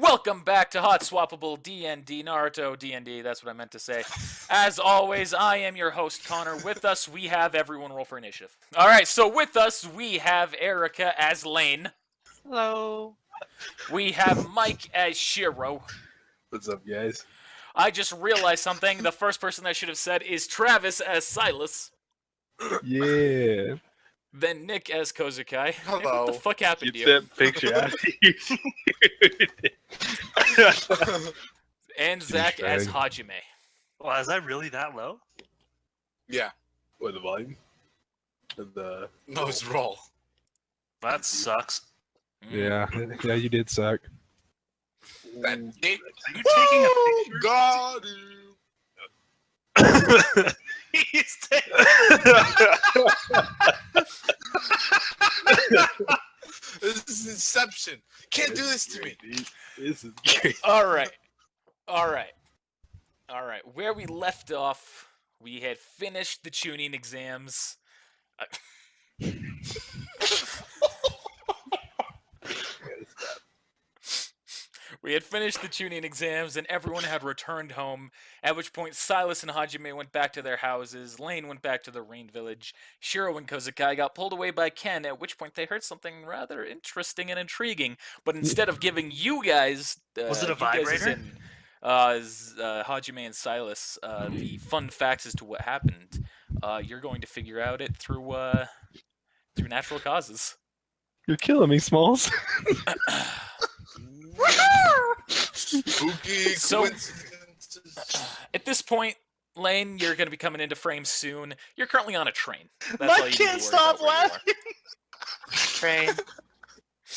Welcome back to Hot Swappable D&D, Naruto D&D, that's what I meant to say. As always, I am your host, Connor. With us, we have everyone roll for initiative. Alright, so with us, we have Erica as Lane. Hello. We have Mike as Shiro. What's up, guys? I just realized something. The first person I should have said is Travis as Silas. Yeah. Then Nick as Kozukai. Hello. Nick, what the fuck happened to Get you? that picture out of here. And Zach as Hajime. Well, is that really that low? Yeah. What, the volume? The... No, it's roll. That sucks. Yeah, you did suck. That dick. Are you taking a picture? God. He's taking... This is Inception. Can't do this to me. This is great. Alright. Where we left off, we had finished the tuning exams. We had finished the tuning exams, and everyone had returned home, at which point Silas and Hajime went back to their houses, Lane went back to the Rain Village, Shiro and Kozukai got pulled away by Ken, at which point they heard something rather interesting and intriguing, but instead of giving you guys... Was it a you guys as vibrator? in, Hajime and Silas, the fun facts as to what happened, you're going to figure out it through natural causes. You're killing me, Smalls. Spooky So- coincidences. At this point, Lane, you're going to be coming into frame soon. You're currently on a train. That's all I you need can't to worry stop about where you are. laughing. Train.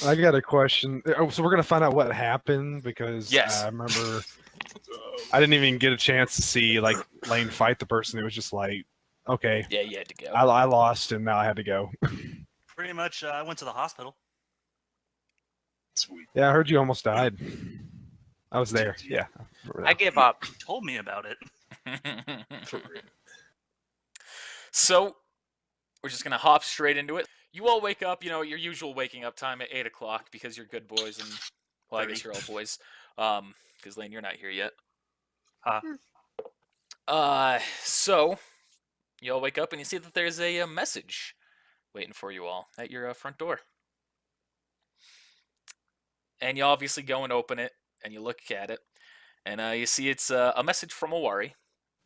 I got a question. Oh, so we're gonna find out what happened because Yes. I remember I didn't even get a chance to see like Lane fight the person. It was just like, okay, Yeah, you had to go. I lost and now I had to go. Pretty much, I went to the hospital. Sweet. Yeah, I heard you almost died. I was there. Yeah. I give up. You told me about it. So, we're just going to hop straight into it. You all wake up, your usual waking up time at 8 o'clock because you're good boys and, well, I guess you're all boys. Because Lane, you're not here yet. So, you all wake up and you see that there's a message waiting for you all at your front door. And you obviously go and open it, and you look at it, and you see it's a message from Owari.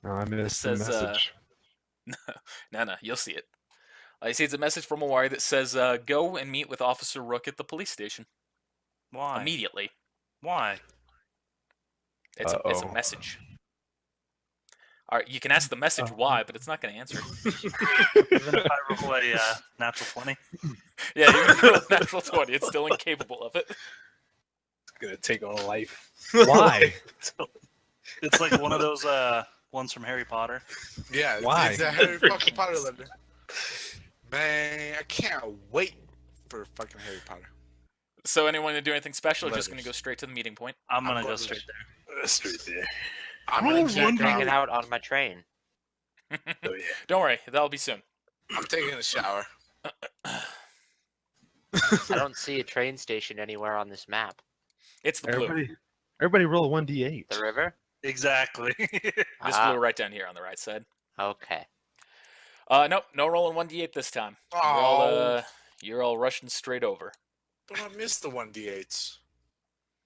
No, I missed the says, message. No, you'll see it. You see it's a message from Owari that says, go and meet with Officer Rook at the police station. Why? Immediately. Why? It's a message. Alright, you can ask the message why, but it's not going to answer. Even if I roll a natural 20? Yeah, even if you roll a natural 20, it's still incapable of it. It's gonna take on life. Why? It's like one of those ones from Harry Potter. Yeah. Why? It's a Harry fucking Potter letter. Man, I can't wait for fucking Harry Potter. So anyone to do anything special, or just going to Letters. go straight to the meeting point? I'm gonna I'm go going straight there. Straight there. I'm I gonna was check wondering- out. Hanging out on my train. Oh yeah. Don't worry, that'll be soon. I'm taking a shower. I don't see a train station anywhere on this map. It's the blue. Everybody roll a 1d8. The river? Exactly. This blue right down here on the right side. Okay. Nope, no rolling 1d8 this time. You're all rushing straight over. But I missed the 1d8s.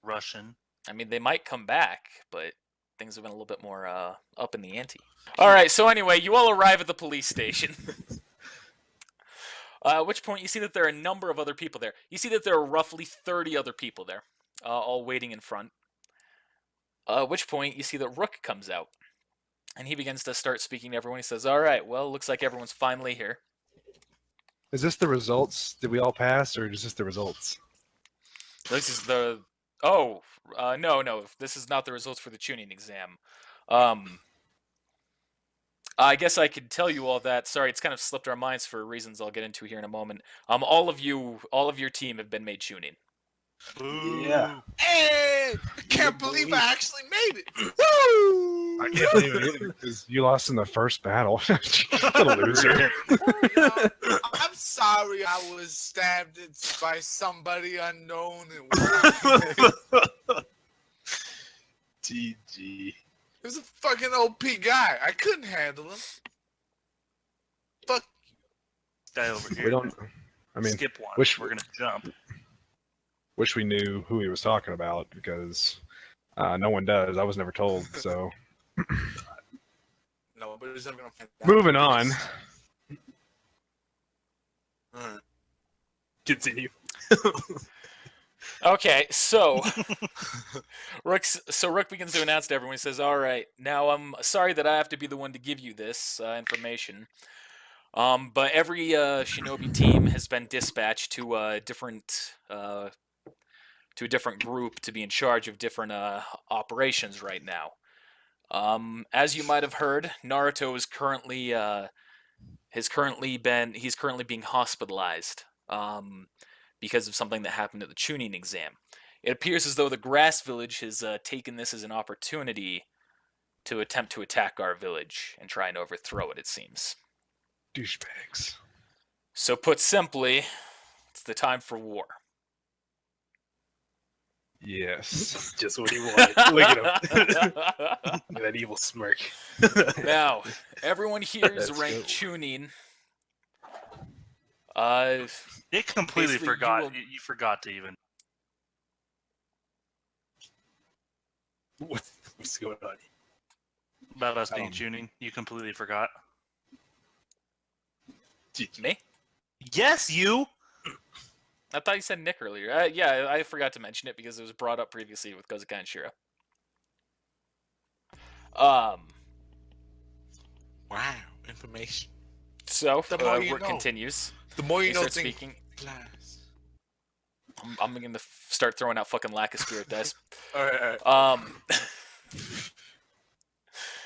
Russian. I mean, they might come back, but things have been a little bit more up in the ante. All right, so anyway, you all arrive at the police station. At which point you see that there are a number of other people there. You see that there are roughly 30 other people there, all waiting in front. At which point you see that Rook comes out. And he begins to start speaking to everyone. He says, all right, well, looks like everyone's finally here. Is this the results? Did we all pass, or is this the results? This is the... Oh, no, this is not the results for the tuning exam. I guess I could tell you all that. Sorry, it's kind of slipped our minds for reasons I'll get into here in a moment. All of your team have been made tuning. Yeah. Hey! I can't believe I actually made it! Woo! I can't believe it either because you lost in the first battle. What a loser. I'm sorry I was stabbed by somebody unknown. GG. He was a fucking OP guy. I couldn't handle him. Fuck. Guy over here. We don't. I mean, skip one. wish- We're gonna jump. wish we knew who he was talking about because no one does. I was never told. So No, but it's never gonna find out. moving on. Alright. Continue. Okay, so Rook begins to announce to everyone. He says, "All right, now I'm sorry that I have to be the one to give you this information, but every Shinobi team has been dispatched to a different group to be in charge of different operations right now. As you might have heard, Naruto is currently he's currently being hospitalized because of something that happened at the tuning exam. It appears as though the Grass Village has taken this as an opportunity to attempt to attack our village and try and overthrow it, it seems. Douchebags. So put simply, it's the time for war." Yes. Just what he wanted. Look at him. That evil smirk. Now, everyone here is That's ranked good. tuning. It completely Basically, forgot. you will- You forgot to even. What's going on? About us being tuning. You completely forgot. GG. Me? Yes, you. I thought you said Nick earlier. Yeah, I forgot to mention it because it was brought up previously with Kozuka and Shiro. Wow, information. So, The more you work know. continues. The more you He know, starts things speaking. applies. I'm going to start throwing out fucking lack of spirit dice. Alright.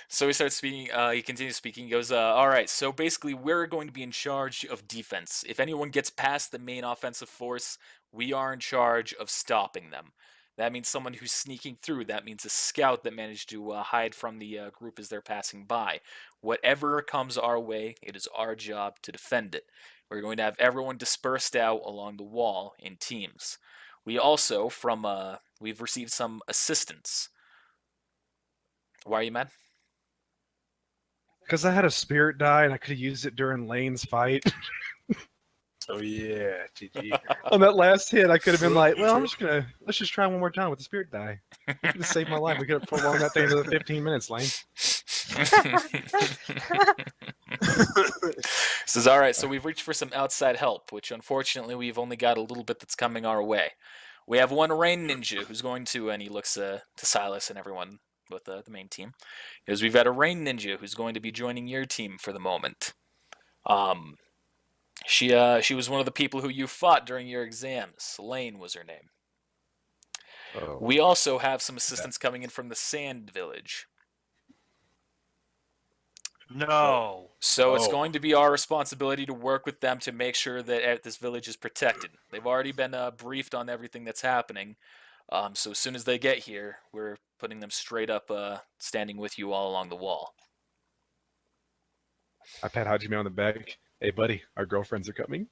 So he starts speaking. He continues speaking. He goes, "All right. So basically, we're going to be in charge of defense. If anyone gets past the main offensive force, we are in charge of stopping them. That means someone who's sneaking through. That means a scout that managed to hide from the group as they're passing by. Whatever comes our way, it is our job to defend it. We're going to have everyone dispersed out along the wall in teams. We also, we've received some assistance. Why are you mad? Because I had a spirit die and I could have used it during Lane's fight. Oh yeah, GG. On that last hit, I could have been like, well, let's just try one more time with the spirit die. You could have saved my life. We could have prolonged that thing to the 15 minutes, Lane. Says, all right, so we've reached for some outside help, which unfortunately we've only got a little bit that's coming our way. We have one rain ninja who's going to, and he looks to Silas and everyone with the main team, because we've got a rain ninja who's going to be joining your team for the moment. She was one of the people who you fought during your exams. Lane was her name. Oh. We also have some assistance coming in from the Sand Village. No. So it's Oh. going to be our responsibility to work with them to make sure that this village is protected. They've already been briefed on everything that's happening. So as soon as they get here, we're putting them straight up, standing with you all along the wall. I pat Hajime on the back. Hey, buddy, our girlfriends are coming.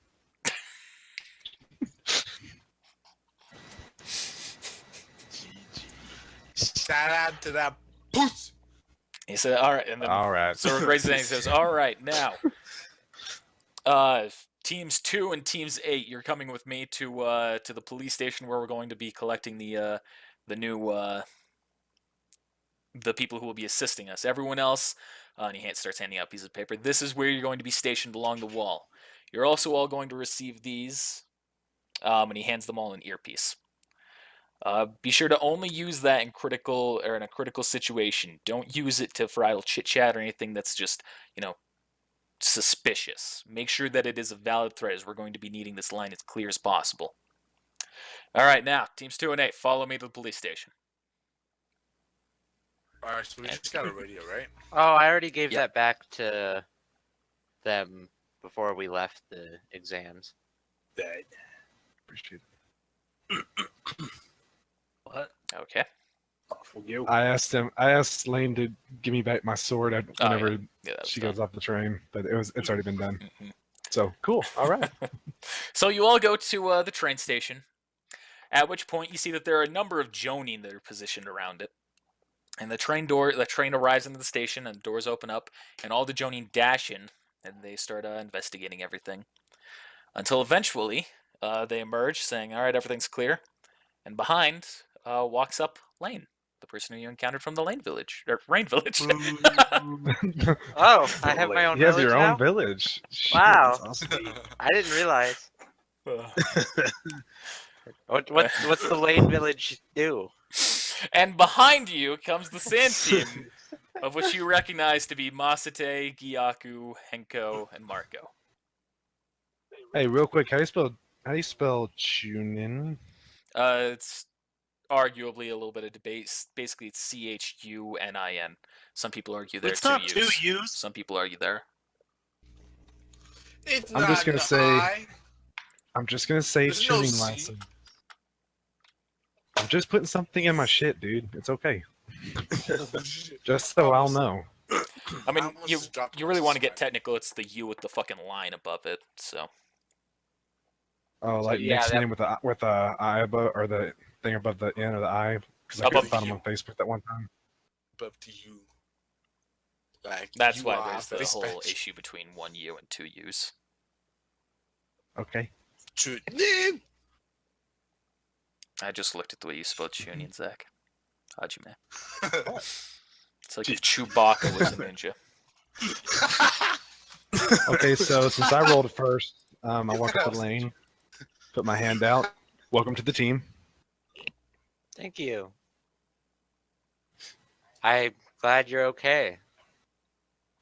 Shout out to that puss. He said, all right. And then, All right. so Rick raises his hand. He says, all right, now, teams 2 and teams 8, you're coming with me to the police station where we're going to be collecting the people who will be assisting us. Everyone else, and he starts handing out pieces of paper. This is where you're going to be stationed along the wall. You're also all going to receive these, and he hands them all an earpiece. Be sure to only use that in a critical situation. Don't use it for idle chit chat or anything that's just, suspicious. Make sure that it is a valid threat, as we're going to be needing this line as clear as possible. All right, now teams 2 and 8, follow me to the police station. Alright, so we just got a radio, right? Oh, I already gave Yep. that back to them before we left the exams. That. Appreciate What? Okay. Awful you. it. I asked Lane to give me back my sword whenever Yeah, that was she fine. goes off the train, but it's already been done. Mhm. So cool. All right. So you all go to the train station, at which point you see that there are a number of Jonin that are positioned around it. And the train arrives into the station, and the doors open up, and all the Jonin dash in, and they start investigating everything. Until eventually, they emerge, saying, "All right, everything's clear." And behind walks up Lane, the person who you encountered from the Rain Village. Oh, I have my own You have village your now? own village. Shit, Wow. that's awesome. I didn't realize. What's the Lane Village do? And behind you comes the Sand Team, of which you recognize to be Masate, Gyaku, Henko, and Marco. Hey, real quick, how do you spell Chunin? It's arguably a little bit of debate. Basically, it's Chunin. Some people argue there It's are not two two U's. U's. Some people argue there. It's I'm just not gonna an say- I. I'm just gonna say it's There's no Chunin C. lesson. I'm just putting something in my shit, dude. It's okay. Just so I'll know. I mean, almost you just dropped you really want to my get technical. It's the U with the fucking line above it. So Oh, like yeah, Nick's that- name with the I above, or the thing above the N or the I, because I Above couldn't find the him on Facebook that one time. Above to you. Like that's you why are there's the this whole bitch. issue between one U and two U's. Okay. True. I just looked at the way you spelled Chunin, Zach. Hajime. It's like if Chewbacca was a ninja. Okay, so since I rolled first, I walk up the lane, put my hand out. Welcome to the team. Thank you. I'm glad you're okay.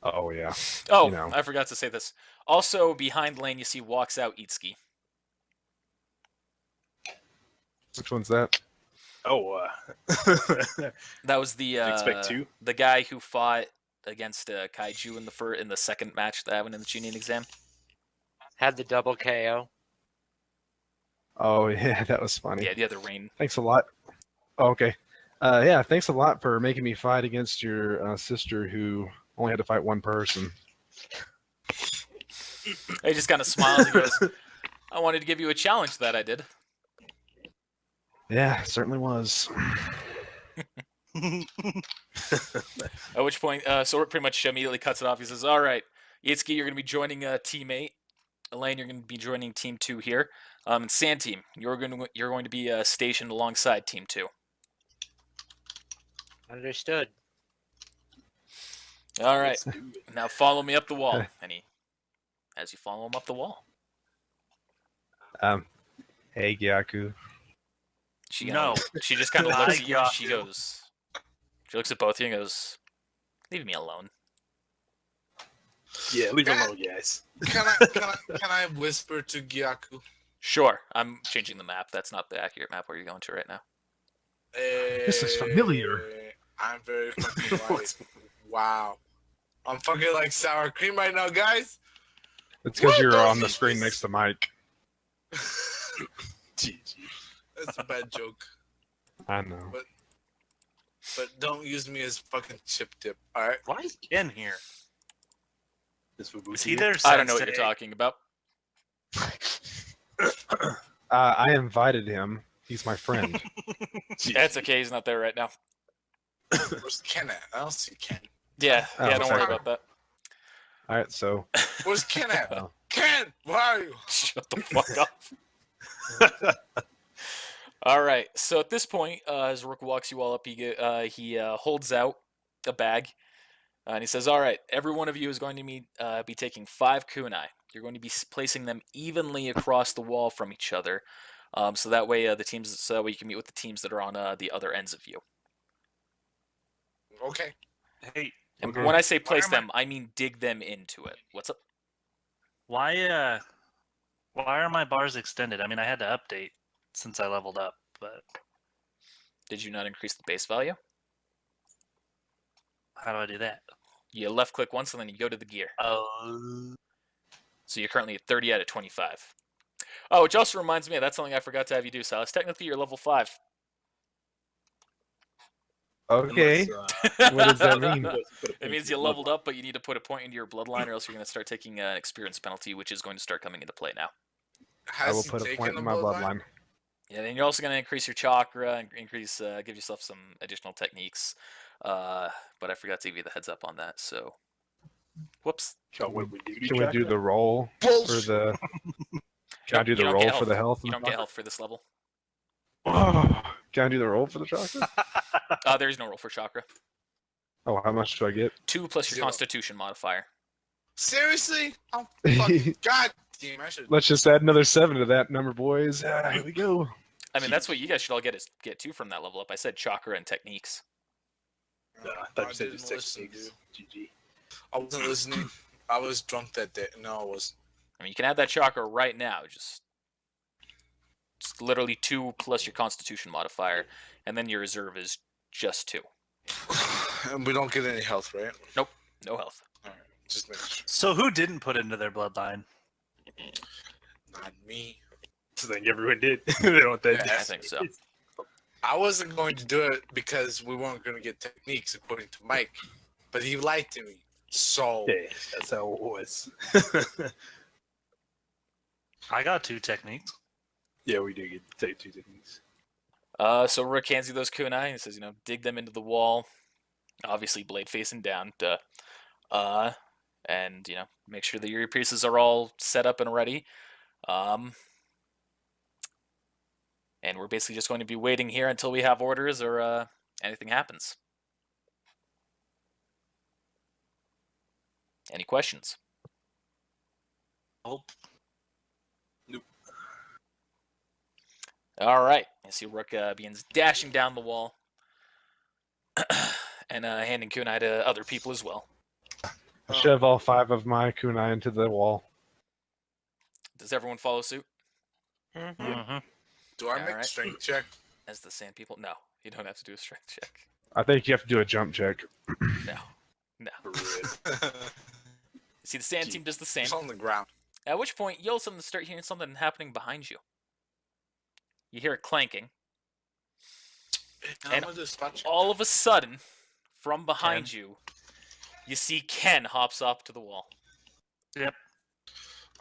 Oh yeah. Oh, You know. I forgot to say this. Also, behind Lane, you see walks out Itsuki. Which one's that? Oh, That was the expect two? the guy who fought against Kaiju in the second match that happened in the Chunin exam. Had the double KO. Oh yeah, that was funny. Yeah, the other Rain. Thanks a lot. Oh, okay. Yeah, thanks a lot for making me fight against your sister who only had to fight one person. He just kind of smiles and goes, "I wanted to give you a challenge that I did." Yeah, it certainly was. At which point, Sork pretty much immediately cuts it off. He says, "All right, Itsuki, you're going to be joining Team 8. Elaine, you're going to be joining Team 2 here. And Sand Team, you're going to be stationed alongside Team 2. Understood. All right, let's do it. now follow me up the wall." Okay. And as you follow him up the wall, Hey, Gyaku. she No. she just kind of Not looks at you and she Yaku. goes, she looks at both of you and goes, "Leave me alone." Yeah, leave it alone, guys. Can I whisper to Gyaku? Sure, I'm changing the map. That's not the accurate map where you're going to right now. This is familiar. I'm very fucking white. Wow. I'm fucking like sour cream right now, guys. It's because What you're the on the heck screen is- next to Mike. GG. That's a bad joke. I know. But don't use me as fucking chip tip, alright? Why is Ken here? This would Is he there? I don't know what since you're today? talking about. I invited him. He's my friend. That's okay. He's not there right now. Where's Ken at? I don't see Ken. Yeah, Oh, don't worry sorry. about that. All right, so Where's Ken at? Oh. Ken, where are you? Shut the fuck up. All right. So at this point, as Rook walks you all up, he holds out a bag, and he says, "All right, every one of you is going to be taking 5 kunai. You're going to be placing them evenly across the wall from each other, so that way you can meet with the teams that are on the other ends of you. Okay. Hey, And Okay. when I say Why place am I- them, I mean dig them into it. What's up? why are my bars extended? I mean, I had to update since I leveled up, but Did you not increase the base value? how do I do that? You left click once and then you go to the gear. Oh, So you're currently at 30 out of 25. Oh, which also reminds me, that's something I forgot to have you do, Silas. Technically, you're level 5. okay. Unless, What does that mean? It means you leveled up, but you need to put a point into your bloodline, or else you're going to start taking an experience penalty, which is going to start coming into play now. I will Has he put a taken point the in my bloodline. Yeah, then you're also going to increase your chakra and give yourself some additional techniques. But I forgot to give you the heads up on that. So, whoops. So what we do? Can we do the roll for Bullshit. the? Can I Nope, do you the don't roll get for the health? You and don't the get health for this level. chakra? Can I do the roll for the chakra? There's no roll for chakra. Oh, how much do I get? 2 plus your 0. Constitution modifier. Seriously? I'm fucking god damn. I should. Let's just add another 7 to that number, boys. Here we go. I mean, that's what you guys should all get to from that level up. I said chakra and techniques. I thought you said didn't just listen, techniques. dude. GG. I wasn't listening. I was drunk that day. No, I wasn't. I mean, you can add that chakra right now. Just literally 2 plus your Constitution modifier, and then your reserve is just 2. And we don't get any health, right? No health. Alright, just make sure. So who didn't put into their bloodline? Not me. So then everyone did. They don't Yeah, I think so. I wasn't going to do it because we weren't going to get techniques according to Mike, but he lied to me. So Yeah, that's how it was. I got 2 techniques. Yeah, we did get take 2 techniques. So Rook hands you those kunai and says, dig them into the wall. Obviously, blade facing down. Duh. And make sure that your pieces are all set up and ready. And we're basically just going to be waiting here until we have orders or anything happens. Any questions? Oh, All right. I see Rook begins dashing down the wall and handing kunai to other people as well. I shove all 5 of my kunai into the wall. Does everyone follow suit mhm. do I make a Alright. strength check? as the sand people? No, you don't have to do a strength check. I think you have to do a jump check. No. For real. See, the sand team does the same. It's on the ground. At which point, you all of a sudden start hearing something happening behind you. You hear it clanking. And I'm gonna do a spot check. All of a sudden, from behind you, you see Ken hops up to the wall. Yep.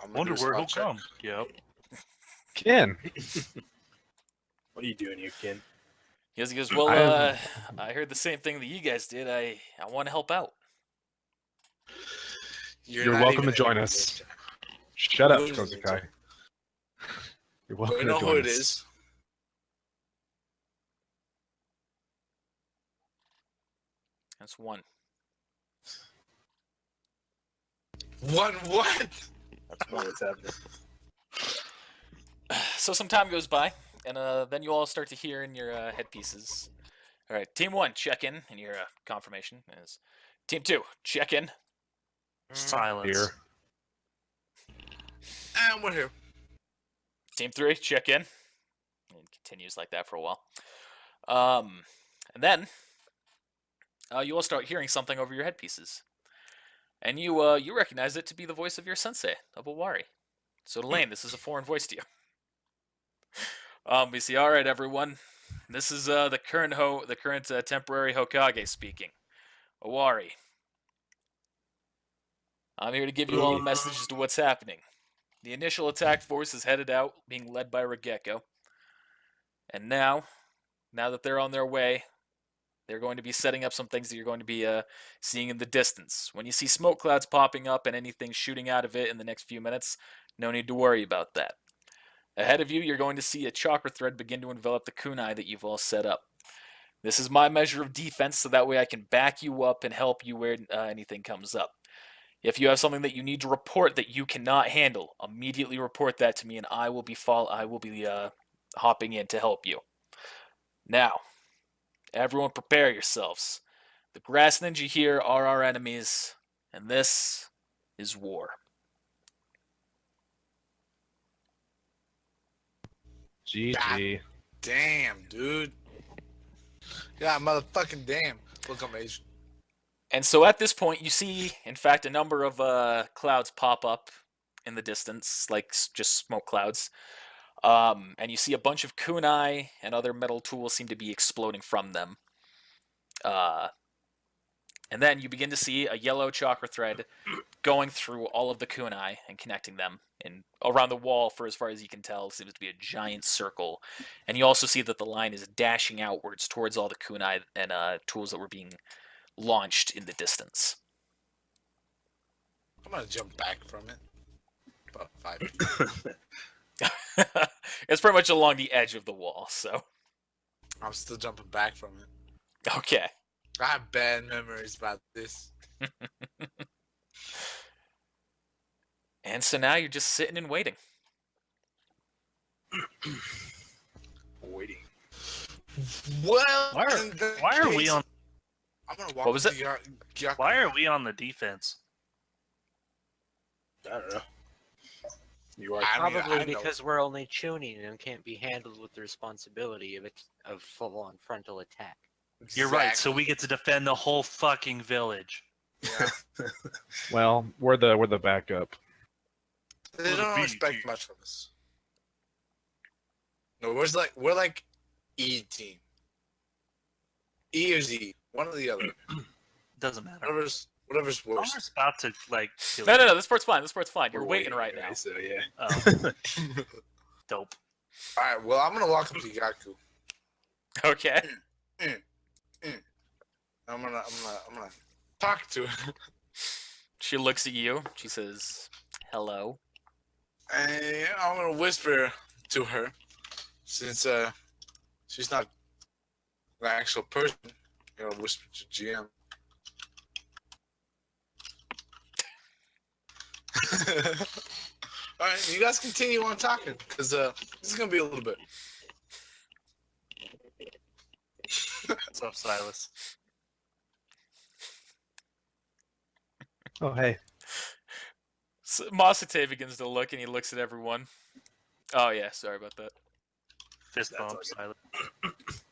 I'm gonna Wonder do a where spot he'll check. come. Yep. Ken, What are you doing here, Ken? He goes, well, I'm- I heard the same thing that you guys did. I want to help out. you're not welcome to even join able us. Shut up, Who is it? Kozakai. You're We welcome to know who join it us. is. That's one. What? That's what's happening. So some time goes by, and then you all start to hear in your headpieces. All right, Team 1, check in, and your confirmation is Team 2, check in. Silence. Here. And we're here. Team 3, check in. And it continues like that for a while. And then you all start hearing something over your headpieces. And you recognize it to be the voice of your sensei, of Owari. So Lane, this is a foreign voice to you. We see, all right, everyone. This is the current temporary Hokage speaking. Owari. I'm here to give you all a message as to what's happening. The initial attack force is headed out, being led by Regekko. And now that they're on their way, they're going to be setting up some things that you're going to be seeing in the distance. When you see smoke clouds popping up and anything shooting out of it in the next few minutes, no need to worry about that. Ahead of you, you're going to see a chakra thread begin to envelop the kunai that you've all set up. This is my measure of defense, so that way I can back you up and help you where anything comes up. If you have something that you need to report that you cannot handle, immediately report that to me, and I will be hopping in to help you. Now, everyone prepare yourselves. The grass ninja here are our enemies, and this is war. GG. Damn, dude. Yeah, motherfucking damn. Look, I'm Asian. And so at this point, you see, in fact, a number of clouds pop up in the distance, like just smoke clouds. And you see a bunch of kunai and other metal tools seem to be exploding from them. And then you begin to see a yellow chakra thread going through all of the kunai and connecting them. And around the wall, for as far as you can tell, seems to be a giant circle. And you also see that the line is dashing outwards towards all the kunai and tools that were being launched in the distance. I'm gonna jump back from it. About 5 feet. It's pretty much along the edge of the wall, so. I'm still jumping back from it. Okay. I have bad memories about this. And so now you're just sitting and waiting. Waiting. Well, Why are, in that why are we case, on? I'm gonna walk What was to it? Gyaku. Why are we on the defense? I don't know. You are. I mean, Probably I know. because we're only tuning and can't be handled with the responsibility of full-on frontal attack. You're right. So Exactly. we get to defend the whole fucking village. Yeah. Well, we're the backup. They Well, the don't B expect team. much from us. No, we're like E team. E or Z, one or the other. Doesn't matter. Whatever's worse. Homer's about to like. Kill No, you. no, no. This part's fine. This part's fine. You're We're waiting right anyway, now. So yeah. Oh, dope. All right. Well, I'm gonna walk up to Yaku. Okay. I'm gonna talk to her, She looks at you. She says, "Hello." and I'm gonna whisper to her, since she's not an actual person. I'm gonna whisper to GM. All right, you guys continue on talking, because this is gonna be a little bit. What's up, Silas? Oh, hey. So Masate begins to look, and he looks at everyone. Oh yeah, sorry about that. Fist That's bump, all good. Silas.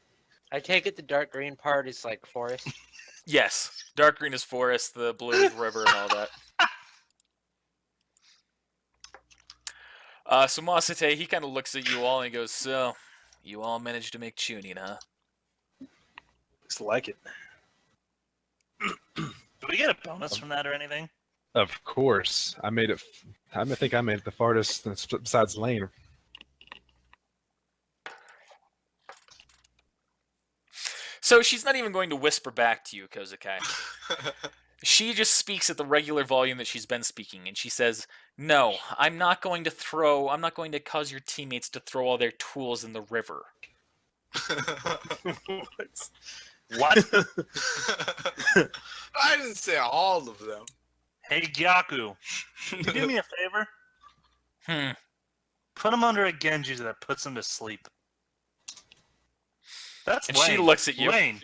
I take it the dark green part is like forest. Yes, dark green is forest, the blue is river, and all that. So Masate, he kind of looks at you all and he goes, "So, you all managed to make tuning, huh?" Looks like it. Do we get a bonus from that or anything? Of course, I made it. I think I made it the farthest besides Lane. So she's not even going to whisper back to you, Kozakai. She just speaks at the regular volume that she's been speaking, and she says, "No, I'm not going to cause your teammates to throw all their tools in the river." What? I didn't say all of them. Hey, Gyaku, can you do me a favor? Hmm. Put him under a Genji that puts him to sleep. That's And Lane. she looks at you. Lane.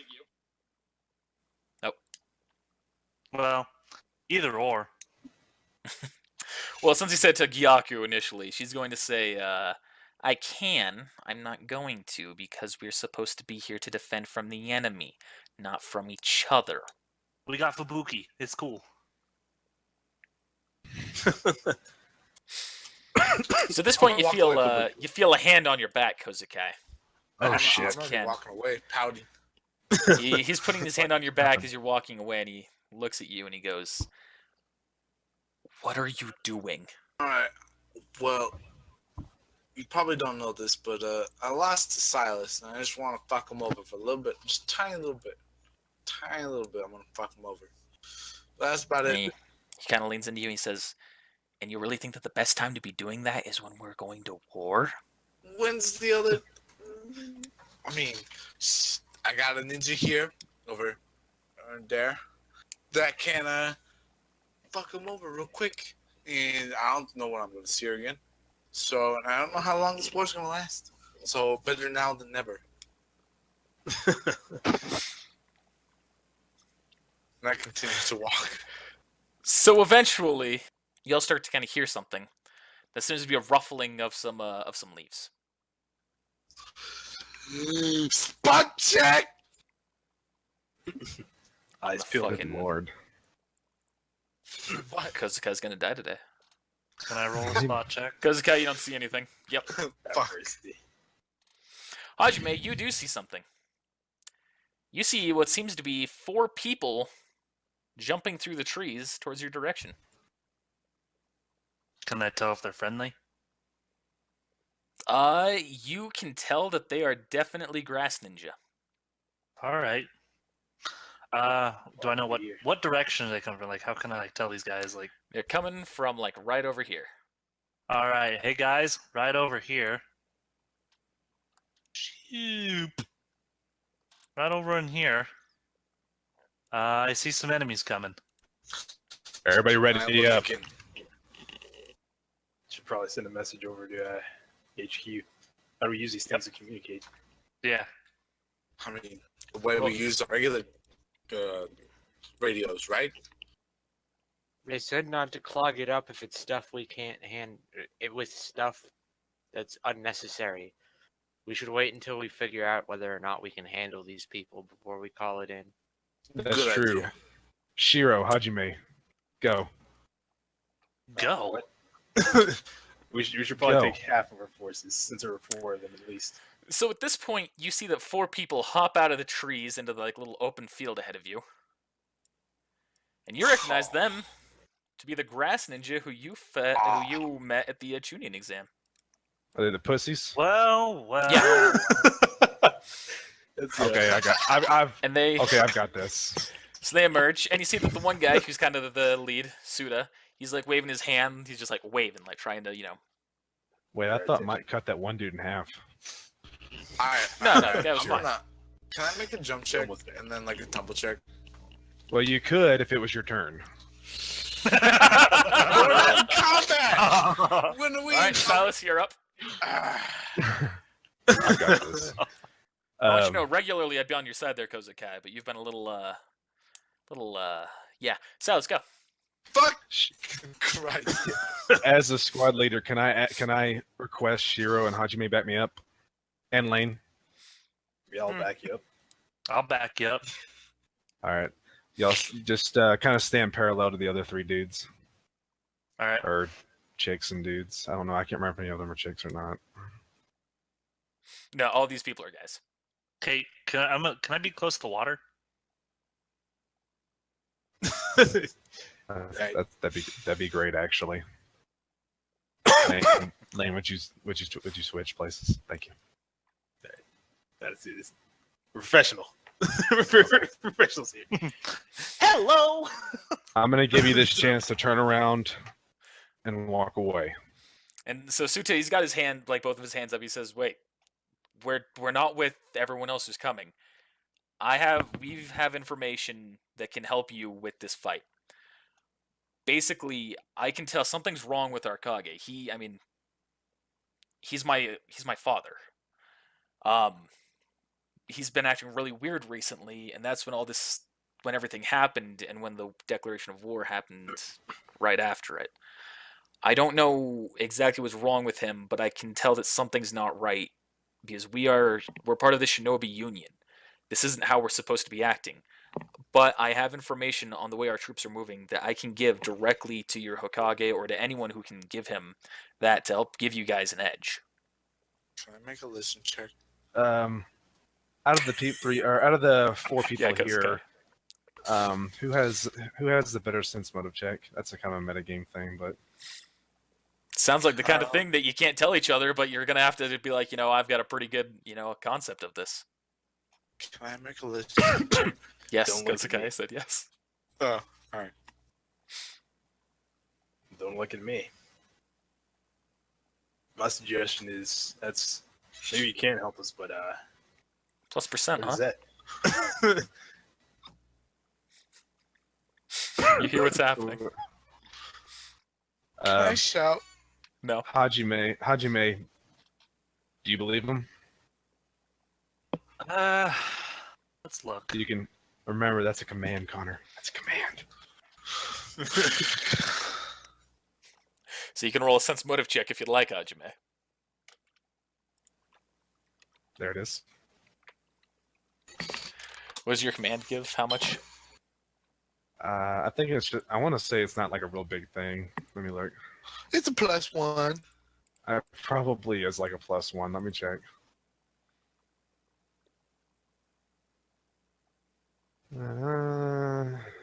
Nope. Well, either or. Well, since he said to Gyaku initially, she's going to say, "I can. I'm not going to, because we're supposed to be here to defend from the enemy, not from each other." We got Fubuki. It's cool. So at this point, you Walk feel away from you feel a hand on your back, Kozakai. Oh I'm shit! already Ken. walking away, pouting. He's putting his hand on your back as you're walking away, and he looks at you and he goes, "What are you doing?" All right. Well, you probably don't know this, but I lost to Silas, and I just want to fuck him over for a little bit, just tiny little bit, tiny little bit. I'm gonna fuck him over. But that's about And it. he kind of leans into you and he says, "And you really think that the best time to be doing that is when we're going to war?" When's the other? I mean, I got a ninja here, over there, that can fuck him over real quick, and I don't know when I'm gonna see her again. So, and I don't know how long this war's gonna last. So, better now than never. And I continue to walk. So eventually, you'll start to kind of hear something. There seems to be a ruffling of some leaves. Spot check. Eyes The peeled. Good fucking- lord! What? Kozakai's gonna die today. Can I roll a spot check? Kozakai, you don't see anything. Yep. Fuck. Hajime, you do see something. You see what seems to be 4 people jumping through the trees towards your direction. Can I tell if they're friendly? You can tell that they are definitely grass ninja. All right. Do I know what direction do they come from? Like, how can I tell these guys? Like, They're coming from like right over here. all right, hey guys, right over here. Shoop. Right over in here. I see some enemies coming. Everybody ready up. Looking. Should probably send a message over to HQ. How do we use these things to communicate? Yeah. I mean, the way we use the regular radios, right? They said not to clog it up if it's stuff we can't hand it with stuff that's unnecessary. We should wait until we figure out whether or not we can handle these people before we call it in. That's Good true. idea. Shiro, Hajime, go. Go. We should probably Go. take half of our forces, since there were 4 of them at least. So at this point, you see that 4 people hop out of the trees into the like little open field ahead of you, and you recognize them to be the grass ninja who you met at the tuning exam. Are they the pussies? Well. Yeah. That's, Okay, I've And they I've got this. So they emerge, and you see that the one guy who's kind of the lead, Suda, he's like waving his hand. He's just like waving, like trying to, Wait, I thought Mike cut that one dude in half. Alright. No, that was fine. Can I make a jump check and then like a tumble check? Well, you could if it was your turn. We're in combat! When are we All right, in Silas, you're up. I've got this. I want you to know, regularly I'd be on your side there, Kozakai, but you've been a little, yeah. Silas, go. Fuck! Christ. As a squad leader, can I request Shiro and Hajime back me up, and Lane? I'll back you up. I'll back you up. All right, y'all just kind of stand parallel to the other 3 dudes All right. or chicks and dudes. I don't know. I can't remember if any of them are chicks or not. No, all these people are guys. Okay. Can I be close to the water? That'd be great, actually. Lane, would you switch places? Thank you. That's it. We're professional. We're professionals here. Hello. I'm gonna give you this chance to turn around and walk away. And so Sute, he's got his hand, like both of his hands up. He says, "Wait, we're not with everyone else who's coming. We have information that can help you with this fight. Basically, I can tell something's wrong with Arkage. He's my father. He's been acting really weird recently, and that's when everything happened, and when the declaration of war happened right after it. I don't know exactly what's wrong with him, but I can tell that something's not right, because we're part of the Shinobi Union. This isn't how we're supposed to be acting. But I have information on the way our troops are moving that I can give directly to your Hokage or to anyone who can give him that to help give you guys an edge." Can I make a listen check? Out of the 4 people Yeah, here, who has the better sense motive check? That's a kind of a metagame thing, but Sounds like the kind of thing that you can't tell each other, but you're gonna have to be like, I've got a pretty good, concept of this. Can I make a listen check? Yes, Don't look at me. Kozakai said yes. Oh, alright. Don't look at me. My suggestion is maybe you can help us, but Plus percent, what huh? is that? You hear what's happening? Can I shout? No. Hajime, do you believe him? Let's look. You can remember that's a command, Connor. That's a command. So you can roll a sense motive check if you'd like, Hajime. There it is. What does your command give? How much? I think it's just, I want to say it's not like a real big thing. Let me look. It's a +1. It probably is like a +1. Let me check.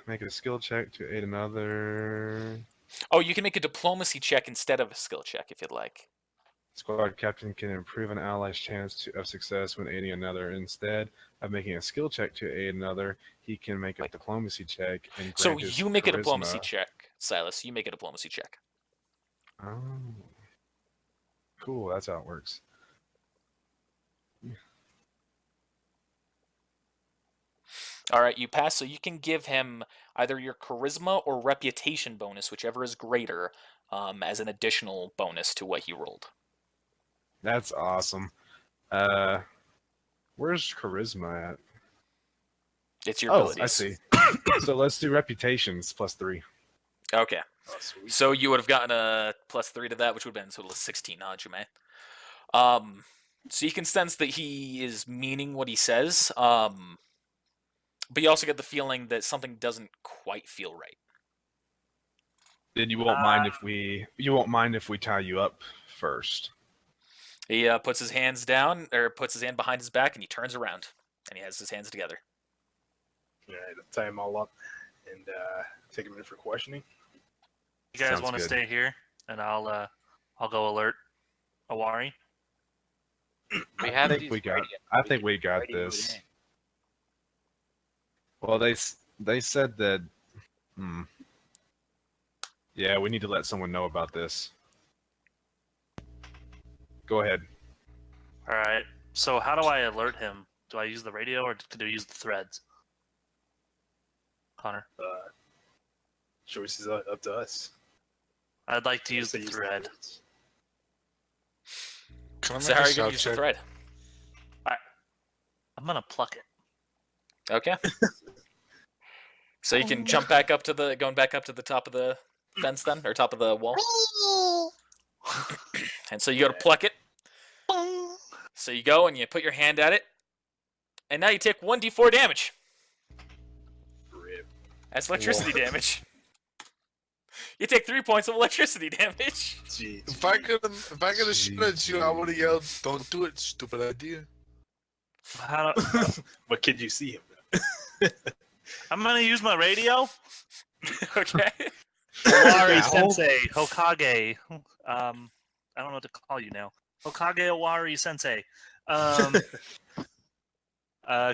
Make a skill check to aid another. Oh, you can make a diplomacy check instead of a skill check if you'd like. Squad captain can improve an ally's chance of success when aiding another. Instead of making a skill check to aid another, he can make a diplomacy check and So grant his you make a charisma. diplomacy check, Silas. You make a diplomacy check. Oh, cool. That's how it works. All right, you pass, so you can give him either your charisma or reputation bonus, whichever is greater, as an additional bonus to what he rolled. That's awesome. Where's charisma at? It's your Oh, abilities. I see. So let's do reputations +3. Okay. Oh, sweet. So you would have gotten a +3 to that, which would have been a total of 16, Najime. So you can sense that he is meaning what he says, but you also get the feeling that something doesn't quite feel right. Then you won't mind if we tie you up first. He puts his hands down, or puts his hand behind his back, and he turns around, and he has his hands together. All right, I'll tie them all up and take a minute for questioning. You guys Sounds want to good. stay here, and I'll go alert Awari. We I have think these we got. radio- I think we got radio this. in. Well, they said that. Yeah, we need to let someone know about this. Go ahead. All right. So how do I alert him? Do I use the radio or do I use the threads? Connor, Choice is up to us. I'd like to use Say the thread. threads. Can I So make how a are you going to shout use the check? thread? I'm gonna pluck it. Okay. So you can jump back up to the, going back up to the top of the fence then, or top of the wall. And so you go to pluck it. So you go and you put your hand at it, and now you take 1d4 damage. Rip. That's electricity damage. You take 3 points of electricity damage. Jeez. If I could have shot at you, I would have yelled, "Don't do it, stupid idea." How do, But could you see him? I'm gonna use my radio. Okay. Owari Sensei, Hokage. I don't know what to call you now. Hokage Owari Sensei.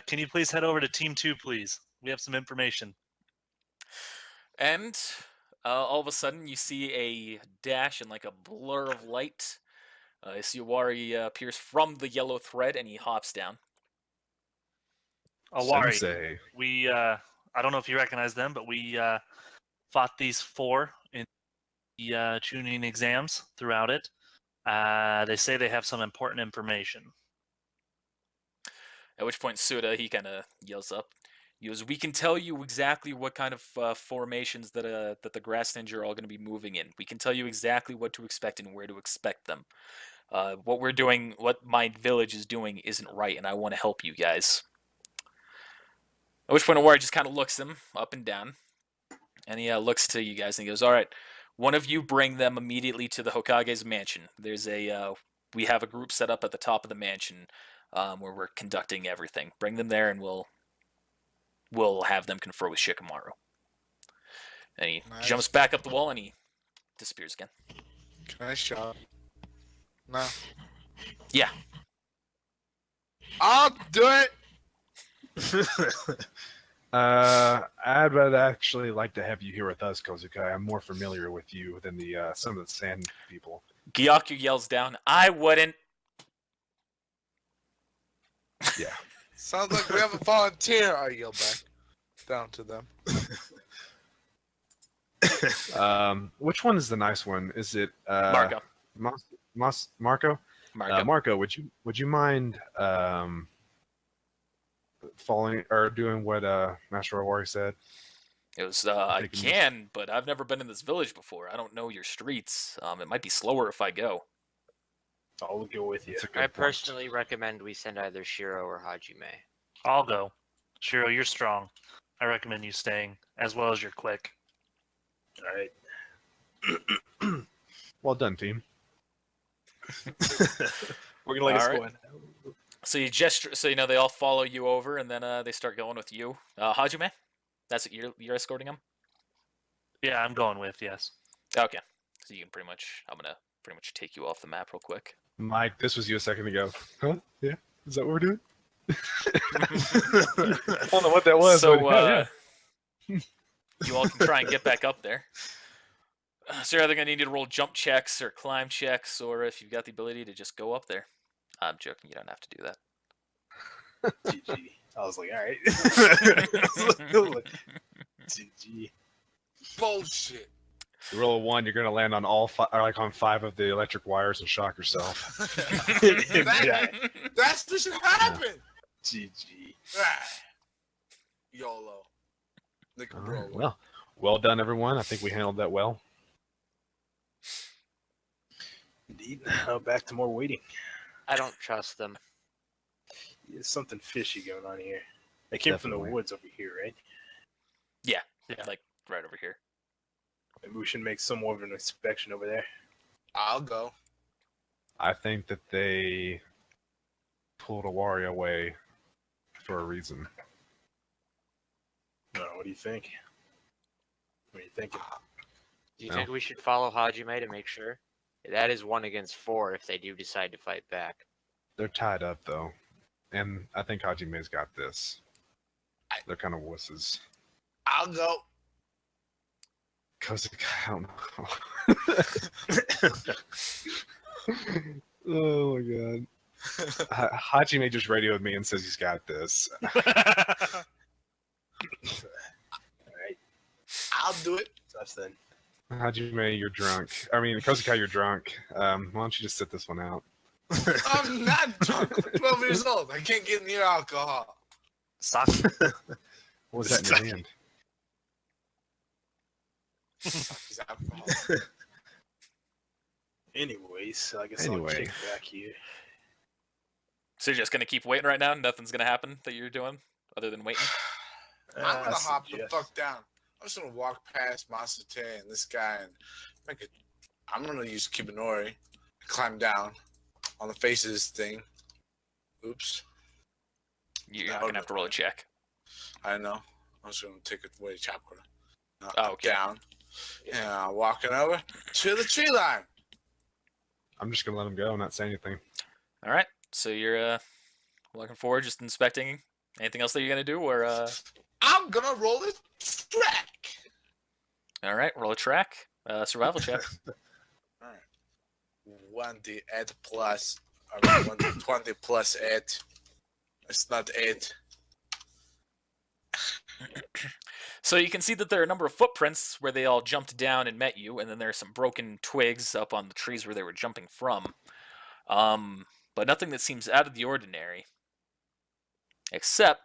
Can you please head over to Team 2, please? We have some information. And all of a sudden, you see a dash and like a blur of light. You see Wari appears from the yellow thread, and he hops down. Owari, Sensei. we I don't know if you recognize them, but we fought these 4 in the tuning exams throughout it. They say they have some important information. At which point, Suda, he kind of yells up. He goes, "We can tell you exactly what kind of formations that the Grass Ninja are all going to be moving in. We can tell you exactly what to expect and where to expect them. What we're doing, what my village is doing, isn't right, and I want to help you guys." At which point, Awari just kind of looks him up and down, and he looks to you guys, and he goes, "All right, one of you bring them immediately to the Hokage's mansion. There's we have a group set up at the top of the mansion where we're conducting everything. Bring them there, and we'll have them confer with Shikamaru." And he Nice. jumps back up the wall, and he disappears again. Can I shout? No. Yeah. I'll do it. I'd rather actually like to have you here with us, Kozukai. I'm more familiar with you than the some of the sand people. Gyaku yells down, "I wouldn't." Yeah. Sounds like we have a volunteer. I yell back down to them. Which one is the nice one? Is it Marco. Marco? Marco. Marco, would you mind following or doing what Master Owari said? It was, I Taking can, but I've never been in this village before. I don't know your streets. It might be slower if I go. I'll go with you. That's a good I point. personally recommend we send either Shiro or Hajime. I'll go. Shiro, you're strong. I recommend you staying, as well as you're quick. All right. Well done, team. We're gonna let us All go right. in. So you gesture, so they all follow you over, and then they start going with you. Hajime? That's what you're escorting him. Yeah, I'm going with yes. Okay, so you can pretty much. I'm gonna pretty much take you off the map real quick. Mike, this was you a second ago. Huh? Yeah? Is that what we're doing? I don't know what that was. So but yeah. you all can try and get back up there. So you're either gonna need to roll jump checks or climb checks, or if you've got the ability to just go up there. I'm joking. You don't have to do that. GG. I was like, all right. GG. Bullshit. You roll a 1, you're gonna land on all 5, or like on 5 of the electric wires and shock yourself. That's what should happen. GG. Ah. YOLO. Lick All and right, roll. well done, everyone. I think we handled that well. Indeed. Now back to more waiting. I don't trust them. There's something fishy going on here. They came from Definitely. the woods over here, right? Yeah, Yeah. like right over here. Maybe we should make some more of an inspection over there. I'll go. I think that they pulled a warrior away for a reason. No, what do you think? What are you thinking? Do you No. think we should follow Hajime to make sure? That is 1 against 4 if they do decide to fight back. They're tied up though, and I think Hajime's got this. They're kind of wusses. I'll go. Cause I don't know. Oh my god. Hajime just radioed me and says he's got this. Alright, I'll do it. that's then. Hajime, you're drunk. I mean, Kozukai, you're drunk. Why don't you just sit this one out? I'm not drunk. I'm 12 years old. I can't get near alcohol. Sock. What was that in your hand? It's alcohol. Anyways, so I guess Anyway. I'll kick back here. So you're just gonna keep waiting right now? Nothing's gonna happen that you're doing other than waiting? I'm gonna I hop the suggest- fuck down. I'm just gonna walk past Masate and this guy and make it. I'm gonna use Kibinori, climb down on the faces thing. Oops, You're not gonna have to roll a check. I know. I was gonna take it away chakra. Oh, okay. Down. Yeah, walking over to the tree line. I'm just gonna let him go and not say anything. All right. So you're walking forward, just inspecting. Anything else that you're gonna do, or I'm gonna roll the track. all right, roll a track, survival check. All right. 1d8 plus. I mean, 1d20 plus 8. It's not 8. So you can see that there are a number of footprints where they all jumped down and met you, and then there are some broken twigs up on the trees where they were jumping from. But nothing that seems out of the ordinary. Except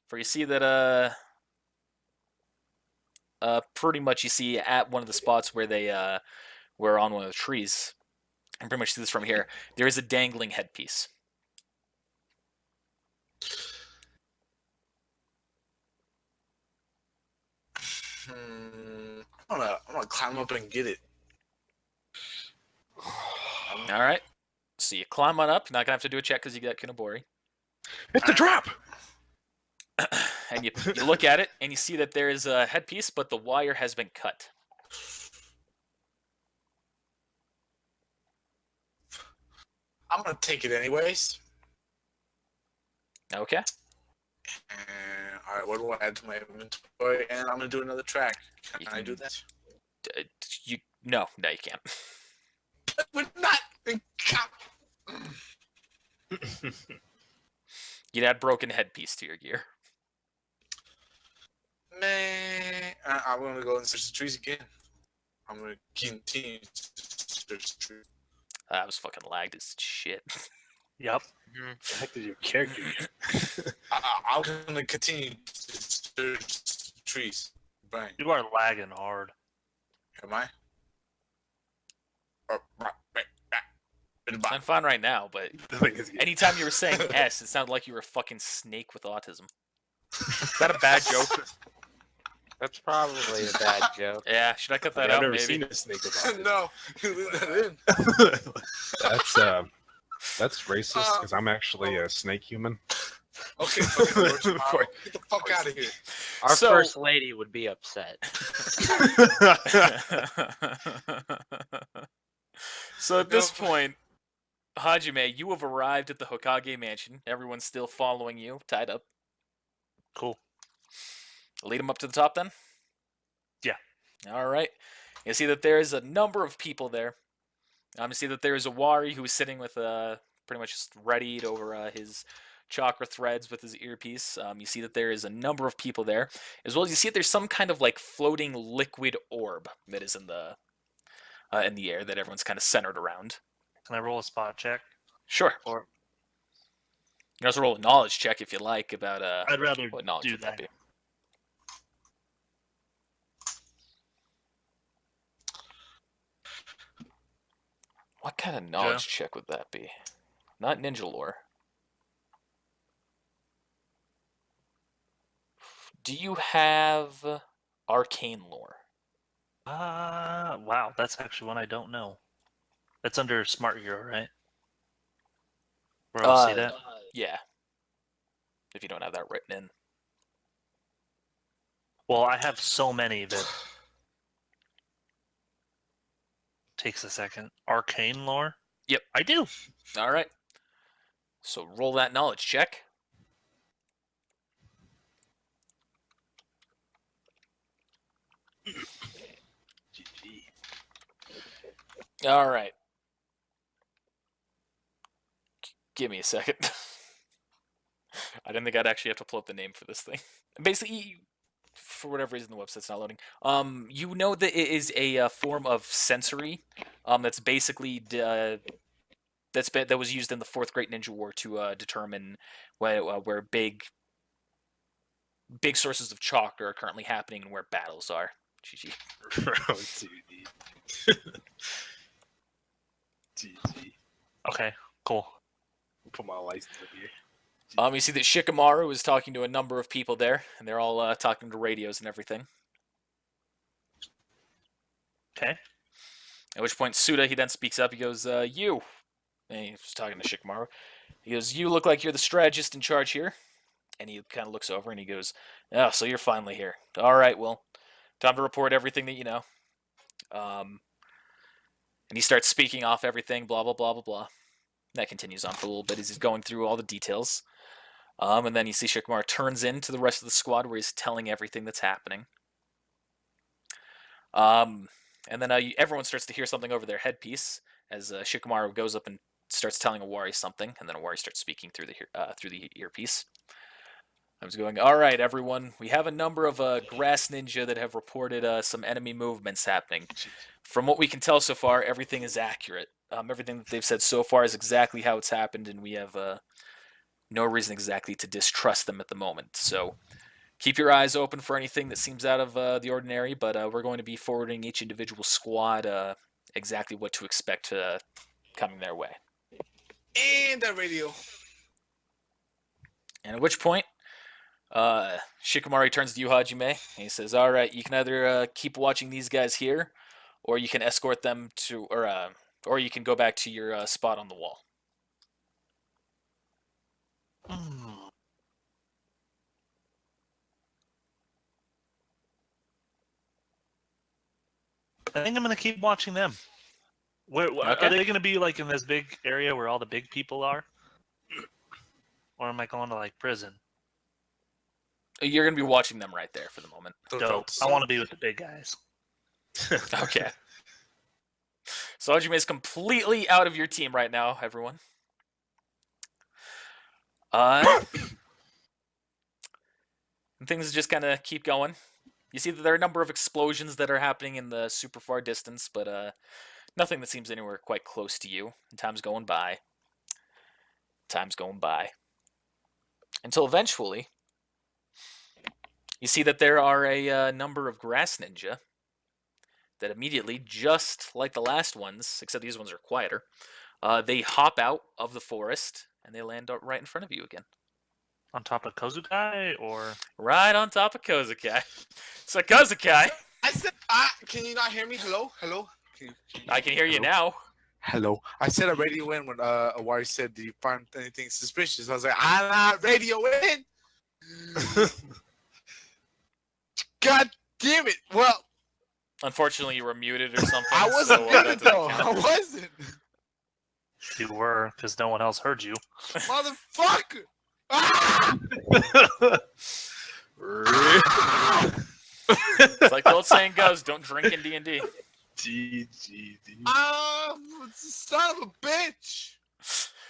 for you see that pretty much you see at one of the spots where they were on one of the trees, and pretty much see this from here, there is a dangling headpiece. I'm gonna climb up and get it. All right. So you climb on up. You're not gonna have to do a check because you got Kunabori. It's a trap! And you look at it and you see that there is a headpiece, but the wire has been cut. I'm gonna take it anyways. Okay. All right, what do I add to my inventory? And I'm gonna do another track. You Can I do can- that? No, you can't. We're not. You'd add broken headpiece to your gear. Man, I'm gonna go and search the trees again. I'm gonna continue to search the trees. I was fucking lagged as shit. Yep. What the heck did your character do? I'm gonna continue to search the trees. Bang. You are lagging hard. Am I? I'm fine right now, but anytime you were saying S, it sounded like you were a fucking snake with autism. Is that a bad joke? That's probably a bad joke. Yeah, should I cut that I've out? never Maybe. seen a snake without it. No, you leave that in. That's racist because I'm actually a snake human. Okay, fucking Orochimaru. Get the fuck out of here. Our So- first lady would be upset. So at this point, Hajime, you have arrived at the Hokage mansion. Everyone's still following you, tied up. Cool. Lead them up to the top then? Yeah. All right. You see that there is a number of people there. You see that there is a Wari who is sitting with pretty much just readied over his chakra threads with his earpiece. You see that there is a number of people there, as well as you see that there's some kind of like floating liquid orb that is in the air that everyone's kind of centered around. Can I roll a spot check? Sure. Or You can also roll a knowledge check if you like about I'd rather what knowledge do would that that. be? What kind of knowledge check would that be? Not ninja lore. Do you have arcane lore? Wow, that's actually one I don't know. That's under Smart Hero, right? Where I'll see that. Yeah. If you don't have that written in. Well, I have so many that takes a second. Arcane lore? Yep. I do. All right. So roll that knowledge check. GG. All right. Give me a second. I didn't think I'd actually have to pull up the name for this thing. Basically, for whatever reason, the website's not loading. You know that it is a form of sensory. That's basically that was used in the Fourth Great Ninja War to determine where big sources of chalk are currently happening and where battles are. GG. Bro, dude. GG. Okay, cool. Put my license up here. You see that Shikamaru is talking to a number of people there, and they're all talking to radios and everything. Okay. At which point, Suda, he then speaks up. He goes, you. And he's talking to Shikamaru. He goes, you look like you're the strategist in charge here. And he kind of looks over and he goes, oh, so you're finally here. All right, well, time to report everything that you know. And he starts speaking off everything, blah, blah, blah, blah, blah. That continues on for a little bit as he's going through all the details. And then you see Shikamaru turns into the rest of the squad where he's telling everything that's happening. And then everyone starts to hear something over their headpiece as Shikamaru goes up and starts telling Awari something, and then Awari starts speaking through the earpiece. I was going, all right, everyone, we have a number of grass ninja that have reported some enemy movements happening. From what we can tell so far, everything is accurate. Everything that they've said so far is exactly how it's happened, and we have no reason exactly to distrust them at the moment. So keep your eyes open for anything that seems out of the ordinary, but we're going to be forwarding each individual squad exactly what to expect coming their way. And that radio. And at which point, Shikamaru turns to you, Hajime, and he says, all right, you can either keep watching these guys here, or you can escort them to, or you can go back to your spot on the wall. I think I'm gonna keep watching them. Where Okay. are they gonna be like in this big area where all the big people are? Or am I going to like prison? You're going to be watching them right there for the moment. Dope. I want to be with the big guys. Okay. So Hajime is completely out of your team right now, everyone. And things just kind of keep going. You see that there are a number of explosions that are happening in the super far distance, but nothing that seems anywhere quite close to you. And time's going by. Time's going by. Until eventually, you see that there are a number of grass ninja that immediately, just like the last ones, except these ones are quieter, they hop out of the forest and they land right in front of you again. On top of Kozukai or Right on top of Kozukai. So Kozukai, I said, can you not hear me? Hello? Hello? I can hear you now. Hello. I said I radio in when Awari said, "Did you find anything suspicious?" I was like, "I'm not radio in." God damn it! Well, Unfortunately, you were muted or something. I wasn't so, gonna that doesn't though. I count. wasn't, You were, because no one else heard you. motherfucker. Ah! It's like the old saying goes: "Don't drink in D&D." Son of a bitch!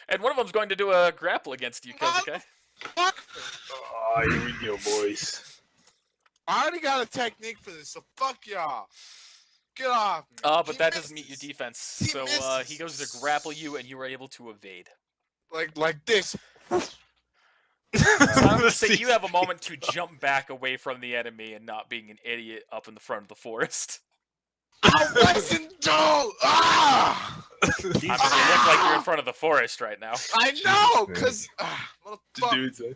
And one of them's going to do a grapple against you, Kozuke. Fuck! Oh, here we go, boys. I already got a technique for this, so fuck y'all. Get off me. But He that doesn't meet your misses. defense. He So misses. he goes to grapple you, and you were able to evade. Like this. So I'm going to say you have a moment to jump back away from the enemy and not being an idiot up in the front of the forest. I wasn't dull. Ah! I mean, you look like you're in front of the forest right now. I know, Jesus, cause The motherfucker. dude said,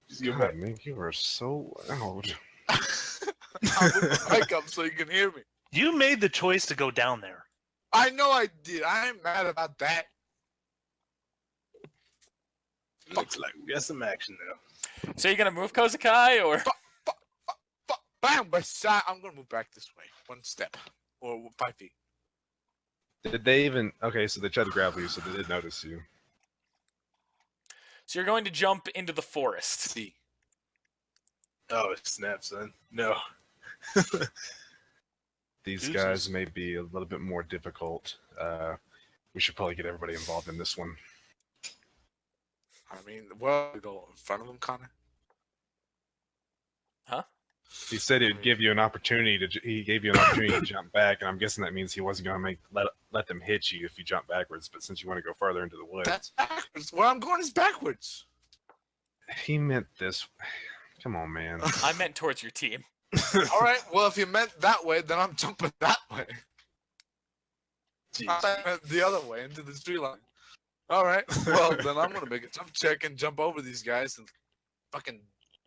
just go God, back. man, you are so loud. I'll move my mic up so you can hear me. You made the choice to go down there. I know I did. I ain't mad about that. Looks like we got some action now. So you're going to move Kozukai, or? Bam! But I'm gonna move back this way, 1 step or 5 feet. Did they even? Okay, so they tried to grapple you, so they did notice you. So you're going to jump into the forest. See. Oh, snap, son. No. These Deuces. guys may be a little bit more difficult. We should probably get everybody involved in this one. I mean, well, we go in front of him, Connor. He said he'd give you an opportunity to. He gave you an opportunity to jump back, and I'm guessing that means he wasn't going to let them hit you if you jump backwards. But since you want to go farther into the woods, That's backwards. Where I'm going is backwards. he meant this. Come on, man. I meant towards your team. All right. Well, if you meant that way, then I'm jumping that way. Jeez. I meant the other way into the tree line. All right. Well, then I'm gonna make a jump check and jump over these guys and fucking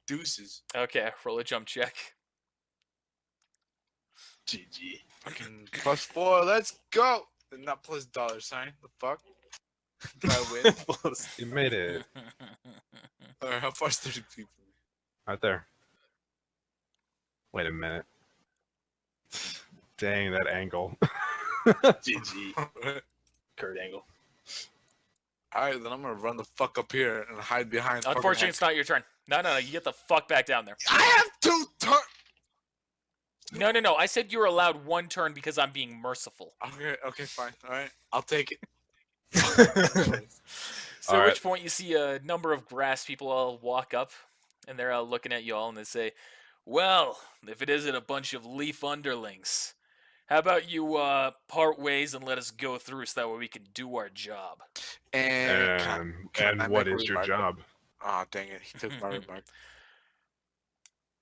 deuces. Okay, roll a jump check. GG. Fucking +4. Let's go. And not plus $. The fuck? Did I win? You made it All right. How far is 30 feet from me? right there. Wait a minute. Dang, that angle. GG. All right. Kurt Angle. All right. Then I'm gonna run the fuck up here and hide behind. fucking Unfortunately, it's not your turn. No, you get the fuck back down there. I have 2 turns. No. I said you were allowed 1 turn because I'm being merciful. Okay, fine. All right. I'll take it. So at All which point you see a number of grass people all walk up, and they're looking at you all, and they say, "Well, if it isn't a bunch of leaf underlings, how about you part ways and let us go through so that way we can do our job?" And can I And what make a is your remark? job? Oh, dang it. He took my remark.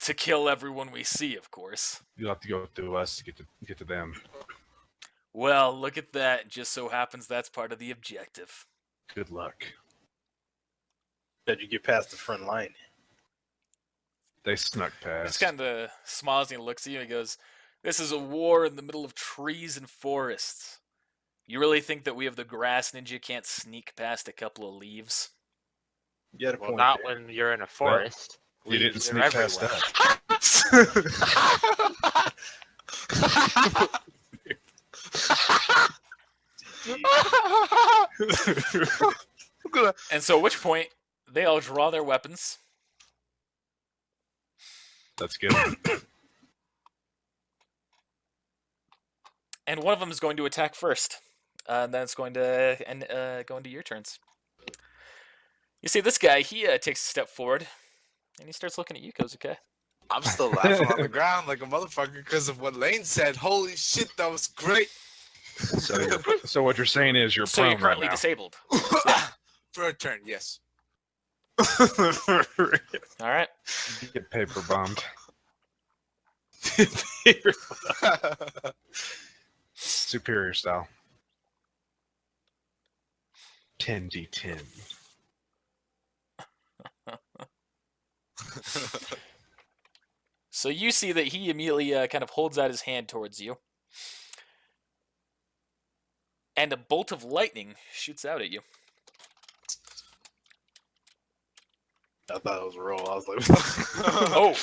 To kill everyone we see, of course. You'll have to go through us to get to them. Well, look at that. Just so happens that's part of the objective. Good luck. Did you get past the front line? They snuck He past. just kind of smiles and he looks at you and he goes, "This is a war in the middle of trees and forests. You really think that we of the grass ninja can't sneak past a couple of leaves?" You had a Well, point not there. when you're in a forest. You didn't Leaves sneak are past everywhere. And so at which point, they all draw their weapons. That's good. And one of them is going to attack first. And then it's going to go into your turns. You see, this guy, he takes a step forward. And he starts looking at you, Kozuke. I'm still laughing on the ground like a motherfucker because of what Lane said. Holy shit, that was great. So what you're saying is you're So you're prone right currently now. disabled. For a turn, yes. All right. You get paper bombed. Superior style. 10d10. So you see that he immediately kind of holds out his hand towards you. and a bolt of lightning shoots out at you. I thought it was a roll. I was like, Oh,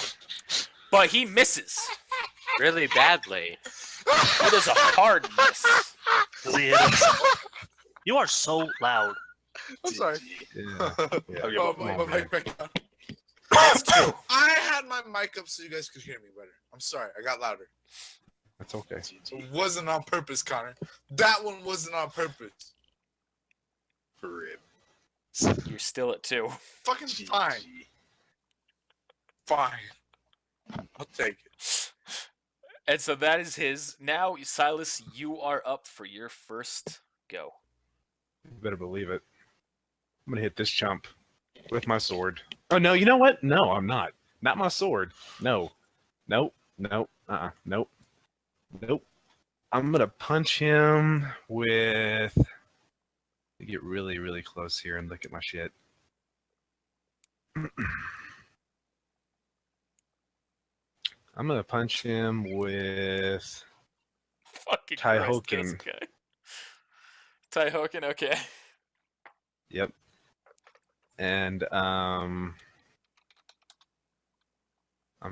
but he misses. Really badly. It is a hard miss. Does he hit himself? You are so loud. I'm sorry. Yeah. Yeah. Okay, Oh, come my on, mic back on. That's 2. I had my mic up so you guys could hear me better. I'm sorry. I got louder. That's okay. It wasn't on purpose, Connor. That one wasn't on purpose. For real. You're still at 2. Fucking fine. Fine. I'll take it. And so that is his. Now, Silas, you are up for your first go. You better believe it. I'm gonna hit this chump with my sword. Oh no, you know what? No, I'm not. Not my sword. No. Nope. Nope. Nope. Nope. I'm gonna punch him with. Get really, really close here and look at my shit. I'm gonna punch him with Fucking Taihoken. Christ, this guy. Taihoken, okay. Yep. And I'm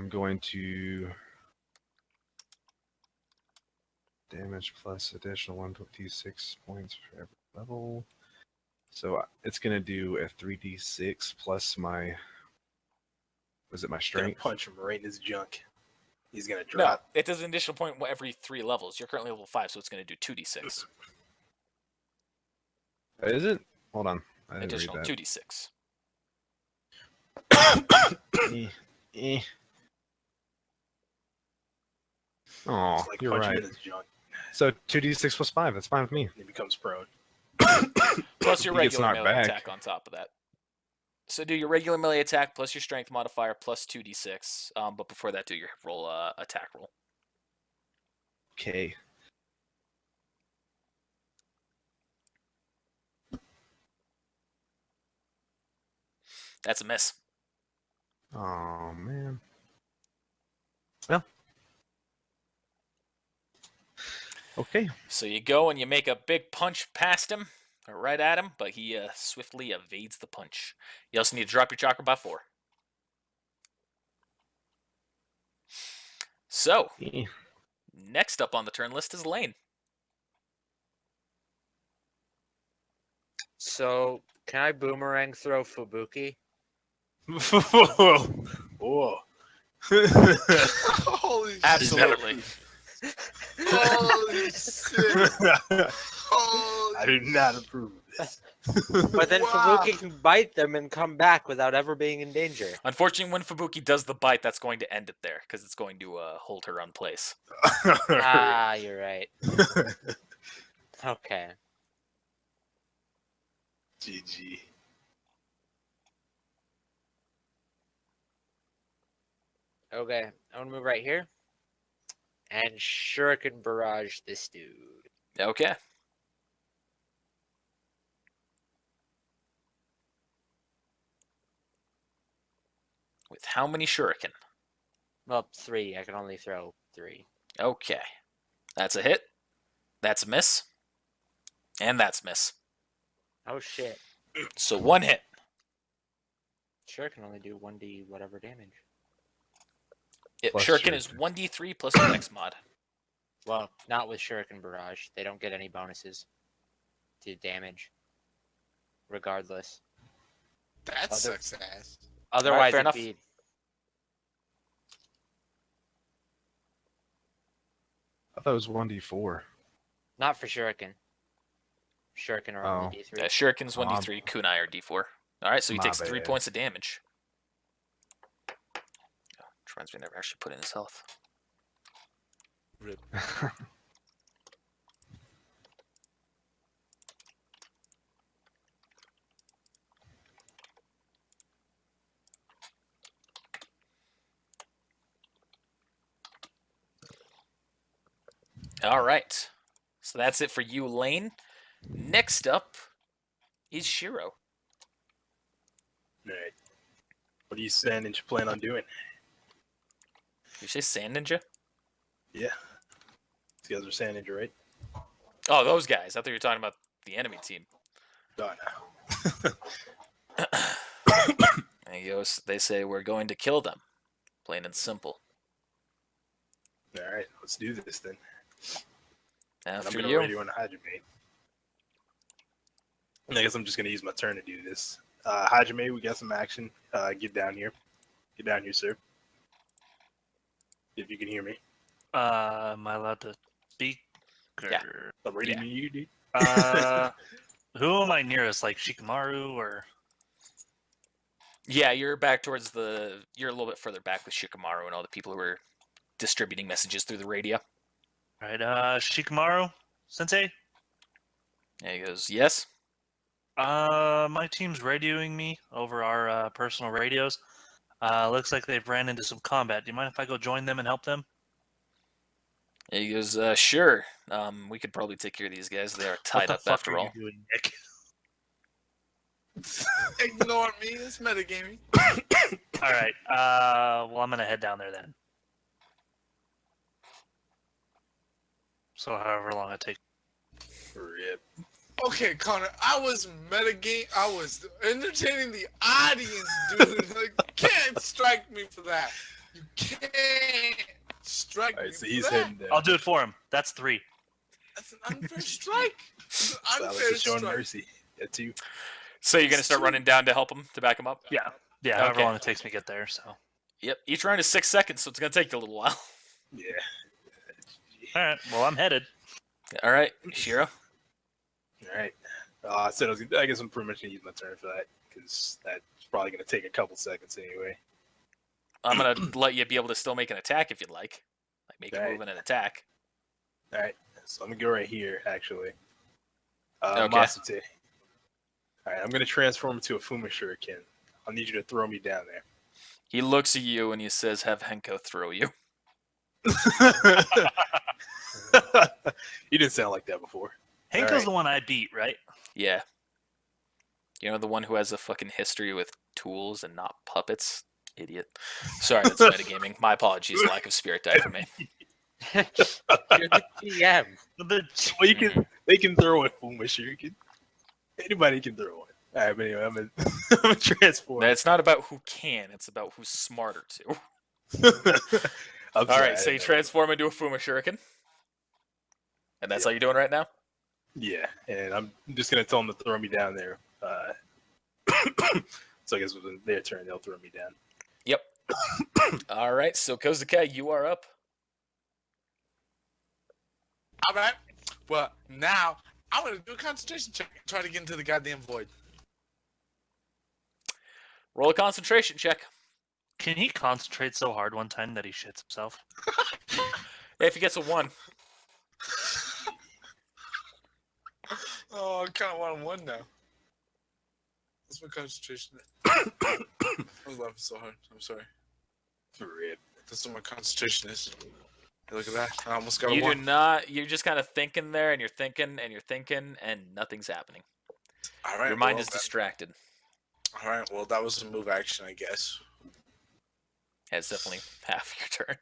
going to damage plus additional 1d6 points for every level. So it's gonna do a 3d6 plus my. Was it my Gonna strength? punch him right in his junk. He's gonna No, drop. it does an additional point every 3 levels. You're currently level 5, so it's going to do 2d6. Is it? Hold on. I didn't Additional read 2d6. that. Oh, It's like you're punch him right. in his junk. So 2d6 plus 5. That's fine with me. And he becomes prone. Plus your He gets regular knocked melee back. attack on top of that. So do your regular melee attack plus your strength modifier plus 2d6. But before that, do your roll attack roll. Okay. That's a miss. Oh man. Well. Okay. So you go and you make a big punch past him, or right at him, but he swiftly evades the punch. You also need to drop your chakra by 4. So, Eh. next up on the turn list is Lane. So, can I boomerang throw Fubuki? Whoa. Holy shit. Absolutely. Holy shit. Holy I do not approve of this. But then Wow. Fubuki can bite them and come back without ever being in danger. Unfortunately, when Fubuki does the bite, that's going to end it there, because it's going to hold her on place. Ah, you're right. Okay. GG. Okay. I'm gonna move right here. And Shuriken barrage this dude. Okay. With how many shuriken? Well, 3. I can only throw 3. Okay. That's a hit. That's a miss. And that's a miss. Oh shit. So 1 hit. Sure can only do 1d whatever damage. Plus Shuriken is shuriken. 1d3 plus your next mod. Well, not with Shuriken Barrage. They don't get any bonuses to damage. Regardless. That Other- sucks ass. Otherwise, fair it'd enough. be I thought it was 1d4. not for Shuriken. Shuriken are only Oh. D3. Yeah, Shuriken's 1d3, Kunai are d4. Alright, so he My takes 3 bad. points of damage. Oh, which reminds me, I never actually put in his health. Rip. Alright. So that's it for you, Lane. Next up is Shiro. Alright. What do you send and you plan on doing? Did you say Sand Ninja? Yeah. These guys are Sand Ninja, right? Oh, those guys. I thought you were talking about the enemy team. Oh, no. And he goes, they say we're going to kill them. Plain and simple. All right, let's do this then. And I'm After gonna you. radio on Hajime. I guess I'm just gonna use my turn to do this. Hajime, we got some action. Get down here. Get down here, sir. If you can hear me. Am I allowed to speak? Yeah. I'm ready Yeah. to you, dude. Who am I nearest? Like Shikamaru or? Yeah, you're back towards the. You're a little bit further back with Shikamaru and all the people who are distributing messages through the radio. Right, Shikamaru, Sensei. And he goes, yes. My team's radioing me over our personal radios. Looks like they've ran into some combat. Do you mind if I go join them and help them? And he goes, sure. We could probably take care of these guys. They are What tied the up fuck after are all. you doing, Nick? Ignore me. It's metagaming. All right. Well, I'm gonna head down there then. So however long it takes. Rip. Okay, Connor, I was metagame. I was entertaining the audience, dude. Like, you can't strike me for that. You can't strike All me right, so for he's that. heading down. I'll do it for him. That's 3. That's an unfair strike. It's an Silence unfair is showing strike. mercy. At 2. So you're going to start running down to help him, to back him up? Yeah. Yeah. However Okay. long it takes me to get there. So. Yep. Each round is 6 seconds, so it's going to take you a little while. Yeah. All right. Well, I'm headed. All right, Shiro. All right. So I guess I'm pretty much gonna use my turn for that because that's probably gonna take a couple seconds anyway. I'm going to let you be able to still make an attack if you'd like. Like make a Right. move and an attack. All right. So I'm gonna go right here actually. Okay. Masute. All right. I'm gonna transform into a Fuma Shuriken. I'll need you to throw me down there. He looks at you and he says, have Henko throw you. You didn't sound like that before. Henko's right. the one I beat, right? Yeah. You know, the one who has a fucking history with tools and not puppets? Idiot. Sorry, that's metagaming. My apologies. Lack of spirit die for me. You're the GM. Well, they can throw a Fuma Shuriken. Anybody can throw one. All right, but anyway, I'm gonna transform. It's not about who can, it's about who's smarter to. All right, so you transform into a Fuma Shuriken. And that's Yep. how you're doing right now? Yeah, and I'm just gonna tell them to throw me down there. So I guess when their turn, they'll throw me down. Yep. All right, so Kozukai, you are up. All right. Well, now I'm gonna do a concentration check and try to get into the goddamn void. Roll a concentration check. Can he concentrate so hard one time that he shits himself? If he gets a 1. Oh, I kind of want one now. That's my concentration. I was laughing so hard. I'm sorry. Rip. That's what my concentration is. Hey, look at that. I almost got a You do 1. not, you're just kind of thinking there, and you're thinking, and you're thinking, and nothing's happening. All right. Your mind well, is distracted. All right. Well, that was a move action, I guess. That's definitely half your turn.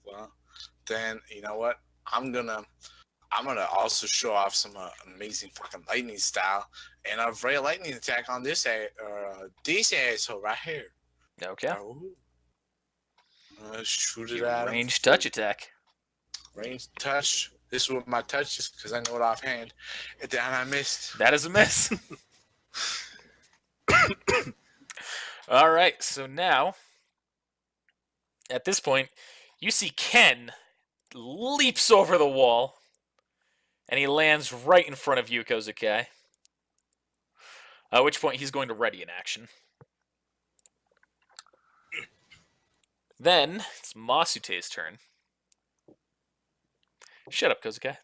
Well, then you know what? I'm gonna also show off some amazing fucking lightning style and a ray lightning attack on this asshole right here. Okay. Shoot it Your at him. range touch attack. Range touch. This is what my touch is because I know it offhand. And then I missed. That is a miss. All right, so now, at this point, you see Ken leaps over the wall, and he lands right in front of you, Kozukai. At which point, he's going to ready an action. Then, it's Masute's turn. Shut up, Kozukai.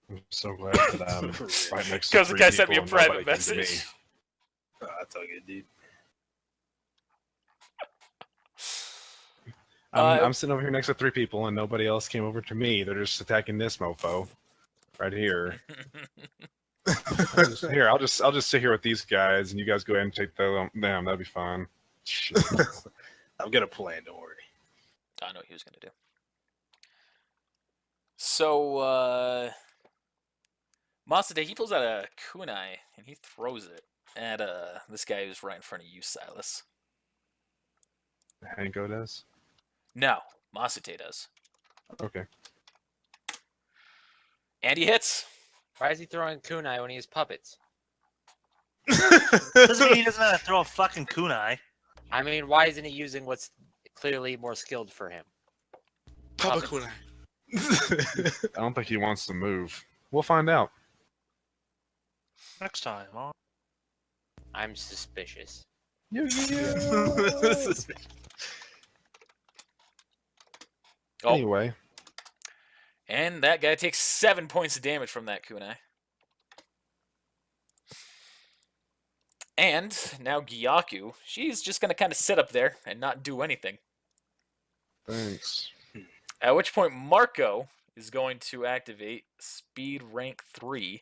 I'm so glad that I'm right next to Kozukai 3 sent me a people and private nobody came to me. message. That's all good, dude. I'm sitting over here next to 3 people and nobody else came over to me. They're just attacking this mofo right here. Here, I'll just sit here with these guys and you guys go ahead and take them. That'd be fine. Shit. I've got a plan. Don't worry. I know what he was going to do. So, Masade, he pulls out a kunai and he throws it at this guy who's right in front of you, Silas. Hanko does. No, Masate does. Okay. And he hits. Why is he throwing kunai when he has puppets? Doesn't mean he doesn't know how to throw a fucking kunai. I mean, why isn't he using what's clearly more skilled for him? Papa Puppet. Kunai. I don't think he wants to move. We'll find out. Next time, huh? I'm suspicious. Oh, Anyway, and that guy takes 7 points of damage from that kunai. And now Gyaku, she's just going to kind of sit up there and not do anything. thanks. At which point Marco is going to activate speed rank 3.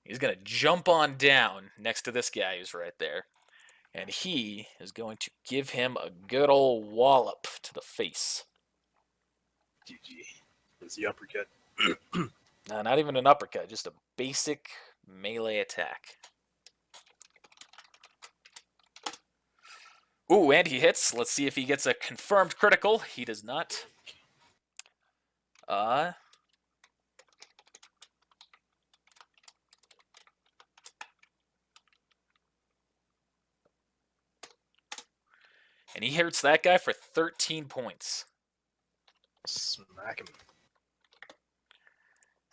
He's going to jump on down next to this guy who's right there. And he is going to give him a good old wallop to the face. GG. It's the uppercut. No, not even an uppercut, just a basic melee attack. Ooh, and he hits. Let's see if he gets a confirmed critical. He does not. And he hurts that guy for 13 points. Smack him.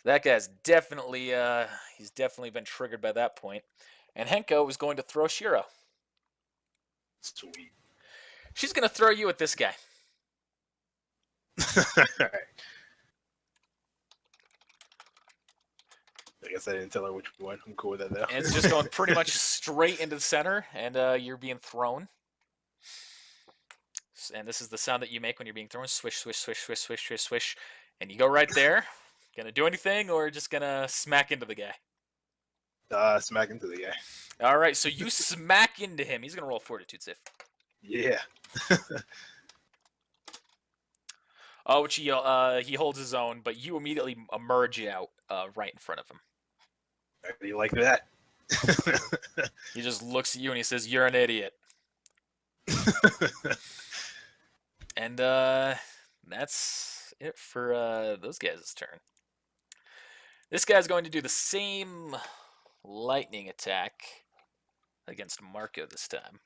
That guy's definitely, he's definitely been triggered by that point. And Henko is going to throw Shiro. Sweet. She's going to throw you at this guy. Alright. I guess I didn't tell her which one. I'm cool with that though. And it's just going pretty much straight into the center, and you're being thrown. And this is the sound that you make when you're being thrown. Swish, swish, swish, swish, swish, swish, swish. And you go right there. Gonna do anything, or just gonna smack into the guy? Smack into the guy. All right, so you smack into him. He's gonna roll a fortitude save. Yeah. Which he holds his own, but you immediately emerge out right in front of him. How do you like that? He just looks at you and he says, "You're an idiot." And that's it for those guys' turn. This guy's going to do the same lightning attack against Marco this time.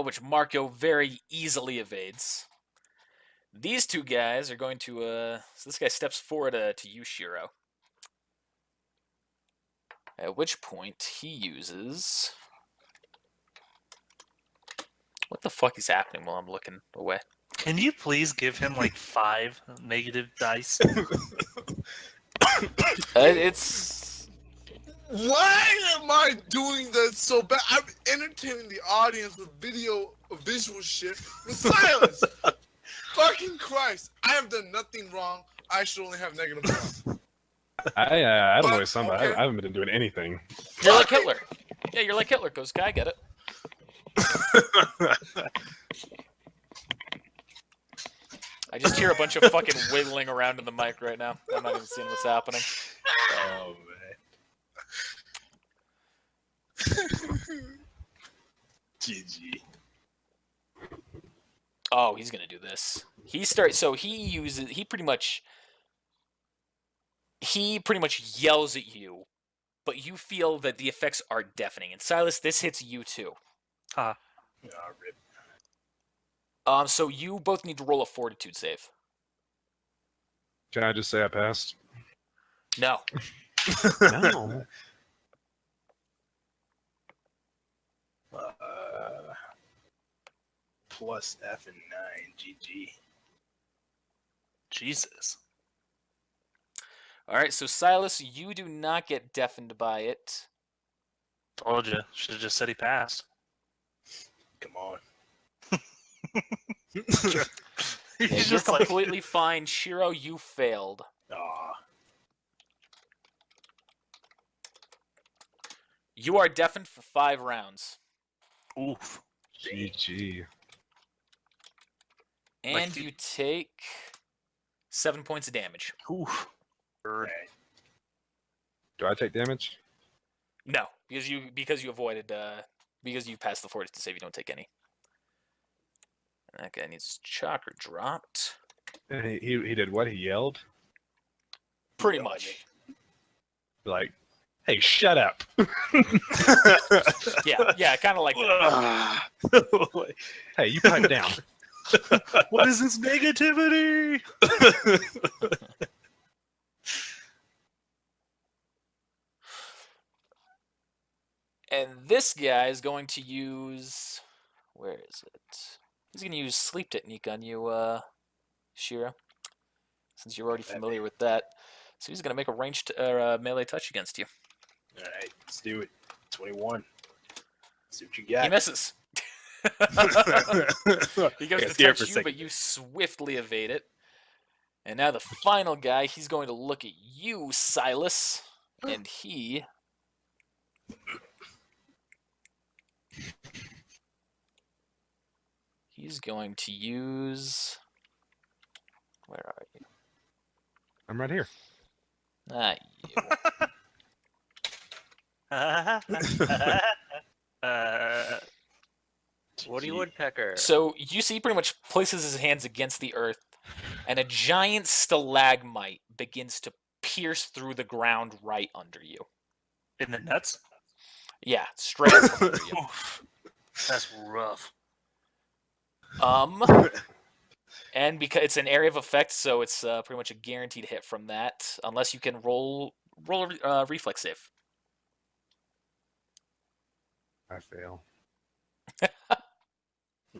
Which Marco very easily evades. These two guys are going to, so this guy steps forward to you, Shiro. At which point he uses... What the fuck is happening while I'm looking away? Can you please give him like 5 negative dice? It's... Why am I doing that so bad? I'm entertaining the audience with visual shit with silence. Fucking Christ! I have done nothing wrong. I should only have -1. I don't know But, somebody. okay. I haven't been doing anything. You're like Hitler. Yeah, you're like Hitler, Ghost Guy, I get it. I just hear a bunch of fucking wiggling around in the mic right now. I'm not even seeing what's happening. Oh man. GG. Oh, he's gonna do this. He pretty much yells at you, but you feel that the effects are deafening. And Silas, this hits you too. Ah, rip. So you both need to roll a fortitude save. Can I just say I passed? No. No. Plus F and 9. GG. Jesus. All right, so Silas, you do not get deafened by it. Told you. Should have just said he passed. Come on. Yeah, He's you're just like, completely fine. Shiro, you failed. Aw. You are deafened for 5 rounds. oof. GG. And you take 7 points of damage. Oof. Alright. Do I take damage? No, because you avoided because you passed the fortitude save, you don't take any. And that guy needs his chakra dropped. And he did what? He yelled? Pretty much. Like, hey, shut up. Yeah, kind of like that. Hey, you pipe down. What is this negativity? And this guy is going to use... Where is it? He's going to use Sleep Technique on you, Shira. Since you're already familiar with that. So he's going to make a ranged melee touch against you. Alright, let's do it. 21. See what you got. He misses. He goes Got to scared for a touch you, second. but you swiftly evade it. And now the final guy, he's going to look at you, Silas. And he's going to use... Where are you? I'm right here. Not you. Woody Woodpecker. So you see, he pretty much places his hands against the earth, and a giant stalagmite begins to pierce through the ground right under you. In the nuts? Yeah, straight up from under you. That's rough. And because it's an area of effect, so it's pretty much a guaranteed hit from that, unless you can roll a reflex save. I fail.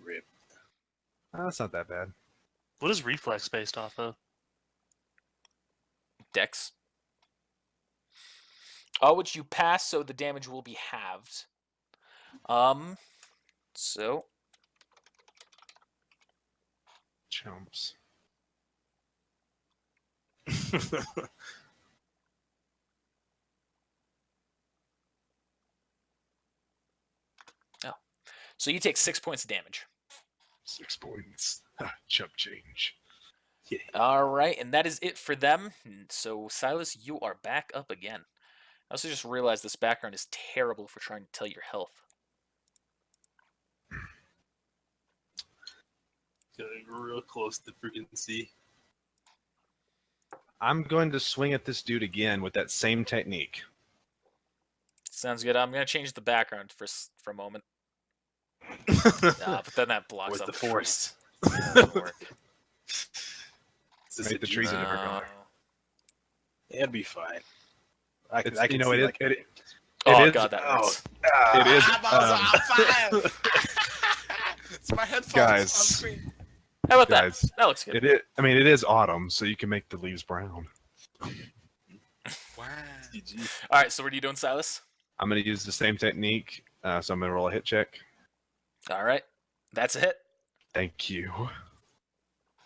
Rip. That's not that bad. What is reflex based off of? Dex. Which you pass, so the damage will be halved. So Chumps. so you take 6 points of damage. 6 points. Chump change. Yeah. All right, and that is it for them. So Silas, you are back up again. I also just realized this background is terrible for trying to tell your health. Getting real close to freaking C. I'm going to swing at this dude again with that same technique. Sounds good. I'm gonna change the background for a moment. But then that blocks With up the trees. forest. Yeah, that won't work. Is this Make the trees a different No. color. It'd be fine. I can, It's- I can you know, see it is- like it- Oh It is- god, that hurts. It is, I'm on fire! It's my headphones Guys. on screen. How about guys, that? That looks good. it is autumn, so you can make the leaves brown. Wow. GG. All right, so what are you doing, Silas? I'm going to use the same technique, so I'm going to roll a hit check. All right, that's a hit. Thank you.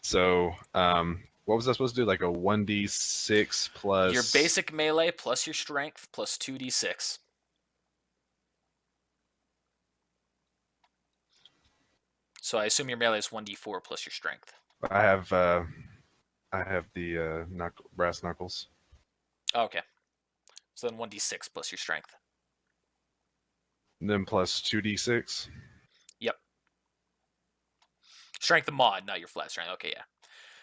So, what was I supposed to do? Like a 1d6 plus... Your basic melee plus your strength plus 2d6. So I assume your melee is 1d4 plus your strength. I have the brass knuckles. Okay. So then 1d6 plus your strength. And then plus 2d6. Strength of mod, not your flat strength. Okay, yeah.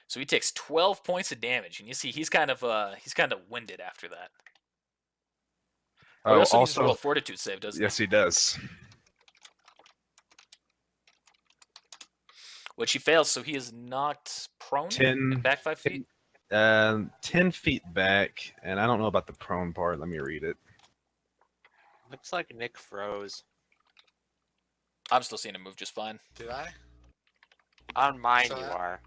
So he takes 12 points of damage, and you see he's kind of winded after that. Oh, he also needs to roll a fortitude save, doesn't yes, he does. he? Which he fails, so he is knocked prone 10 and back 5 feet. 10 feet back, and I don't know about the prone part. Let me read it. Looks like Nick froze. I'm still seeing him move just fine. Did I? On mine, So you I- are.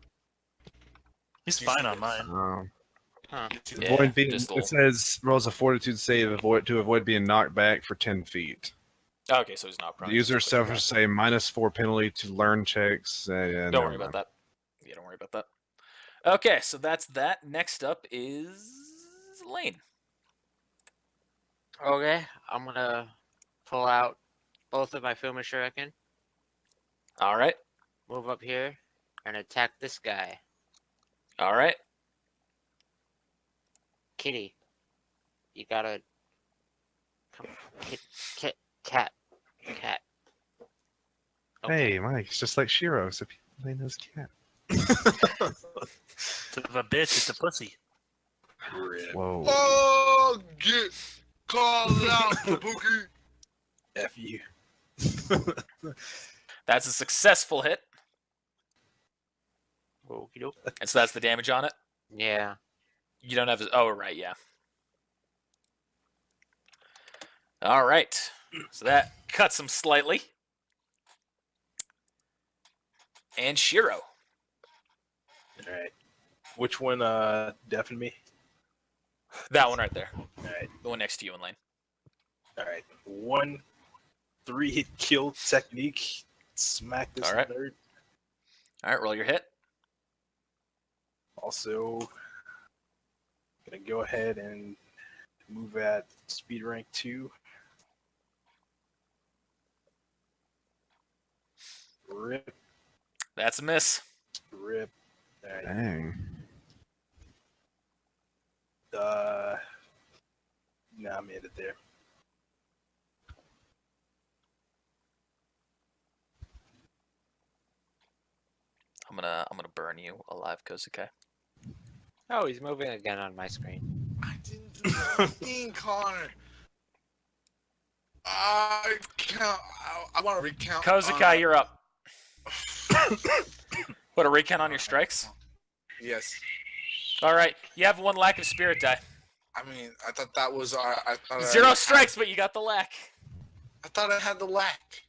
He's You fine see on this? mine. Huh. Yeah, Avoid being, just a it little- says rolls a fortitude save to avoid being knocked back for 10 feet. Okay, so he's not prone. The user Just quick. suffers a -4 penalty to learn checks. Don't worry about that. Yeah, don't worry about that. Okay, so that's that. Next up is Lane. Okay, I'm gonna pull out both of my Fuma Shuriken. All right. Move up here and attack this guy. All right. Kitty. You gotta... Come on. Cat. Okay. Hey, Mike, it's just like Shiro, so people name his cat. Son of a bitch, it's a pussy. Rip. Whoa. Oh, get called out, Kabuki. F you. That's a successful hit. Okie doke. And so that's the damage on it. Yeah. You don't have. Oh, right. Yeah. All right. So that cuts him slightly. And Shiro. Alright. Which one deafened me? That one right there. Alright. The one next to you in lane. Alright. 1 3-hit kill technique. Smack this Alright. nerd. All right. Roll your hit. Also, gonna go ahead and move at speed rank 2. Rip, That's a miss. rip. Alright. Dang. Nah, I made it there. I'm gonna burn you alive, Kozuke. Oh, he's moving again on my screen. I didn't do anything, Connor. I can't. I want to recount. Kozuke, you're up. What, a recount on your strikes? Yes. All right. You have 1 lack of spirit die. I mean, I thought that was our. I thought 0 strikes, but you got the lack. I thought I had the lack.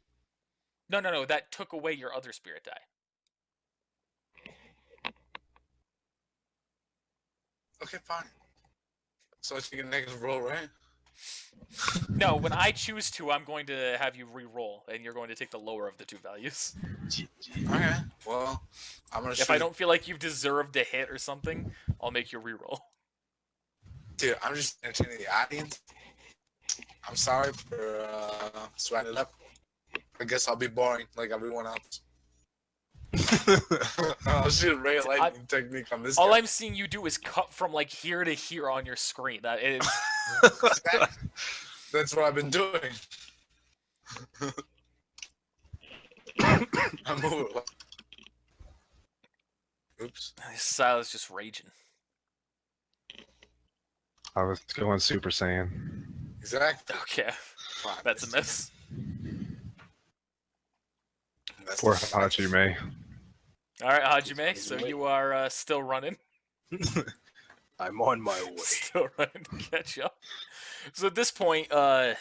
No. That took away your other spirit die. Okay, fine. So I take a negative roll, right? No, when I choose to, I'm going to have you re-roll, and you're going to take the lower of the 2 values. Okay. Well, I'm gonna. If I don't feel like you've deserved a hit or something, I'll make you re-roll. Dude, I'm just entertaining the audience. I'm sorry for sweating it up. I guess I'll be boring like everyone else. I'll shoot ray lightning technique on this All guy. I'm seeing you do is cut from like here to here on your screen. That is. That's what I've been doing. I'm moving. Oops. Silas just raging. I was going Super Saiyan. Exactly. Okay, Fine. that's a miss. That's Poor the- Hajime. All right, Hajime. So you are still running. I'm on my way. Still running to catch up. So at this point, oh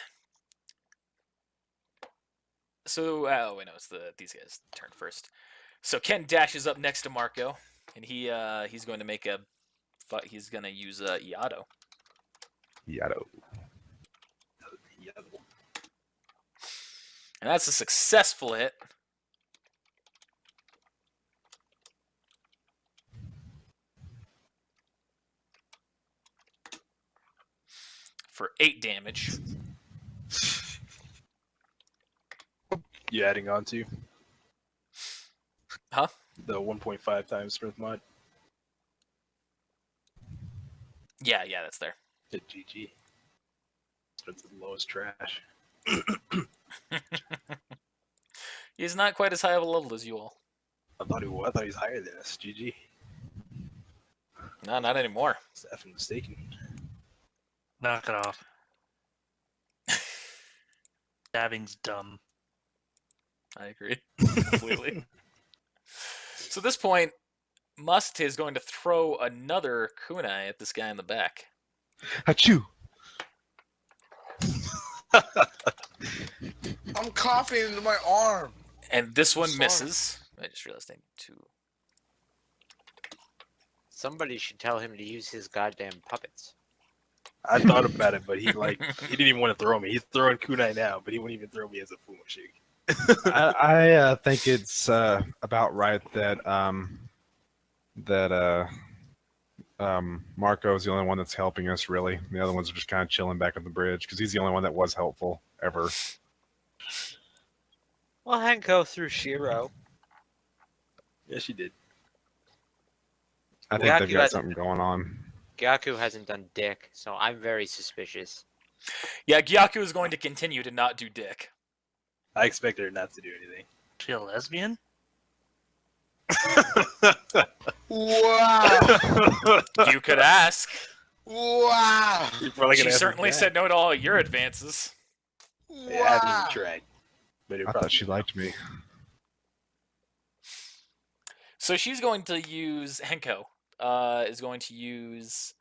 wait, no, it's these guys' turn first. So Ken dashes up next to Marco, and he's going to make he's going to use Iato. Yato. And that's a successful hit. For 8 damage. You adding on to? Huh? The 1.5 times strength mod? Yeah, that's there. Hit GG. Strength is the lowest trash. He's not quite as high of a level as you all. I thought he was higher than us. GG. No, not anymore. Is that mistaken? Knock it off. Dabbing's dumb. I agree completely. So at this point, Must is going to throw another kunai at this guy in the back. Achoo! I'm coughing into my arm. And this one Sorry. misses. I just realized I need to. Somebody should tell him to use his goddamn puppets. I thought about it, but he didn't even want to throw me. He's throwing kunai now, but he wouldn't even throw me as a Fumoshi. I think it's about right that Marco is the only one that's helping us. Really, the other ones are just kind of chilling back on the bridge because he's the only one that was helpful ever. Well, Hanko through Shiro. Yeah, she did. I think Gyaku they've got hasn't- something going on. Gyaku hasn't done dick, so I'm very suspicious. Yeah, Gyaku is going to continue to not do dick. I expect her not to do anything. She a lesbian? Wow! You could ask. Wow! You're probably She gonna ask me certainly back. said no to all your advances. Yeah, I haven't even tried. But it I probably thought she liked me. So she's going to use Henko. Is going to use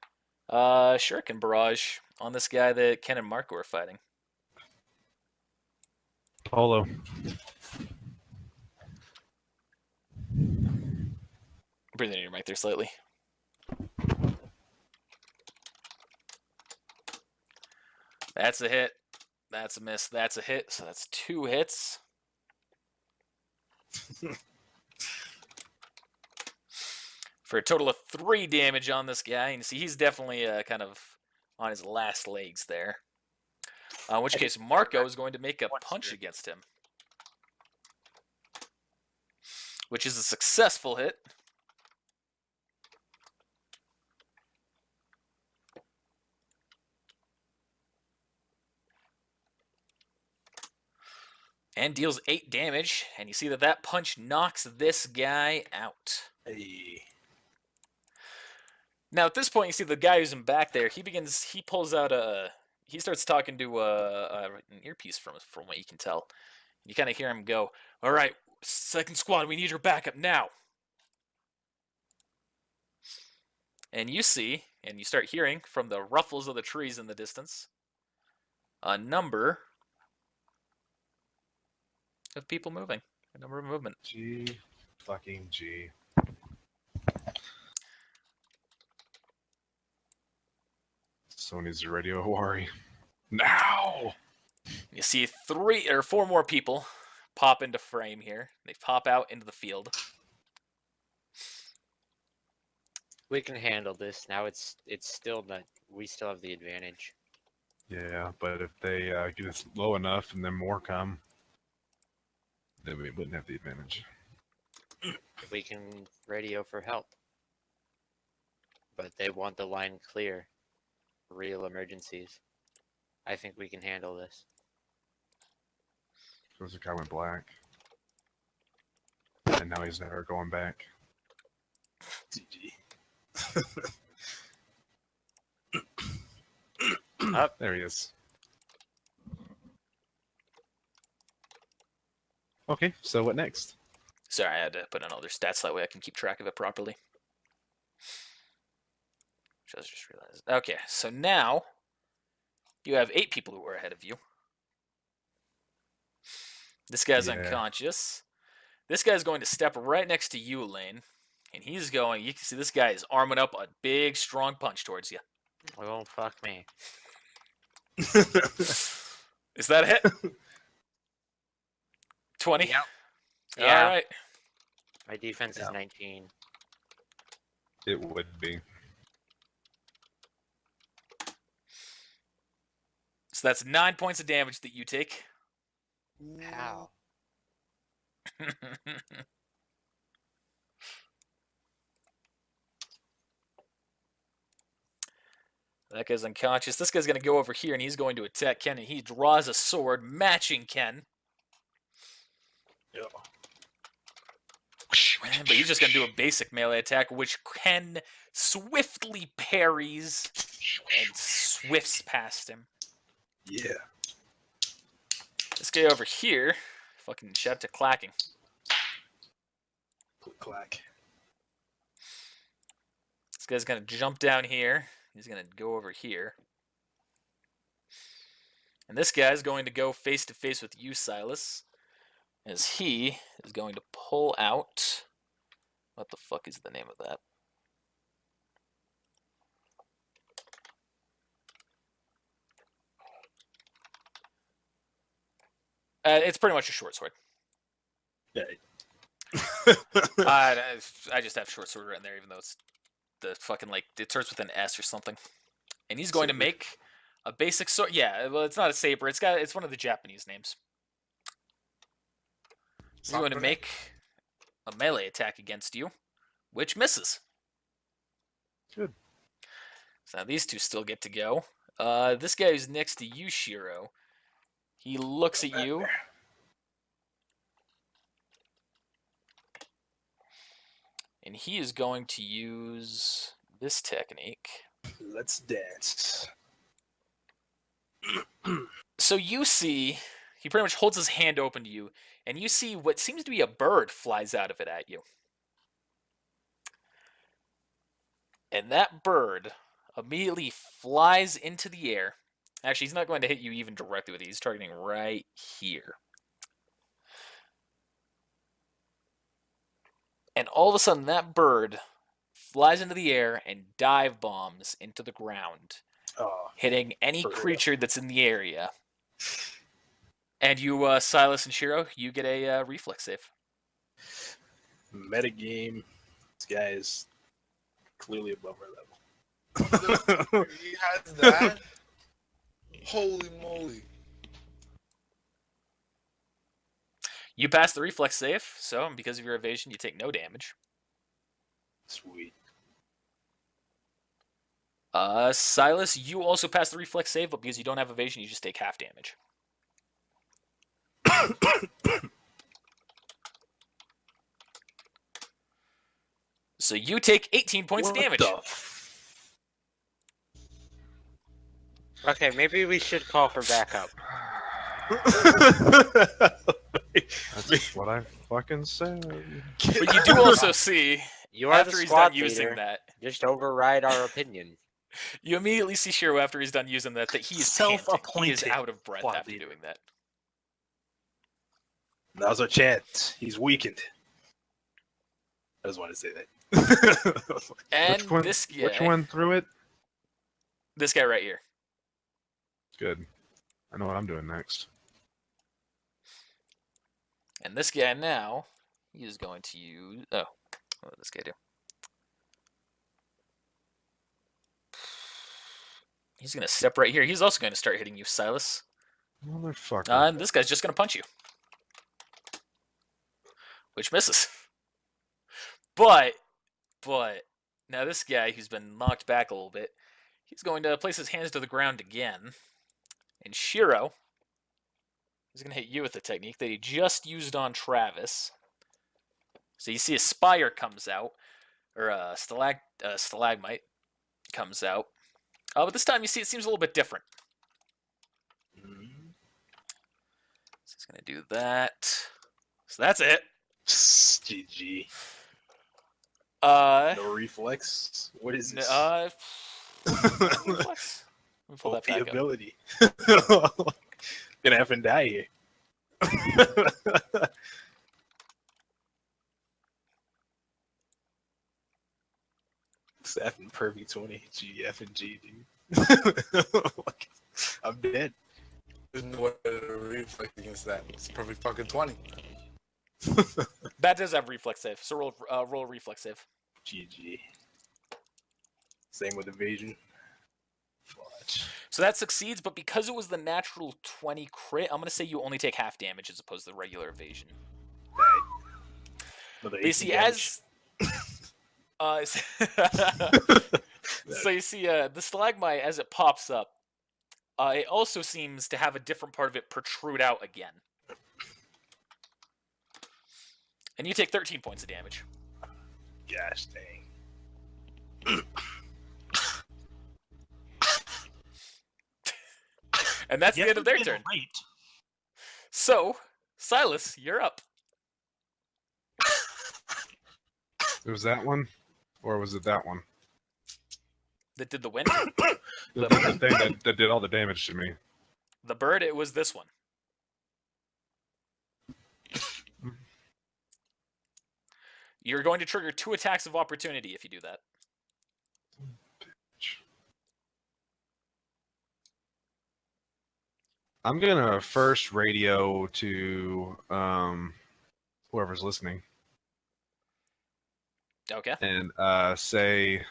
Shuriken Barrage on this guy that Ken and Marco are fighting. Polo. Breathe in your mic there slightly. That's a hit. That's a miss. That's a hit. So that's 2 hits. For a total of 3 damage on this guy. And see, he's definitely kind of on his last legs there. In which case, Marco is going to make a punch against him. Which is a successful hit. And deals 8 damage. And you see that that punch knocks this guy out. Hey. Now at this point, you see the guy who's in back there. He pulls out he starts talking to an earpiece from what you can tell. You kind of hear him go, "All right, second squad, we need your backup now." And you see, and you start hearing from the ruffles of the trees in the distance, a number of people moving, a number of movement. G. Fucking G. Sony's radio Hawari. Now! You see 3 or 4 more people pop into frame here. They pop out into the field. We can handle this. Now it's still not. We still have the advantage. Yeah, but if they get us low enough and then more come, then we wouldn't have the advantage. We can radio for help. But they want the line clear. Real emergencies. I think we can handle this. Because the guy went black. And now he's never going back. GG. Up. There he is. Okay, so what next? Sorry, I had to put in all their stats that way I can keep track of it properly. Just realized. Okay, so now you have 8 people who are ahead of you. This guy's Yeah. unconscious. This guy's going to step right next to you, Elaine. And he's going, you can see this guy is arming up a big, strong punch towards you. Oh, fuck me. Is that a hit? 20? Yep. Yeah. All right. My defense is Yeah. 19. It would be. So that's 9 points of damage that you take. How? That guy's unconscious. This guy's going to go over here and he's going to attack Ken. And he draws a sword matching Ken. Yeah. But he's just going to do a basic melee attack, which Ken swiftly parries and swifts past him. Yeah. This guy over here, fucking shout to clacking. Click clack. This guy's going to jump down here. He's going to go over here. And this guy's going to go face to face with you, Silas, as he is going to pull out. What the fuck is the name of that? It's pretty much a short sword. Yeah. I just have short sword written there, even though it's the fucking, like, it starts with an S or something. And he's going to Saber. make a basic sword. Yeah, well, it's not a saber. It's one of the Japanese names. He's going to Sakura? make a melee attack against you, which misses. Good. So now these two still get to go. This guy who's next to you, Shiro, he looks at you. And he is going to use this technique. Let's dance. So you see, he pretty much holds his hand open to you, and you see what seems to be a bird flies out of it at you. And that bird immediately flies into the air. Actually, he's not going to hit you even directly with it. He's targeting right here. And all of a sudden, that bird flies into the air and dive bombs into the ground, Oh, hitting any for real. creature that's in the area. And you, Silas and Shiro, you get a reflex save. metagame. This guy is clearly above our level. He has that. Holy moly! You pass the reflex save, so because of your evasion, you take no damage. Sweet. Silas, you also pass the reflex save, but because you don't have evasion, you just take half damage. So you take 18 points of What damage. the Okay, maybe we should call for backup. That's what I fucking said. But you do also see, You are after the he's squad done using leader. that, Just override our opinion. you immediately see Shiro after he's done using that he is panting. He is Self-appointed out of breath squad after leader. doing that. Now's our chance. He's weakened. I just wanted to say that. And which one, this guy, which one threw it? this guy right here. Good. I know what I'm doing next. And this guy now, he is going to use... Oh, what did this guy do? He's going to step right here. He's also going to start hitting you, Silas. Motherfucker. And this guy's just going to punch you. Which misses. But, now this guy who's been knocked back a little bit, he's going to place his hands to the ground again. And Shiro is going to hit you with the technique that he just used on Travis. So you see a spire comes out, or a stalagmite comes out. But this time you see it seems a little bit different. Mhm. So he's going to do that. So that's it. GG. No reflex. What is this? Reflex. Let me pull that OP back up. ability. Gonna have to die here. F and perfect 20. G, F and G, dude. I'm dead. There's no way to reflect against that. It's probably fucking 20. That does have reflex save. So roll a reflex save. GG. Same with evasion. Fudge. So that succeeds, but because it was the natural 20 crit, I'm going to say you only take half damage as opposed to the regular evasion. Another But you 18 see, damage. so you see the stalagmite, as it pops up, it also seems to have a different part of it protrude out again. And you take 13 points of damage. Gosh dang. And that's the end of their You've been turn. raped. So, Silas, you're up. It was that one? Or was it that one? That did the win. The thing that did all the damage to me. The bird, it was this one. You're going to trigger 2 attacks of opportunity if you do that. I'm gonna first radio to whoever's listening Okay. and say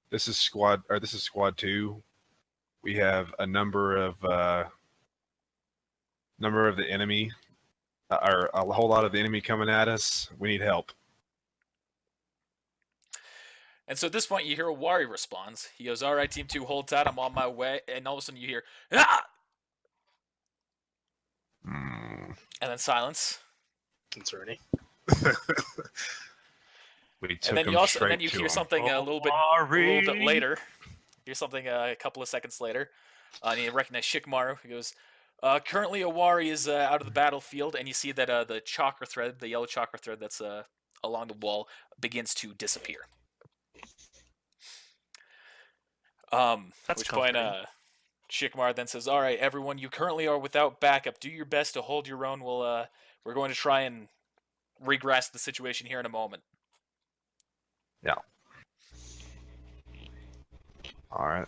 this is squad 2. We have a number of the enemy or a whole lot of the enemy coming at us. We need help. And so at this point, you hear Wari responds. He goes, "All right, Team 2, hold tight. I'm on my way." And all of a sudden, you hear, "Ah!" Hmm. And then silence. Concerning. We And took then him you also, straight and then you to hear him. something a little bit Wari. later. Hear something a couple of seconds later. And you recognize Shikamaru. He goes, "Currently, Owari is out of the battlefield," and you see that the chakra thread, the yellow chakra thread that's along the wall, begins to disappear. That's Which point, comforting. Shikamaru then says, "All right, everyone, you currently are without backup. Do your best to hold your own. We're going to try and regress the situation here in a moment." All right.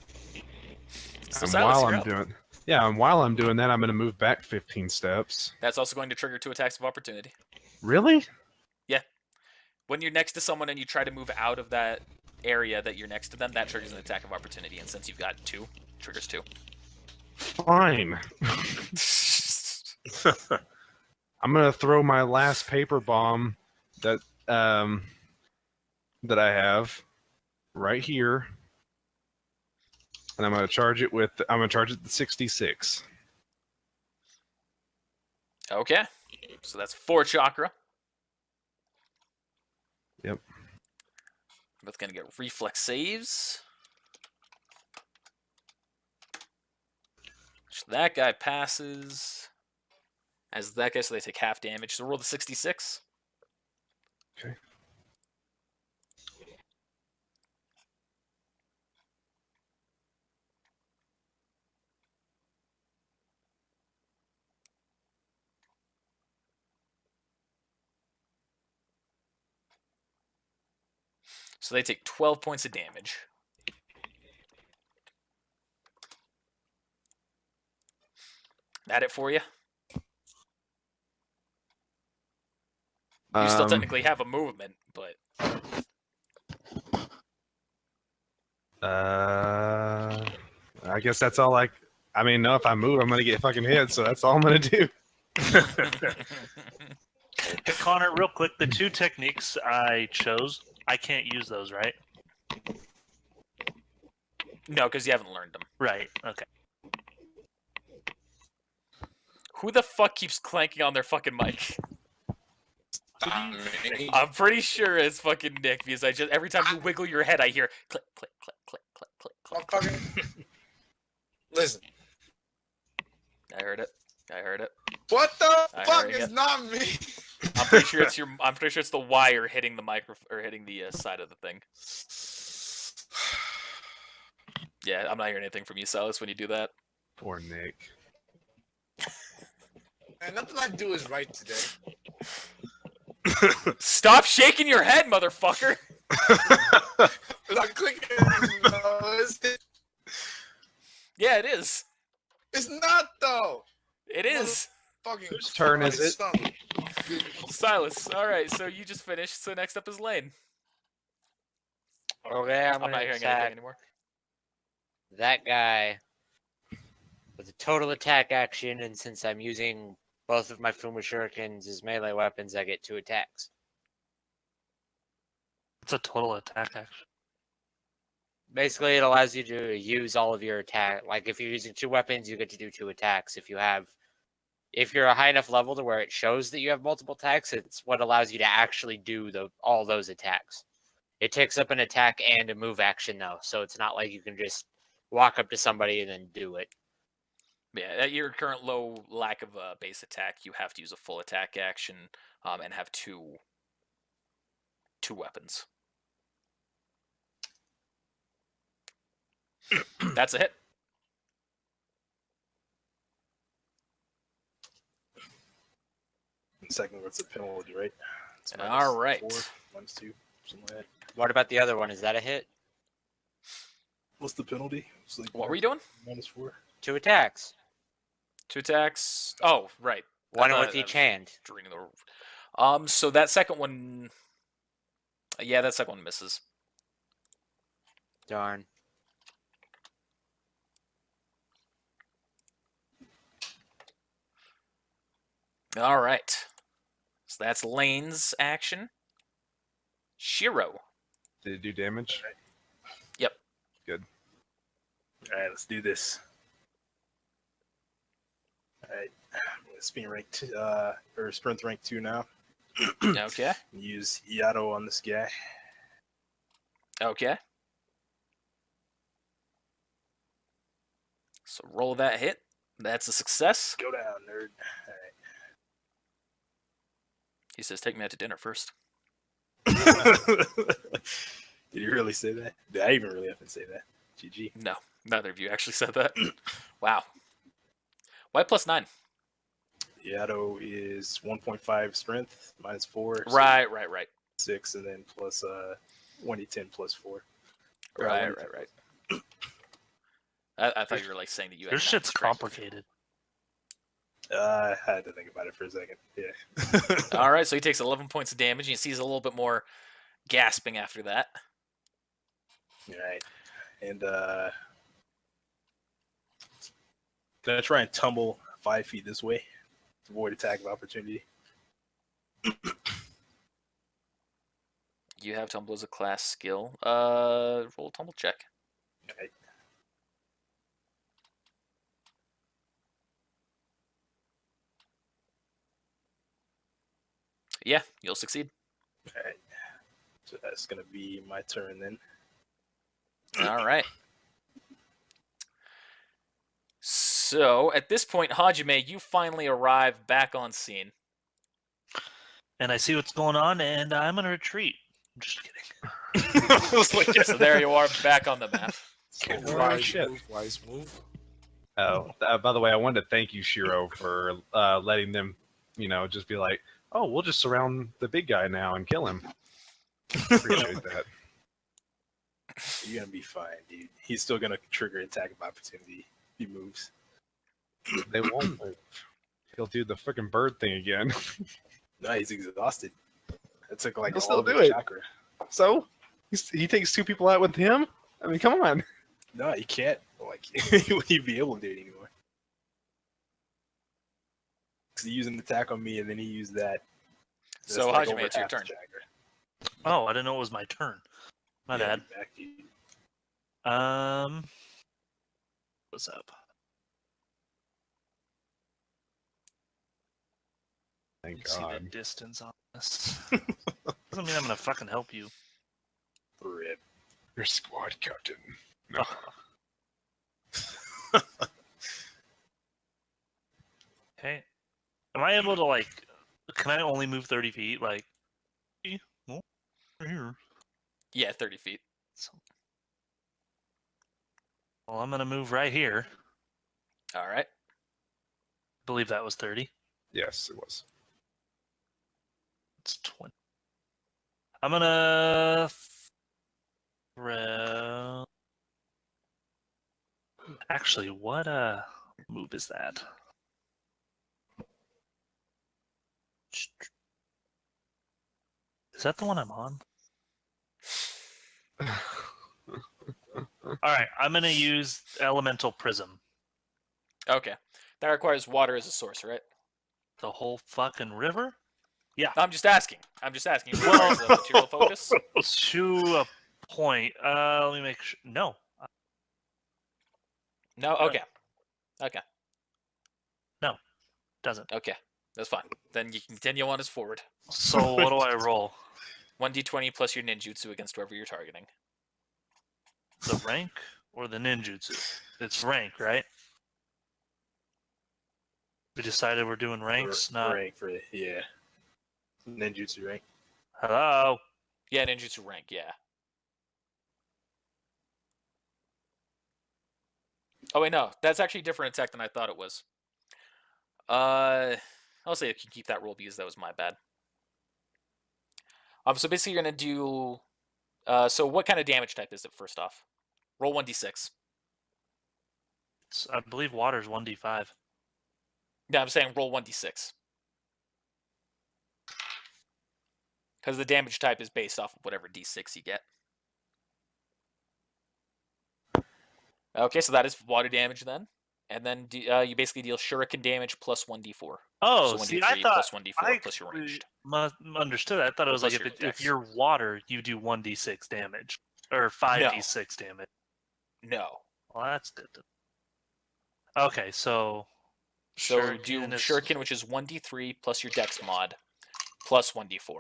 So And Silas, while you're I'm up. doing, yeah, and while I'm doing that, I'm going to move back 15 steps. That's also going to trigger 2 attacks of opportunity. Really? When you're next to someone and you try to move out of that area that you're next to them, that triggers an attack of opportunity. And since you've got 2, triggers 2. Fine. I'm going to throw my last paper bomb that that I have right here, and I'm going to charge it with. I'm going to charge it to 66. Okay. So that's 4 chakra. Yep. Both going to get reflex saves. So that guy passes. As that guy, so they take half damage. So roll the 66. Okay. So they take 12 points of damage. That it for you? You still technically have a movement, but I guess that's all. I mean, no. If I move, I'm going to get fucking hit. So that's all I'm going to do. Hey, Connor, real quick, the 2 techniques I chose, I can't use those, right? no, because you haven't learned them. Right. Okay. Who the fuck keeps clanking on their fucking mic? Me. I'm pretty sure it's fucking Nick because every time you wiggle your head, I hear click, click, click, click, click, click, click. Motherfucker. Listen. I heard it. I heard it. What the I fuck heard is it. not me? I'm pretty sure it's I'm pretty sure it's the wire hitting the microphone or hitting the side of the thing. Yeah, I'm not hearing anything from you, Silas, when you do that. Poor Nick. Man, nothing I do is right today. Stop shaking your head, motherfucker! I'm not clicking. No, Yeah, it is. it's not though. It is. Fucking Whose turn is it? Christ. Silas. All right, so you just finished. So next up is Lane. Okay, I'm I'm gonna not hearing attack anything anymore. that guy with a total attack action, and since I'm using both of my Fuma Shurikens as melee weapons, I get 2 attacks. It's a total attack action. Basically, it allows you to use all of your attack. Like if you're using 2 weapons, you get to do 2 attacks. If you're a high enough level to where it shows that you have multiple attacks, it's what allows you to actually do all those attacks. It takes up an attack and a move action though, so it's not like you can just walk up to somebody and then do it. Yeah, at your current low lack of base attack, you have to use a full attack action and have two weapons. That's a hit. Second, what's the penalty, right? It's All right. -2, something like that. What about the other one? Is that a hit? What's the penalty? It's like What were you doing? -4. 2 attacks. 2 attacks. Oh, right. One I with thought each that hand. was reading the- So that second one. Yeah, that second one misses. Darn. All right. So that's Lane's action. Shiro. Did it do damage? Yep. Good. All right, let's do this. All right, spin rank or sprint rank 2 now. Okay. Use Yato on this guy. Okay. So roll that hit. That's a success. Go down, nerd. All He says, "Take me out to dinner first." right. Did you really say that? Did I even really have to say that? GG. No, neither of you actually said that. Wow. Why +9? Yato is 1.5 strength minus 4. so Right. 6, and then plus 1d10 plus 4. Or, Right. 1d10. I thought you were like saying that you had Your nine shit's strength. complicated. I had to think about it for a second. Yeah. All right, so he takes 11 points of damage. And you see he's a little bit more gasping after that. All right. And gonna try and tumble 5 feet this way. Avoid attack of opportunity. You have tumble as a class skill. Roll a tumble check. All right. Yeah, you'll succeed. All right. So that's gonna be my turn then. All right. So at this point, Hajime, you finally arrive back on scene. And I see what's going on, and I'm gonna retreat. I'm just kidding. I was like, So there you are, back on the map. Wise shit. move, wise move. Oh, by the way, I wanted to thank you, Shiro, for letting them, just be like, oh, we'll just surround the big guy now and kill him. Appreciate that. You're gonna be fine, dude. He's still gonna trigger attack of opportunity. He moves. They won't move. He'll do the freaking bird thing again. No, he's exhausted. It took like He'll all still of do his it. chakra. So he takes 2 people out with him. I mean, come on. No, he can't. Like, he wouldn't be able to do it anymore. Because he used an attack on me, and then he used that. That's So, like Hajime, over it's your half the turn. chakra. Oh, I didn't know it was my turn. My Yeah, bad. back, dude. What's up? Thank You see the God. distance on this. Doesn't mean I'm gonna fucking help you. Rip. Your squad captain. No. Okay. Am I able to like? Can I only move 30 feet? Like, well, we're here. Yeah, 30 feet. So, well, I'm gonna move right here. All right. I believe that was 30. Yes, it was. It's 20. I'm gonna throw. Actually, what move is that? Is that the one I'm on? All right, I'm gonna use elemental prism. Okay. That requires water as a source, right? The whole fucking river? I'm just asking. It requires a material focus. To a point. Let me make sure. No. No? Okay. Okay. Doesn't. Okay. That's fine. Then you can continue on as forward. So what do I roll? 1d20 plus your ninjutsu against whoever you're targeting. The rank or the ninjutsu? It's rank, right? We decided we're doing ranks, not. rank for yeah. Ninjutsu rank. Hello. Yeah, ninjutsu rank, yeah. Oh, wait, no. That's actually a different attack than I thought it was. I'll say if you keep that roll because that was my bad. So basically you're going to do... so what kind of damage type is it, first off? Roll 1d6. I believe water's 1d5. Yeah, I'm saying roll 1d6. Because the damage type is based off of whatever d6 you get. Okay, so that is water damage then. And then you basically deal shuriken damage plus 1d4. Oh, So see, 1d3 I thought plus 1d4 I plus your actually ranged. understood. I thought it Or was like plus your if dex. you're water, you do 1d6 damage or 5d6 damage. No. Well, that's good. Okay, so So do Shuriken is Shuriken, which is 1d3 plus your dex mod, plus 1d4.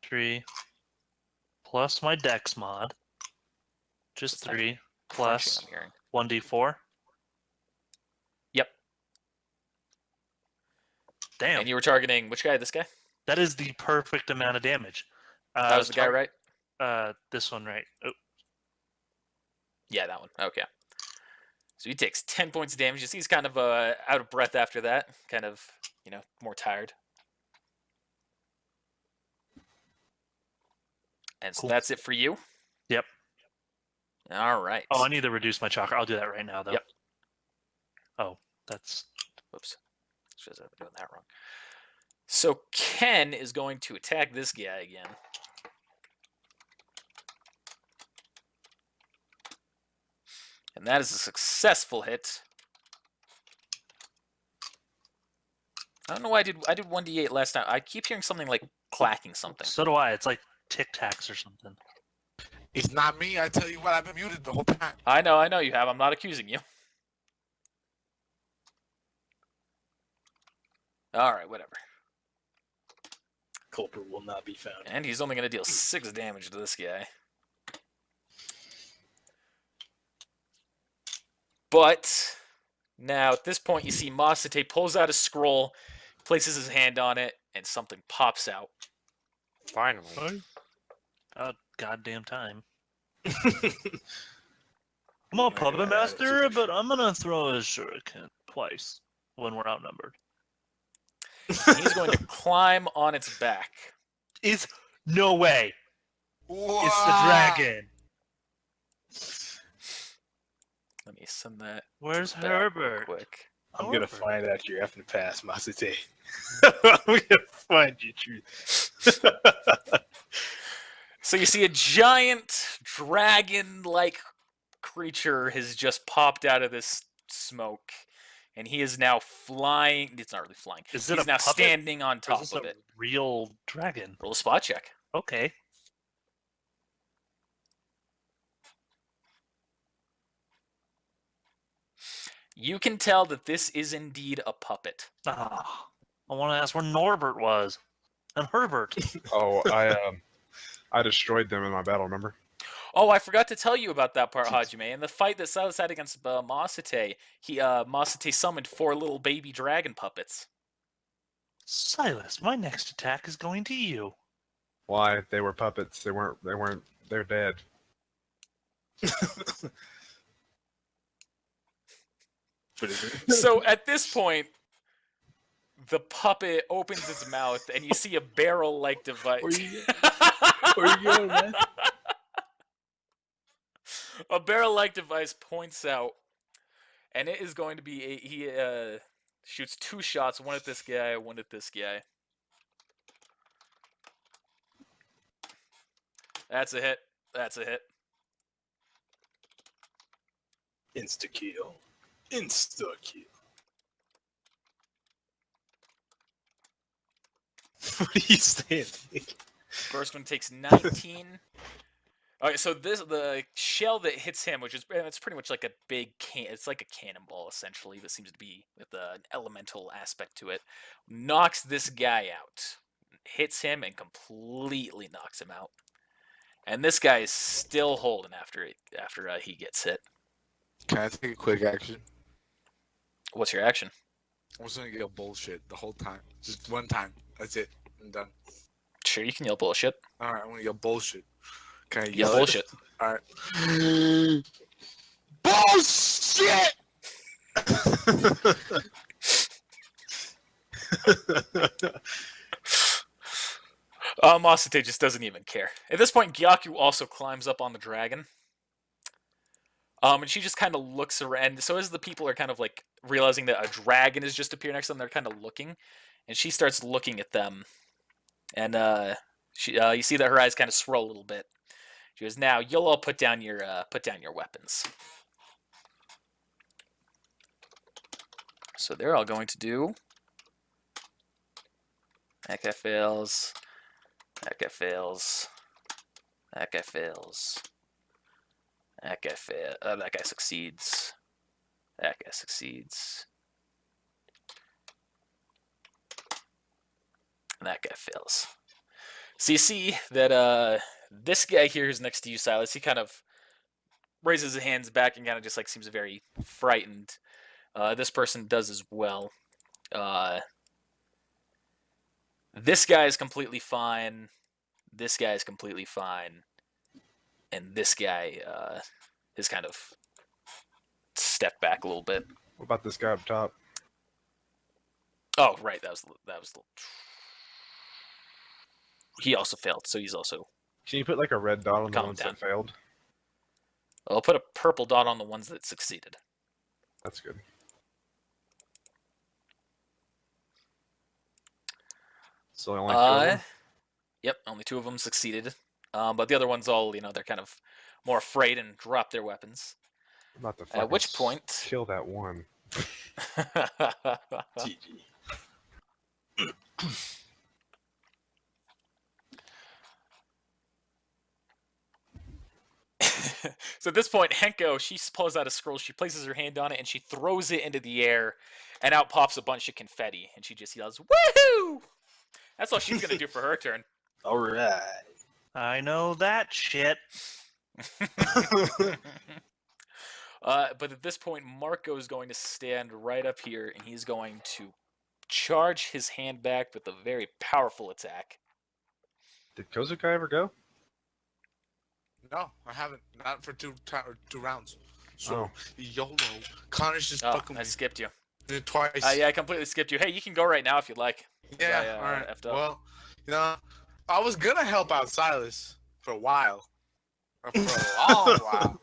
3 plus my dex mod, just What's that 3 Crunching plus I'm hearing. 1d4. Yep. Damn, And you were targeting which guy? This guy? that is the perfect amount of damage. That was the guy, right? This one, right? Oh, Yeah, that one. Okay. So he takes 10 points of damage. You see he's kind of out of breath after that. Kind of, more tired. And so Cool. that's it for you? Yep. All right. Oh, I need to reduce my chakra. I'll do that right now, though. Yep. Oh, that's Whoops. Should have been doing that wrong. So Ken is going to attack this guy again. And that is a successful hit. I don't know why I did 1d8 last time. I keep hearing something like clacking something. so do I. It's like Tic Tacs or something. It's not me. I tell you what, I've been muted the whole time. I know you have. I'm not accusing you. All right, whatever. Culprit will not be found. And he's only going to deal 6 damage to this guy. But now at this point, you see Masate pulls out a scroll, places his hand on it, and something pops out. Finally. Goddamn time. I'm a puppet master, but I'm gonna throw a shuriken twice when we're outnumbered. He's going to climb on its back. Is no way. Wow. It's the dragon. Let me send that Where's back real Herbert? quick. I'm gonna find out your effing past, Masate. I'm gonna find your truth. So you see a giant dragon-like creature has just popped out of this smoke, and he is now flying. It's not really flying. Is it He's a now puppet? standing on Or top is this of a it. real dragon? Roll a spot check. Okay. You can tell that this is indeed a puppet. Ah, I want to ask where Norbert was and Herbert. Oh, I destroyed them in my battle. Remember? Oh, I forgot to tell you about that part, Hajime. In the fight that Silas had against Masate, Masate summoned 4 little baby dragon puppets. Silas, my next attack is going to you. Why? They were puppets. They weren't. They're dead. So at this point, the puppet opens its mouth, and you see a barrel-like device. Where you going, man? A barrel-like device points out, and it is going to be he shoots 2 shots, one at this guy, one at this guy. That's a hit. That's a hit. Insta kill. Insta kill. What are you saying? First one takes 19. Okay, so the shell that hits him, it's pretty much like a big it's like a cannonball essentially that seems to be with an elemental aspect to it. Knocks this guy out, hits him, and completely knocks him out. And this guy is still holding after he gets hit. Can I take a quick action? What's your action? I'm just gonna yell bullshit the whole time. Just one time. That's it. I'm done. Sure, you can yell bullshit. Alright, I'm gonna yell bullshit. Can I Yell yell bullshit. Alright. Bullshit! Masate just doesn't even care. At this point, Gyaku also climbs up on the dragon. And she just kind of looks around. So as the people are kind of like realizing that a dragon has just appeared next to them, they're kind of looking. And she starts looking at them. And you see that her eyes kind of swirl a little bit. She goes, "Now you'll all put down your weapons." So they're all going to do. That guy fails. That guy fails. That guy fails. That guy that guy succeeds. That guy succeeds. And that guy fails. So you see that this guy here who's next to you, Silas, he kind of raises his hands back and kind of just like seems very frightened. This person does as well. This guy is completely fine. This guy is completely fine. And this guy is kind of stepped back a little bit. What about this guy up top? Oh, right. That was the. He also failed, so he's also. Can you put like a red dot on the Calm ones down. that failed? I'll put a purple dot on the ones that succeeded. That's good. So only two of them? Yep, only 2 of them succeeded. But the other ones all, they're kind of more afraid and drop their weapons. I'm about to At which fucking point, kill that one. GG. so at this point, Henko, she pulls out a scroll, she places her hand on it, and she throws it into the air, and out pops a bunch of confetti, and she just yells, "Woohoo!" That's all she's gonna do for her turn. All right. I know that shit. But at this point, Marco is going to stand right up here, and he's going to charge his hand back with a very powerful attack. Did Kozuka ever go? No, I haven't. Not for two rounds. So, Oh. YOLO. Connor's just Oh, fucking I skipped you. me twice. Yeah, I completely skipped you. Hey, you can go right now if you'd like. Yeah, I, alright. effed up. Well, I was gonna help out Silas for a while. Or for a long while.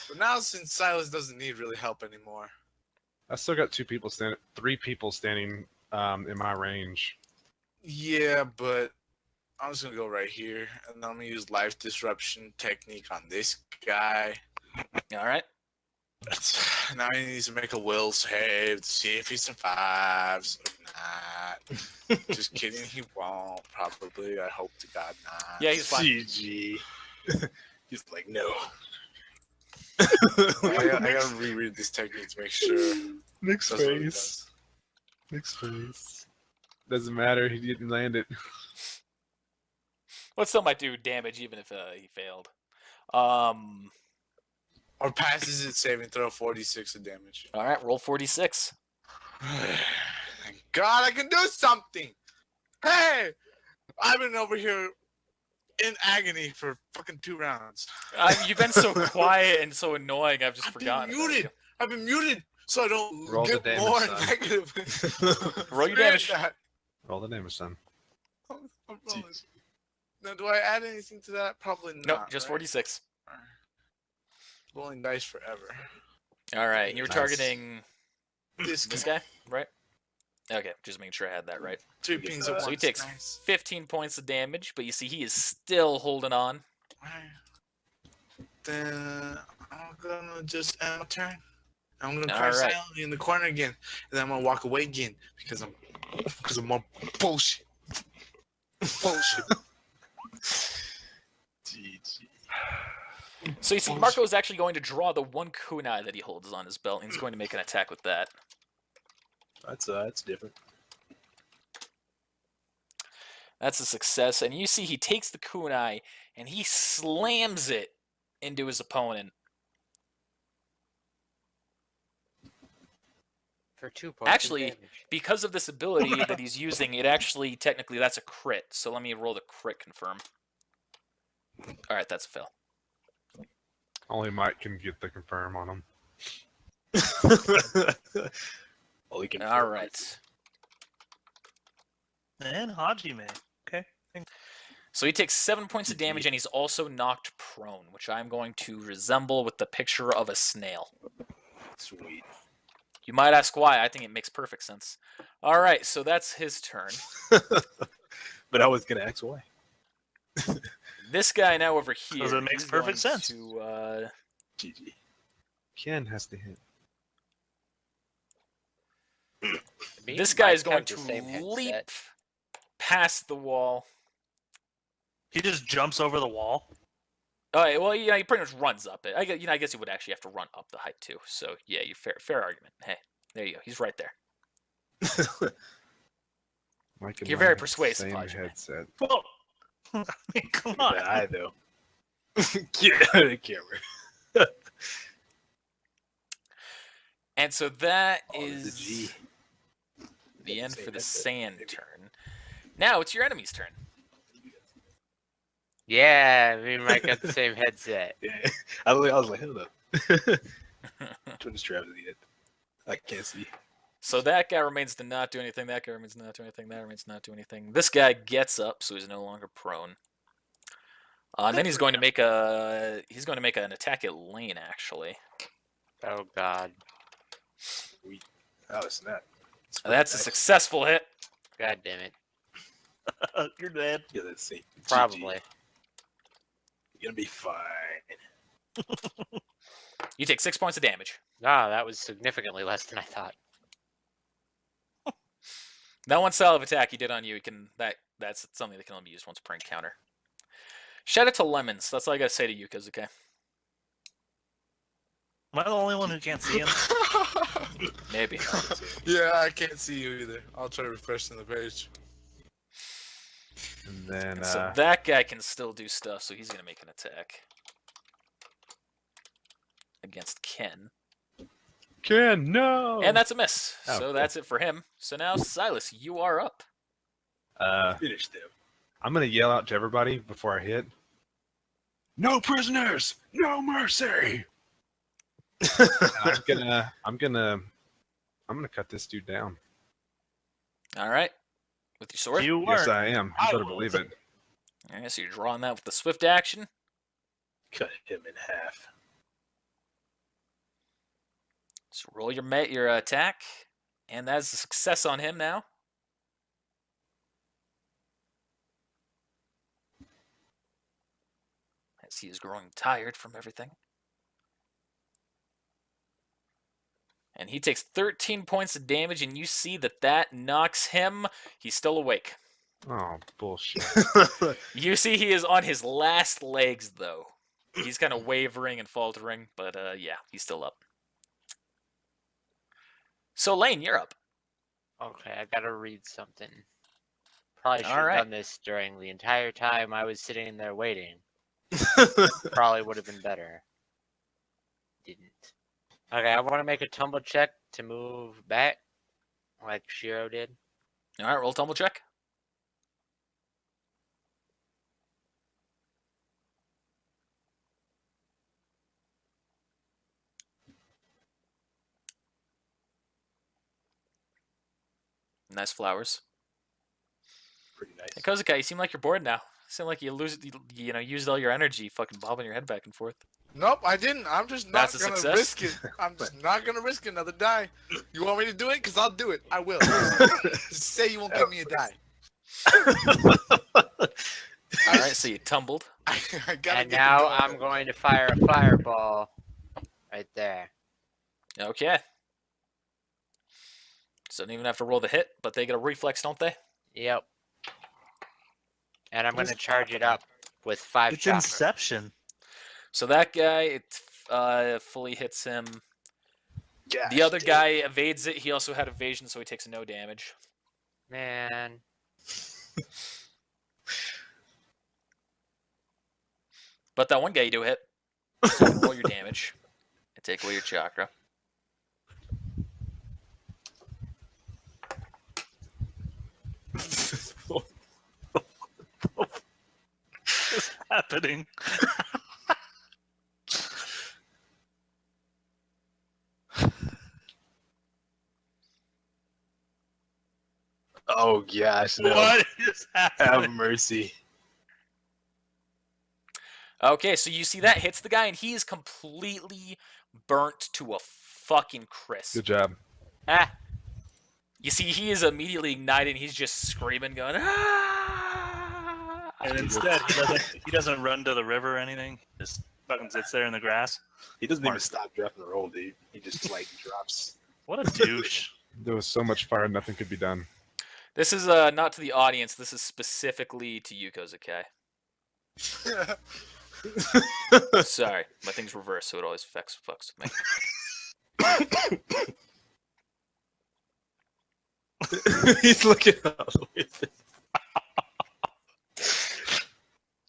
But now, since Silas doesn't need really help anymore. I still got 3 people standing in my range. Yeah, but I'm just gonna go right here, and I'm gonna use life disruption technique on this guy. All right. Now he needs to make a will save to see if he survives or not. Just kidding, he won't. Probably. I hope to God not. Yeah, he's fine. GG. He's like, no. I gotta reread this technique to make sure. Nick's That's what he face. does. Nick's face. Doesn't matter. He didn't land it. Well, it still might do damage even if he failed. Or passes it saving throw 46 of damage. All right, roll 46. Thank God I can do something. Hey, I've been over here in agony for fucking 2 rounds. You've been so quiet and so annoying. I've just I've been forgotten. about muted. you. I've been muted so I don't Roll the get damage, more son. negative. Roll your Screw damage. that. Roll the damage, son. I'm rolling. Now, do I add anything to that? Probably not. Nope, just right? 46. Rolling dice forever. All right, and you were Nice. targeting This this guy. guy, right? Okay, just making sure I had that right. 2 pings at once. So he takes Nice. 15 points of damage, but you see he is still holding on. Then I'm gonna just end my turn. I'm gonna All cry right. silently in the corner again, and then I'm gonna walk away again because I'm more bullshit. Bullshit. GG. So you see, Marco is actually going to draw the 1 kunai that he holds on his belt, and he's going to make an attack with that. That's different. That's a success, and you see he takes the kunai and he slams it into his opponent. For 2 points. Actually, of damage. Because of this ability that he's using, it actually, technically, that's a crit. So let me roll the crit confirm. All right, that's a fail. Only Mike can get the confirm on him. Well, he can All right. And Hajime. Okay. So he takes 7 points of damage, and he's also knocked prone, which I'm going to resemble with the picture of a snail. Sweet. You might ask why. I think it makes perfect sense. All right, so that's his turn. But I was gonna ask why. This guy now over here. Because it makes he's perfect going sense. GG. Ken has to hit. Me This and guy Mike is going have the same to leap headset. past the wall. He just jumps over the wall. Oh, yeah, well, he pretty much runs up it. I guess he would actually have to run up the height too. So yeah, you fair argument. Hey, there you go. He's right there. Mike and You're Mike very have the persuasive, Same Hajime. headset. Well, I mean, come on. I know. Get out of the camera. And so that Oh, there's a G. is the Got end same for the headset, sand maybe. turn. Now it's your enemy's turn. Yeah, me and Mike got the same headset. Yeah. I was like, hold up. Twin straps at the end. I can't see. So that guy remains to not do anything. That guy remains to not do anything. That remains to not do anything. This guy gets up, so he's no longer prone. And then he's going to make an attack at Lane. Actually, Oh God. Oh, snap. that's a successful hit. God damn it. You're dead. Yeah, let's see. Probably. You're gonna be fine. You take 6 points of damage. Ah, that was significantly less than I thought. That one style of attack he did on you, that's something that can only be used once per encounter. Shout out to Lemons. That's all I gotta say to you, Kazuke. Am I the only one who can't see him? Maybe. Yeah, I can't see you either. I'll try to refresh the page. And then And so that guy can still do stuff, so he's gonna make an attack against Ken. Ken, no. And that's a miss. Oh, So cool. that's it for him. So now, Silas, you are up. Finish them. I'm gonna yell out to everybody before I hit. No prisoners, no mercy. And I'm gonna cut this dude down. All right. With your sword? You Yes, weren't. I am. You I better was. believe it. All right, so you're drawing that with the swift action. Cut him in half. So roll your attack. And that's a success on him now. As he is growing tired from everything. And he takes 13 points of damage, and you see that knocks him. He's still awake. Oh, bullshit. You see he is on his last legs, though. He's kind of wavering and faltering, but yeah, he's still up. So, Lane, you're up. Okay, I gotta read something. Probably should have Alright. done this during the entire time I was sitting there waiting. Probably would have been better. Didn't. Okay, I want to make a tumble check to move back, like Shiro did. All right, roll tumble check. Nice flowers. Pretty nice. Hey, Kozuka, you seem like you're bored now. You seem like you used all your energy fucking bobbing your head back and forth. Nope, I didn't. I'm just not That's a gonna success? risk it. I'm just not gonna risk another die. You want me to do it? Cause I'll do it. I will. Just say you won't give me a die. All right, so you tumbled. I gotta And get the now dog. I'm going to fire a fireball right there. Okay. So don't even have to roll the hit, but they get a reflex, don't they? Yep. And I'm going to charge it up with 5 It's chakra. Inception. So that guy, it fully hits him. Gosh, The other damn. guy evades it. He also had evasion, so he takes no damage. Man. But that one guy you do hit. So you can roll your damage and take away your chakra. What's happening? Oh gosh, no. What is happening? Have mercy. Okay, so you see that hits the guy, and he is completely burnt to a fucking crisp. Good job. Ah, You see, he is immediately ignited, and he's just screaming, going, ah! And instead, he doesn't run to the river or anything. Just fucking sits there in the grass. He doesn't even Smart. stop, drop, and roll, dude. He just like drops. What a douche. There was so much fire, nothing could be done. This is not to the audience. This is specifically to you, Kozakai. Sorry, my thing's reversed, so it always fucks with me. He's looking up.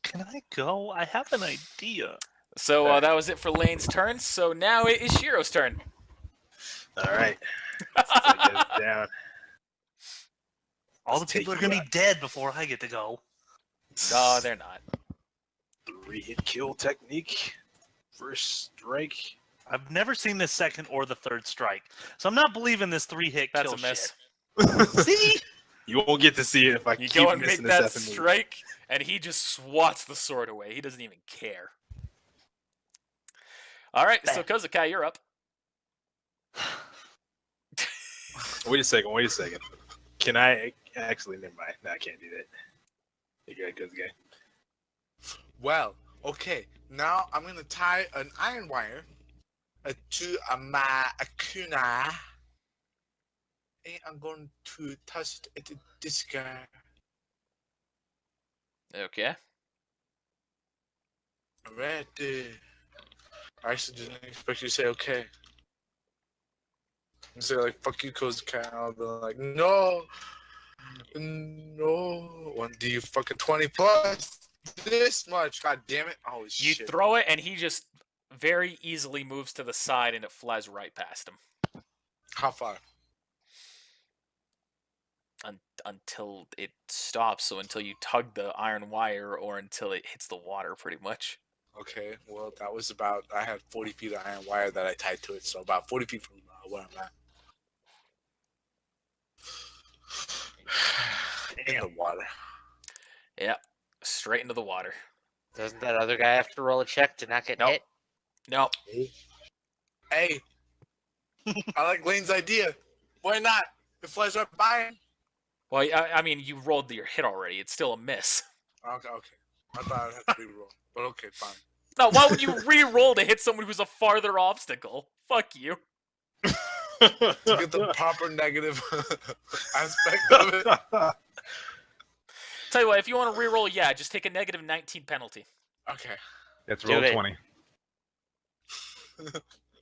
Can I go? I have an idea. So that was it for Lane's turn. So now it is Shiro's turn. All right. Since I get it down. All the Let's people are take gonna you be dead before I get to go. No, they're not. 3-hit kill technique. First strike. I've never seen the second or the third strike, so I'm not believing this 3-hit That's kill a miss. shit. See? You won't get to see it if I You keep go and make missing the that second move. strike, and he just swats the sword away. He doesn't even care. All right, so Kozakai, you're up. Wait a second. Can I actually? Never mind. No, I can't do that. You got good guy. Well, okay. Now I'm gonna tie an iron wire to my Akuna, and I'm going to touch it at this guy. Okay. Right there. I actually didn't expect you to say okay. And say like "fuck you, Kozakai." I'll be like, no. When do you fucking 20 plus this much? God damn it! Holy You shit! throw it, and he just very easily moves to the side, and it flies right past him. How far? Until it stops, so until you tug the iron wire or until it hits the water, pretty much. Okay, well that was about. I had 40 feet of iron wire that I tied to it, so about 40 feet from where I'm at. In the water. Yeah, straight into the water. Doesn't that other guy have to roll a check to not get Nope. hit? No, Hey, I like Lane's idea. Why not? It flies right by him. well, I mean, you rolled your hit already. It's still a miss. Okay. I thought I'd have to re-roll, but okay, fine. No, why would you re-roll to hit someone who's a farther obstacle? Fuck you. To get the proper negative aspect of it. Tell you what, if you want to re-roll, yeah, just take a negative 19 penalty. Okay. It's Do roll it. 20.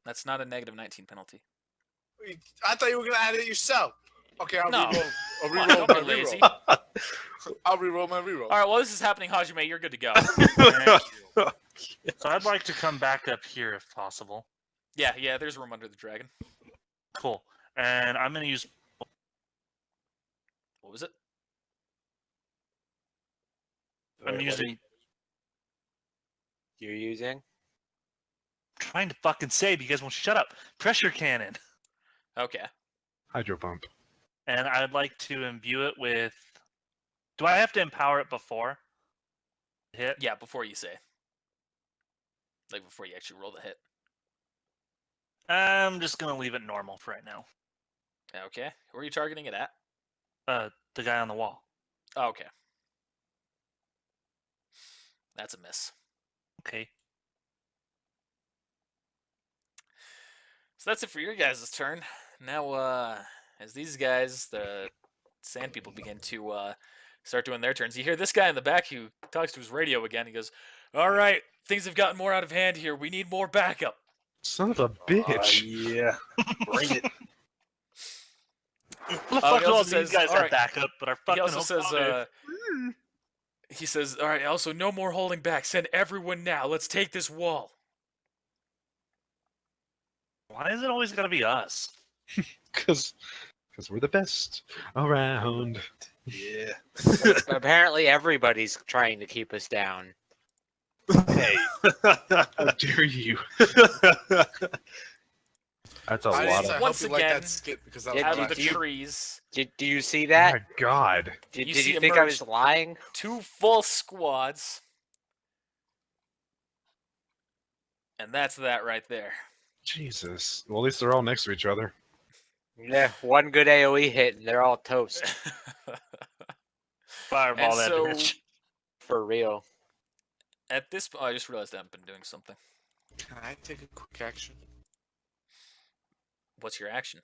That's not a negative 19 penalty. I thought you were gonna add it yourself. Okay, I'll No. re-roll. I'll Come on, re-roll don't my be lazy. re-roll. I'll re-roll my re-roll. All right, while this is happening, Hajime, you're good to go. So I'd like to come back up here if possible. Yeah, there's room under the dragon. Cool. And I'm gonna use. What was it? I'm Wait, what using. You're using? Trying to fucking say, but you guys won't shut up. Pressure cannon. Okay. Hydro pump. And I'd like to imbue it with. Do I have to empower it before? Hit? Yeah, before you say. Like, before you actually roll the hit. I'm just gonna leave it normal for right now. Okay. Who are you targeting it at? The guy on the wall. Oh, okay. That's a miss. Okay. So that's it for your guys' turn. Now, as these guys, the sand people, begin to start doing their turns, you hear this guy in the back who talks to his radio again. He goes, "All right, things have gotten more out of hand here. We need more backup." Son of a bitch. Yeah. Bring it. What the fuck he do all also these says, guys "All have right." backup, but our He fucking also says, Okami- he says, "All right, also no more holding back. Send everyone now. Let's take this wall." Why is it always gotta be us? Because we're the best around. Yeah. Apparently, everybody's trying to keep us down. Hey. How dare you? That's a I lot didn't of. Once hope you like again, that skit because I was Yeah, Out of like, the you- trees, Do you see Oh that? my god. Did you you see think I emerge- was lying? 2 full squads, and that's that right there. Jesus. Well, at least they're all next to each other. Yeah, one good AoE hit and they're all toast. Fireball And that so- bitch. For real. At this point, I just realized I haven't been doing something. can I take a quick action? What's your action?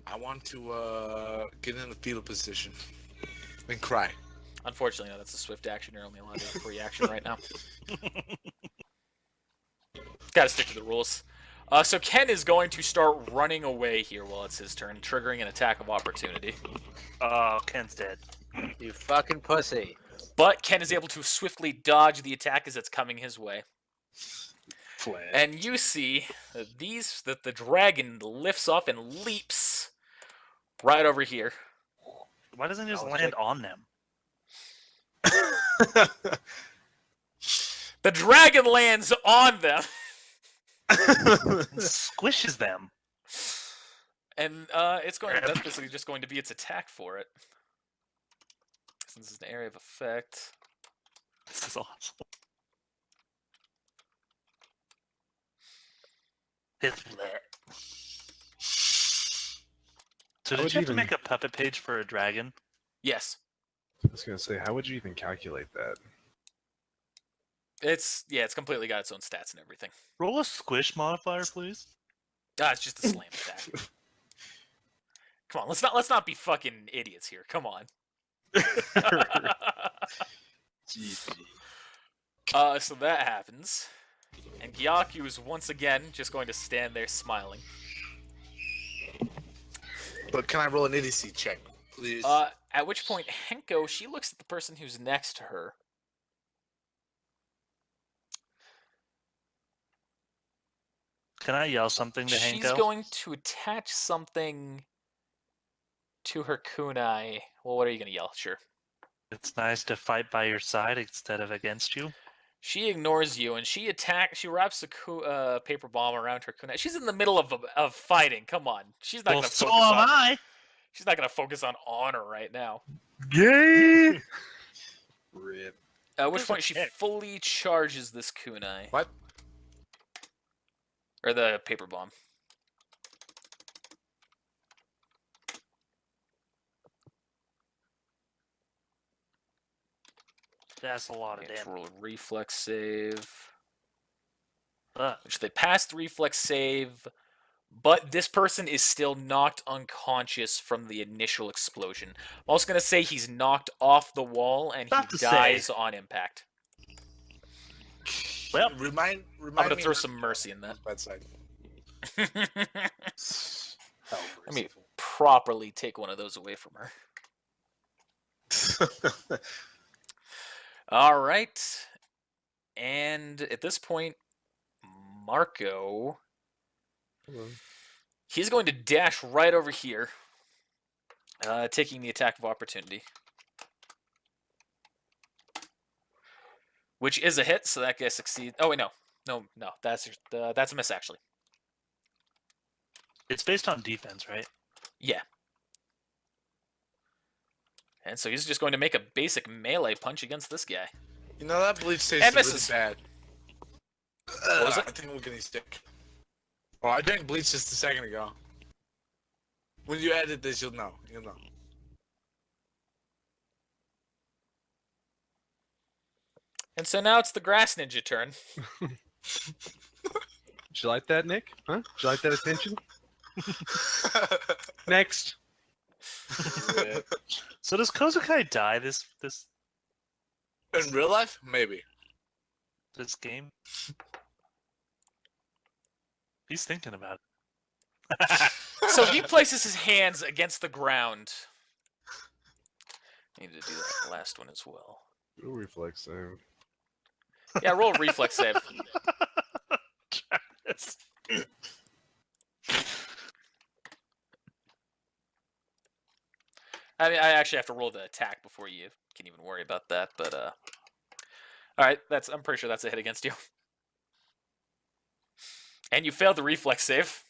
I want to get in the fetal position and cry. Unfortunately, no, that's a swift action. You're only allowed a free action right now. Gotta stick to the rules. So Ken is going to start running away here while it's his turn, triggering an attack of opportunity. Oh, Ken's dead. You fucking pussy. But Ken is able to swiftly dodge the attack as it's coming his way. Flash. And you see that the dragon lifts off and leaps right over here. Why doesn't he just Oh, land on them? The dragon lands on them, And squishes them. and that's basically just going to be its attack for it. Since it's an area of effect. This is awesome. It's lit. So How did would you you have to even- make a puppet page for a dragon? Yes. I was gonna say, how would you even calculate that? It's completely got its own stats and everything. Roll a squish modifier, please. It's just a slam attack. Come on, let's not be fucking idiots here. Come on. GG. So that happens, and Gyaku is once again just going to stand there smiling. But can I roll an idiocy check, please? At which point Henko, she looks at the person who's next to her. Can I yell something to She's Hanko? going to attach something to her kunai. Well, what are you going to yell? Sure. It's nice to fight by your side instead of against you. She ignores you, and she wraps a paper bomb around her kunai. She's in the middle of fighting. Come on. She's not Well, going to so focus am on... I. She's not going to focus on honor right now. Gay. Rip. At which There's a point she kick. fully charges this kunai. What? Or the paper bomb. That's a lot of Okay, let's damage. roll a reflex save. Ugh. Which they passed the reflex save, but this person is still knocked unconscious from the initial explosion. I'm also going to say he's knocked off the wall and About he to say. dies on impact. Well, remind I'm going to me throw not some mercy in that. bedside. Oh, Let me properly take one of those away from her. All right. And at this point, Marco, he's going to dash right over here, taking the attack of opportunity. Which is a hit, so that guy succeeds. Oh, wait, no, that's a miss, actually. it's based on defense, right? Yeah. And so he's just going to make a basic melee punch against this guy. You know that bleach tastes And really misses. bad. was it? I think we're getting sick. Oh, I drank bleach just a second ago. When you edit this, you'll know. You'll know. And so now it's the Grass Ninja turn. Did you like that, Nick? Huh? Did you like that attention? Next. So does Kozukai die this In real life, maybe. game? He's thinking about it. So he places his hands against the ground. Need to do that last one as well. Ooh, reflex save. Yeah, roll a reflex save. Travis. I mean, I actually have to roll the attack before you can even worry about that, but all right, I'm pretty sure that's a hit against you. And you failed the reflex save.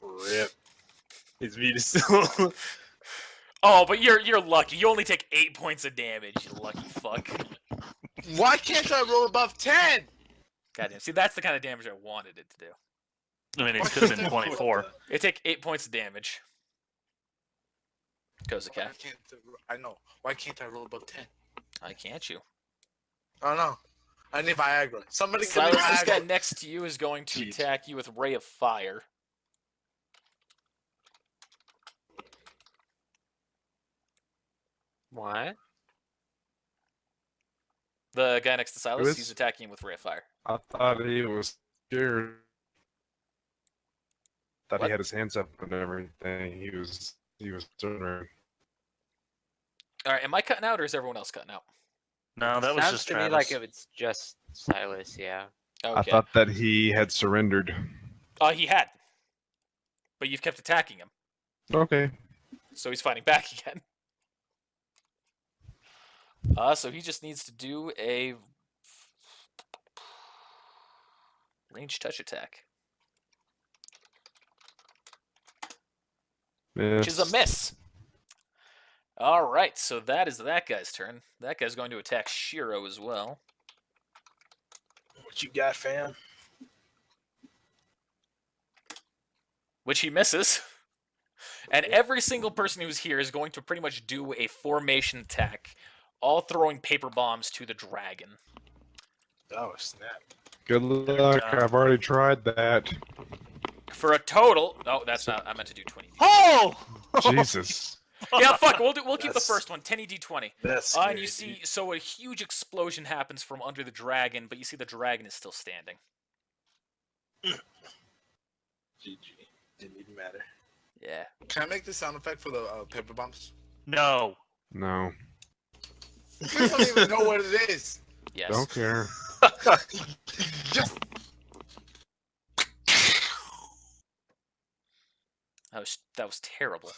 Rip. His meat is still. Oh, but you're lucky. You only take 8 points of damage, you lucky fuck. Why can't I roll above 10? Goddamn. See, that's the kind of damage I wanted it to do. I mean, it could have been 24. It take 8 points of damage. Kozukai. Why can't I know. Why can't I roll above 10? Why can't you? Oh no. I need Viagra. Somebody give me Silas, this guy Viagra. next to you is going to Jeez. attack you with Ray of Fire. What? The guy next to Silas, is? he's attacking him with ray of fire. I thought he was scared. Thought What? he had his hands up and everything. He was surrendering. All right, am I cutting out or is everyone else cutting out? No, that was Sounds just to Travis. me like if it's just Silas, yeah. Okay. I thought that he had surrendered. He had. But you've kept attacking him, Okay. so he's fighting back again. So he just needs to do a range touch attack, which is a miss. All right, so that is that guy's turn. That guy's going to attack Shiro as well, What you got, fam? which he misses. And every single person who's here is going to pretty much do a formation attack, all throwing paper bombs to the dragon. Oh, snap. Good luck. job. I've already tried that. For a total... Oh, that's not... I meant to do 20. Oh! Jesus. Yeah, fuck it. We'll keep the That's- first one. 10d20. That's And you scary, see... So a huge explosion happens from under the dragon, but you see the dragon is still standing. dude. GG. Didn't even matter. Yeah. Can I make the sound effect for the paper bombs? No. No. You guys don't even know what it is. Yes. Don't care. Just That was terrible.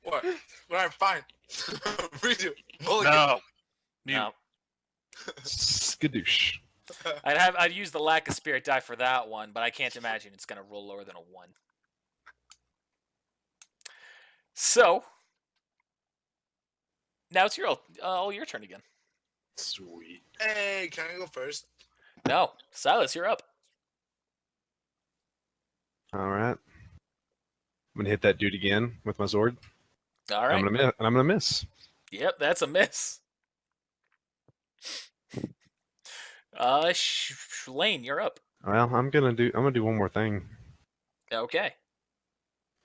what? All right, fine. Redo. Mulligan. No. No. Skadoosh. I'd use the lack of spirit die for that one, but I can't imagine it's gonna roll lower than a 1. So now it's all your turn again. Sweet. Hey, can I go first? No, Silas, you're up. All right. I'm gonna hit that dude again with my sword. All I'm right. gonna miss. And I'm gonna miss. Yep, that's a miss. Lane, you're up. Well, I'm gonna do one more thing. Okay.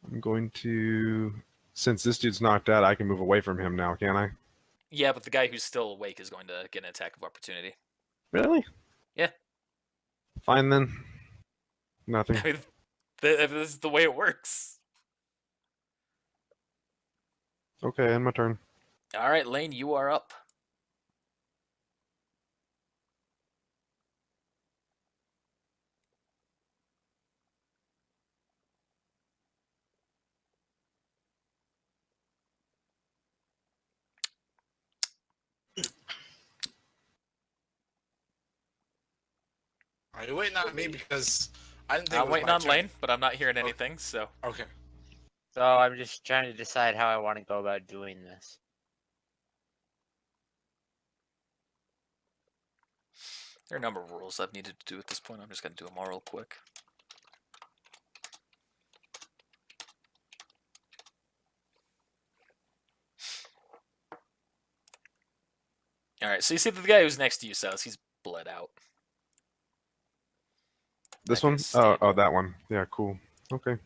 I'm going to, since this dude's knocked out, I can move away from him now, can I? Yeah, but the guy who's still awake is going to get an attack of opportunity. Really? Yeah. Fine then. Nothing. I mean, this is the way it works. Okay, end my turn. All right, Lane, you are up. Are you waiting on me because I didn't think it I'm was waiting my on turn. Lane, but I'm not hearing anything, so. Okay. So I'm just trying to decide how I want to go about doing this. There are a number of rules I've needed to do at this point. I'm just going to do them all real quick. All right, so you see the guy who's next to you, Silas, he's bled out. This That one? guy's Oh, stable. that one. Yeah, cool. Okay.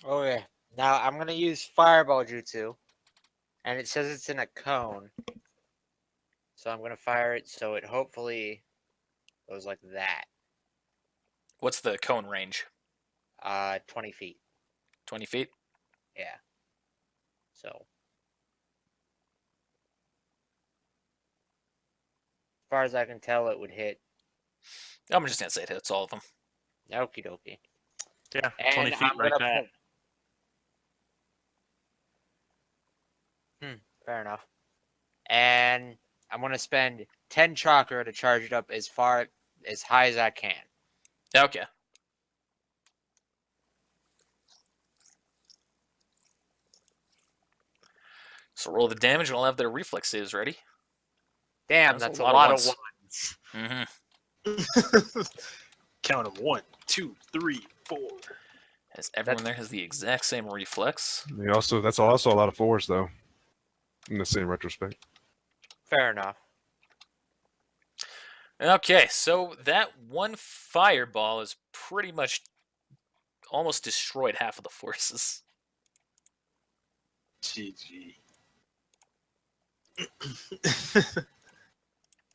Oh yeah. Now I'm gonna use Fireball Jutsu, and it says it's in a cone. So I'm gonna fire it so it hopefully goes like that. What's the cone range? 20 feet. 20 feet? Yeah. So. As far as I can tell, it would hit. I'm just going to say it hits all of them. Okie dokie. Yeah, And 20 feet I'm like gonna that. Fair enough. And I'm gonna spend 10 chakra to charge it up as high as I can. Okay. So roll the damage and I'll have their reflex saves ready. Damn, That's that's a a lot lot of of ones. ones. Mm-hmm. Count them. 1, 2, 3, 4. As everyone there has the exact same reflex. That's also a lot of 4s though. In the same retrospect. Fair enough. Okay, so that one fireball is pretty much almost destroyed half of the forces. GG.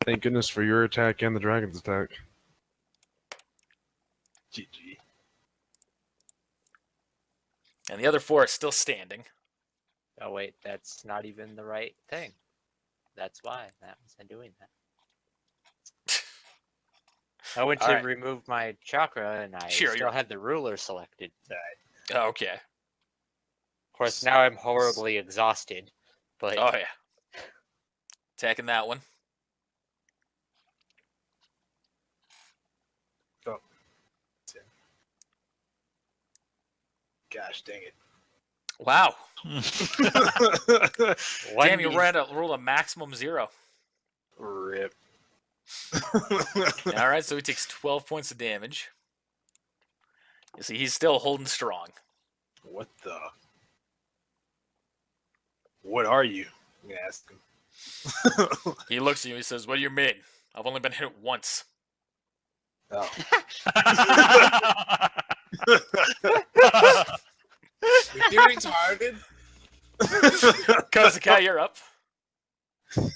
Thank goodness for your attack and the dragon's attack. GG. And the other 4 are still standing. Oh wait, that's not even the right thing. That's why that wasn't doing that. I went to Alright. remove my chakra and I Sure, still you're- had the ruler selected. Okay. Of course, now I'm horribly exhausted. But Oh, yeah. Attacking that one. Gosh dang it. Wow. one Damn, you D- rolled a maximum 0. Rip. Alright, so he takes 12 points of damage. You see, he's still holding strong. What the? What are you? I'm gonna ask him. He looks at you, he says, "What do you mean? I've only been hit once." Oh. You're retarded. Kozakai, you're up. I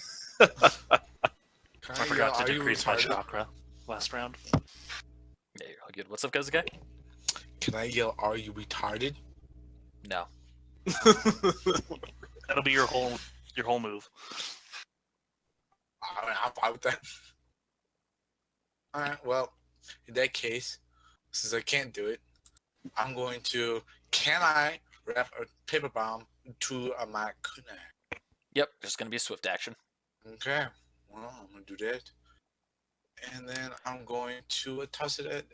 forgot to decrease my chakra last round. Yeah, you're all good. What's up, Kozakai? Can I yell, "Are you retarded"? No. That'll be your whole move. I'm fine with that. Alright, well, in that case, since I can't do it, I'm going to. Can I wrap a paper bomb to my kunai? Yep, there's gonna be a swift action. Okay, well, I'm gonna do that. And then I'm going to toss it at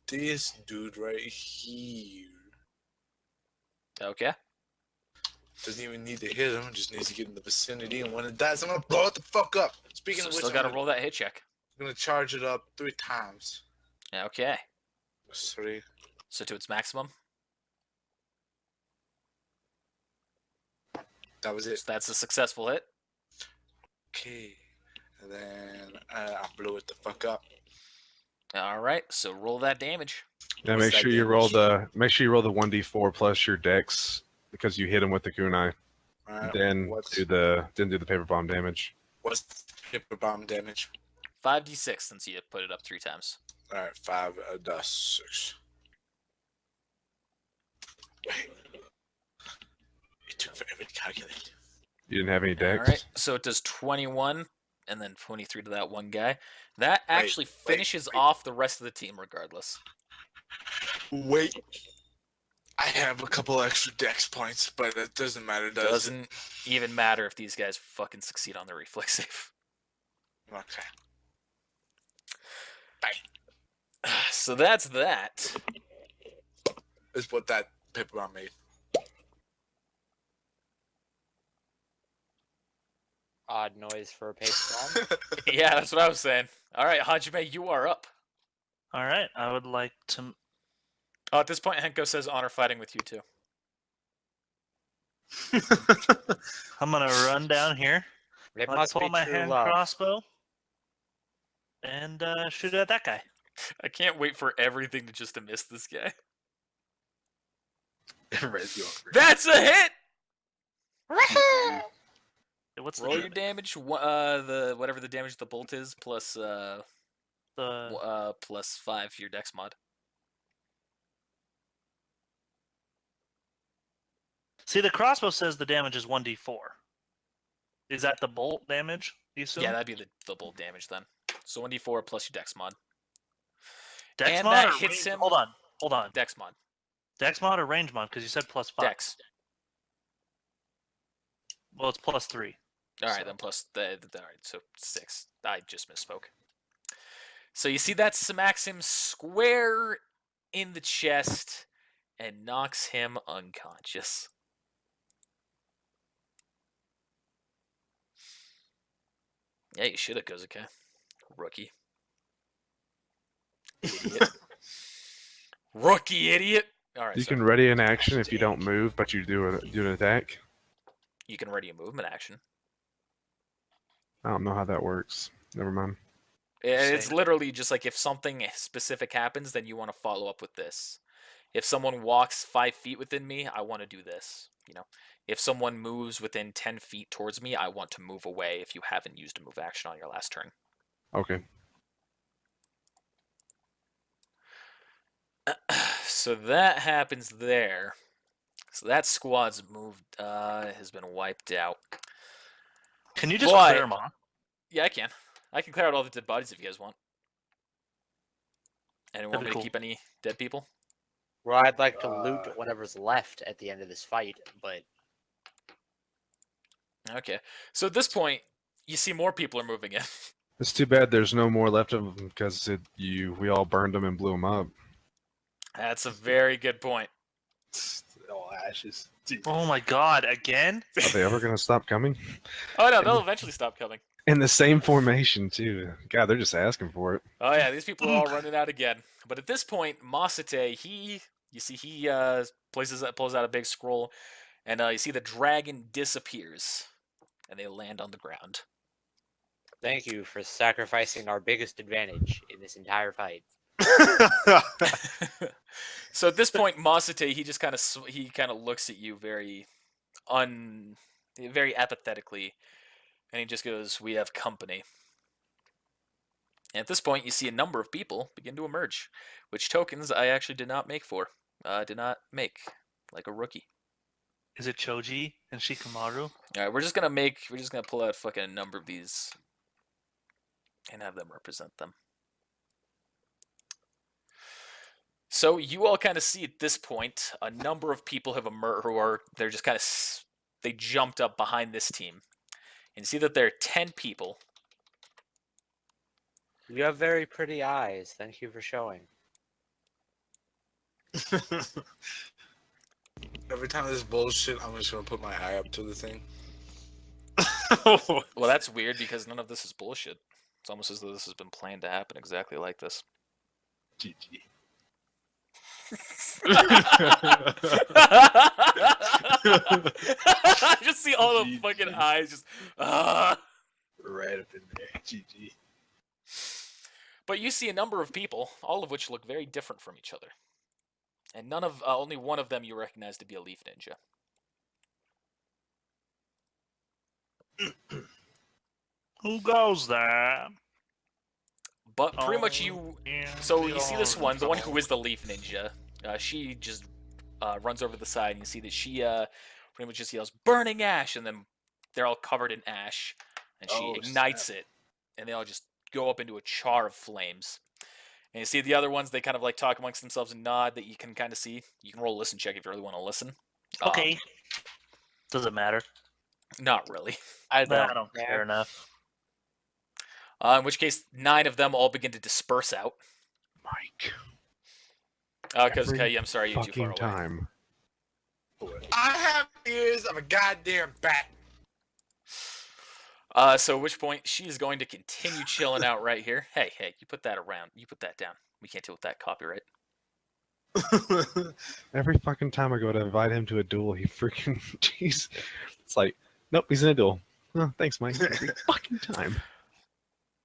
this dude right here. Okay. Doesn't even need to hit him, just needs to get in the vicinity. And when it dies, I'm gonna blow it the fuck up. Speaking So of which, still gotta roll that hit check. I'm gonna charge it up 3 times. Okay. 3. So to its maximum. That was it. So that's a successful hit. Okay. And then I blew it the fuck up. Alright, so roll that damage. Now What's make that sure you roll damage? the 1d4 plus your dex because you hit him with the kunai. Alright. Then What's do the paper bomb damage. what's the paper bomb damage? 5d6 since you put it up 3 times. Alright, 5 that's 6. Wait. It took forever to calculate. You didn't have any dex. Alright, so it does 21 and then 23 to that one guy. That actually finishes off the rest of the team regardless. Wait. I have a couple extra dex points, but that doesn't matter, does it? Doesn't even matter if these guys fucking succeed on the reflex save. Okay. So that's that. Is what that paper bomb made. odd noise for a paper bomb. Yeah, that's what I was saying. Alright, Hajime, you are up. All right, I would like to. Oh, at this point, Henko says honor fighting with you too. I'm gonna run down here. It Let's must pull be my true hand love. crossbow and shoot at that guy. I can't wait for everything to just to miss this guy. Red's going for it. That's a hit! Hey, what's Roll the your damage. The whatever the damage the bolt is plus the plus 5 for your dex mod. See, the crossbow says the damage is 1d4. Is that the bolt damage? You assume? Yeah, that'd be the bolt damage then. So 1d4 plus your dex mod. Dex and mod that or hits range- him- Hold on. Dex mod. Dex mod or range mod? Because you said plus 5. Dex. Well, it's plus 3. All right, So- then plus all right, so 6. I just misspoke. So you see that smacks him square in the chest and knocks him unconscious. Yeah, you should have, Kozuka. Rookie. Idiot. Rookie idiot. All right, You so can ready an action if you don't move, but you do an attack. you can ready a movement action. I don't know how that works. Never mind. It's Same. literally just like if something specific happens, then you want to follow up with this. If someone walks 5 feet within me, I want to do this. If someone moves within 10 feet towards me, I want to move away if you haven't used a move action on your last turn. Okay. So that happens there. So that squad's moved, has been wiped out. Can you just But- clear them off? Yeah, I can. I can clear out all the dead bodies if you guys want. Anyone want That'd me be to cool. keep any dead people? Well, I'd like to loot whatever's left at the end of this fight, but Okay. So at this point, you see more people are moving in. It's too bad there's no more left of them because we all burned them and blew them up. That's a very good point. All ashes. Dude. Oh my god, again? Are they ever gonna stop coming? Oh no, they'll eventually stop coming. In the same formation too. God, they're just asking for it. Oh yeah, these people are all running out again. But at this point, Masate, he pulls out a big scroll, and you see the dragon disappears, and they land on the ground. thank you for sacrificing our biggest advantage in this entire fight. So at this point, Masate, he just kind of looks at you very apathetically, and he just goes, "We have company." And at this point, you see a number of people begin to emerge, which tokens I actually did not make did not make, like a rookie. Is it Choji and Shikamaru? All right, we're just gonna pull out fucking a number of these and have them represent them. So you all kind of see at this point a number of people have emerged they're just kind of they jumped up behind this team, and you see that there are 10 people. You have very pretty eyes. Thank you for showing. Every time this bullshit, I'm just gonna put my eye up to the thing. Well, that's weird because none of this is bullshit. It's almost as though this has been planned to happen exactly like this. GG. I just see all the fucking eyes just. Right up in there. GG. But you see a number of people, all of which look very different from each other, and only one of them you recognize to be a leaf ninja. Who goes there? But pretty much So you see this one, the one who is. is the leaf ninja. She just runs over the side, and you see that she pretty much just yells "burning ash," and then they're all covered in ash, and she Oh, ignites it, and they all just go up into a char of flames. And you see the other ones; they kind of like talk amongst themselves and nod. That you can kind of see. You can roll a listen check if you really want to listen. Okay. Doesn't matter. Not really. I I don't, don't care enough. In which case, 9 of them all begin to disperse out. Mike. Because Every I'm sorry, you're too far fucking away. time. I have ears of a goddamn bat. So at which point she is going to continue chilling out right here. Hey, you put that around. You put that down. We can't deal with that copyright. Every fucking time I go to invite him to a duel, he freaking jeez. It's like, nope, he's in a duel. Oh, thanks, Mike. Every fucking time.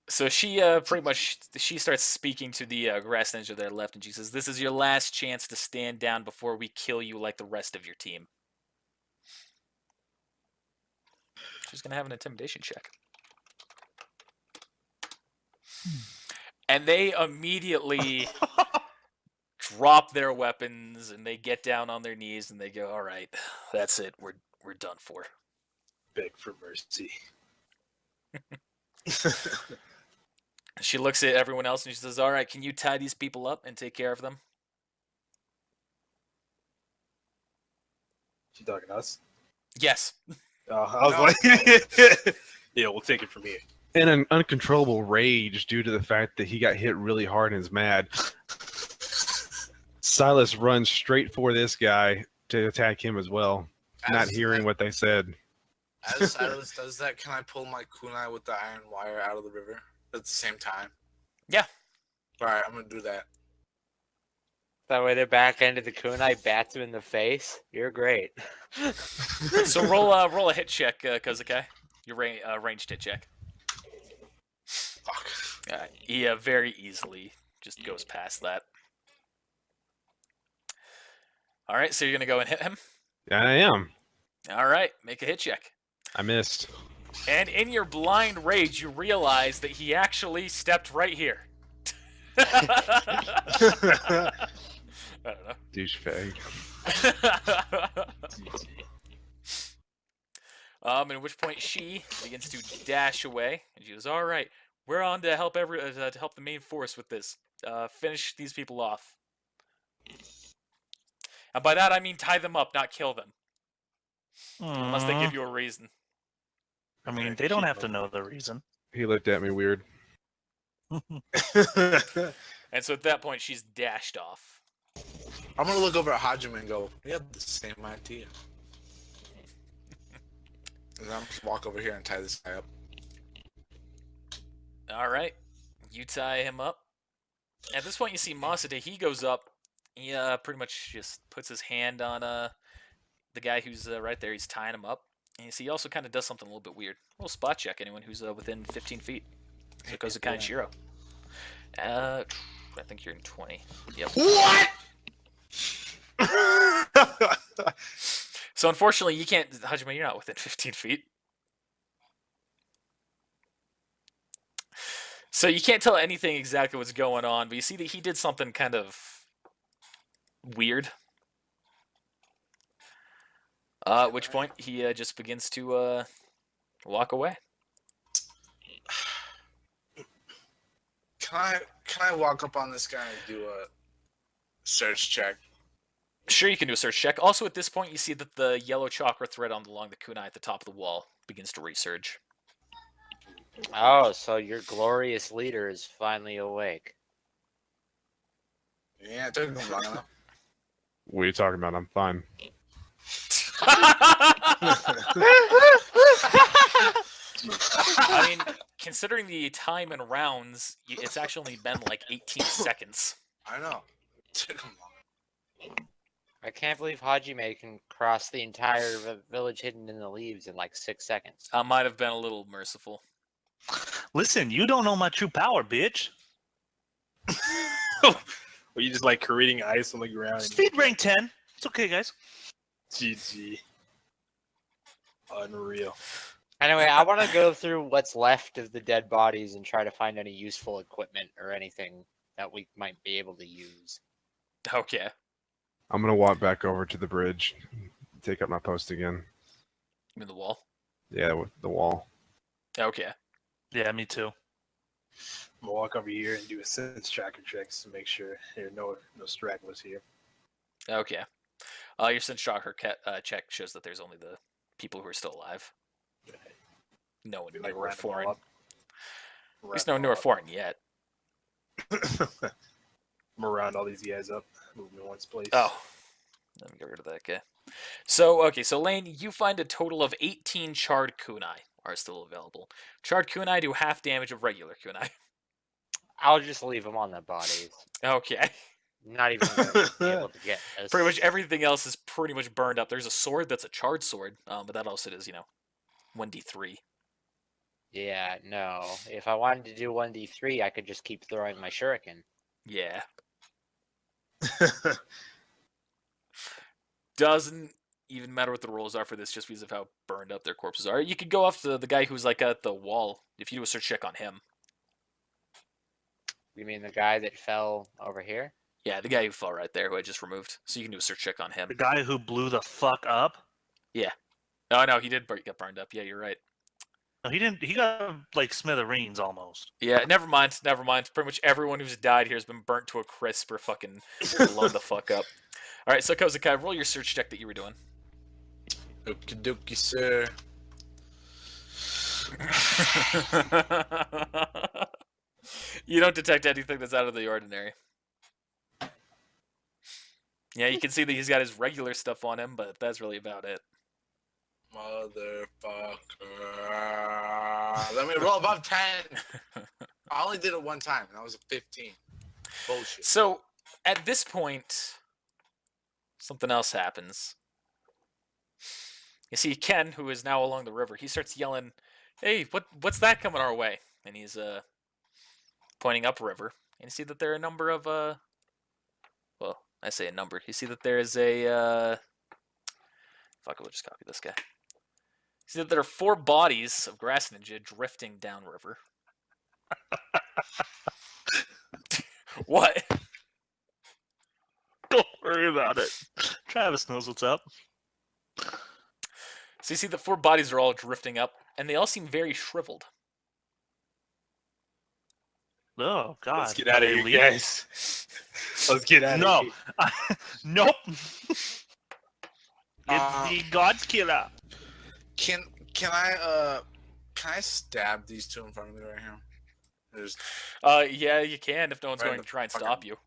So she pretty much she starts speaking to the grass ninja there left, and she says, "This is your last chance to stand down before we kill you like the rest of your team." She's gonna have an intimidation check, and they immediately drop their weapons and they get down on their knees and they go, "All right, that's it. We're done for." Beg for mercy. She looks at everyone else and she says, "All right, can you tie these people up and take care of them?" She talking to us? Yes. I was No. like, yeah, we'll take it from here. In an uncontrollable rage due to the fact that he got hit really hard and is mad, Silas runs straight for this guy to attack him as well, not hearing what they said. As Silas does that, can I pull my kunai with the iron wire out of the river at the same time? Yeah. Alright, I'm gonna do that. That way the back end of the kunai bats him in the face. You're great. So roll a hit check, Kozukai. Your ranged hit check. Fuck. He very easily just goes past that. All right, so you're gonna go and hit him. Yeah, I am. All right, make a hit check. I missed. And in your blind rage, you realize that he actually stepped right here. I don't know. Douchebag. At which point she begins to dash away, and she goes, "All right, we're on to help to help the main force with this. Finish these people off, and by that I mean tie them up, not kill them, unless they give you a reason." I mean, they don't have to know the reason. He looked at me weird. And so at that point, she's dashed off. I'm gonna look over at Hajime and go, we have the same idea. And I'm just walk over here and tie this guy up. All right, you tie him up. At this point, you see Masade. He goes up. He pretty much just puts his hand on the guy who's right there. He's tying him up. And you see, he also kind of does something a little bit weird. A little spot check anyone who's within 15 feet. So it goes to Kaneshiro. I think you're in 20. Yep. What? So unfortunately, you can't, Hajime, you're not within 15 feet. So you can't tell anything exactly what's going on, but you see that he did something kind of weird. At which point he just begins to walk away. Can I walk up on this guy and do a search check? Sure, you can do a search check. Also, at this point, you see that the yellow chakra thread along the kunai at the top of the wall begins to resurge. Oh, so your glorious leader is finally awake. Yeah, it took him long enough. What are you talking about? I'm fine. I mean, considering the time and rounds, it's actually been like 18 seconds. I know. It took him long. I can't believe Hajime can cross the entire village hidden in the leaves in like 6 seconds. I might have been a little merciful. Listen, you don't know my true power, bitch. Were you just like creating ice on the ground? And... Speed rank 10. It's okay, guys. GG. Unreal. Anyway, I want to go through what's left of the dead bodies and try to find any useful equipment or anything that we might be able to use. Okay. I'm gonna walk back over to the bridge, take up my post again. You mean the wall? Yeah, with the wall. Okay. Yeah, me too. I'm gonna walk over here and do a sense tracker checks to make sure there are no stragglers here. Okay. Your sense tracker check shows that there's only the people who are still alive. No one Like new or round them all foreign. up. There's no new or foreign yet. I'm around all these guys up, move them in one place. Oh. Let me get rid of that guy. So, okay, so Lane, you find a total of 18 charred kunai are still available. Charred kunai do half damage of regular kunai. I'll just leave them on the bodies. Okay. Not even going to be able to get this. Pretty much everything else is pretty much burned up. There's a sword that's a charred sword, but that also does, 1d3. Yeah, no. If I wanted to do 1d3, I could just keep throwing my shuriken. Yeah. Doesn't even matter what the rolls are for this, just because of how burned up their corpses are. You could go off the guy who's like at the wall if you do a search check on him. You mean the guy that fell over here? Yeah, the guy who fell right there, who I just removed. So you can do a search check on him. The guy who blew the fuck up? Oh no, he did get burned up. Yeah, you're right. No, he didn't. He got like smithereens almost. Yeah, never mind. Pretty much everyone who's died here has been burnt to a crisp or fucking blown the fuck up. All right, so Kozakai, roll your search check that you were doing. Okie dokie, sir. You don't detect anything that's out of the ordinary. Yeah, you can see that he's got his regular stuff on him, but that's really about it. Motherfucker. Let me roll above 10. I only did it one time, and that was a 15. Bullshit. So, at this point, something else happens. You see Ken, who is now along the river, he starts yelling, "Hey, what's that coming our way?" And he's pointing upriver, and you see that there are a number of well, I say a number. You see that there is a fuck, we'll just copy this guy. You see that there are 4 bodies of grass ninja drifting downriver. What? Don't worry about it. Travis knows what's up. So you see the 4 bodies are all drifting up, and they all seem very shriveled. Oh God! Let's get Are out of they here, leaving? guys. Let's get out No. of here. Nope. It's the God Killer. Can I stab these 2 in front of me right here? There's Yeah, you can if no one's Right in going the to try and fucking- stop you.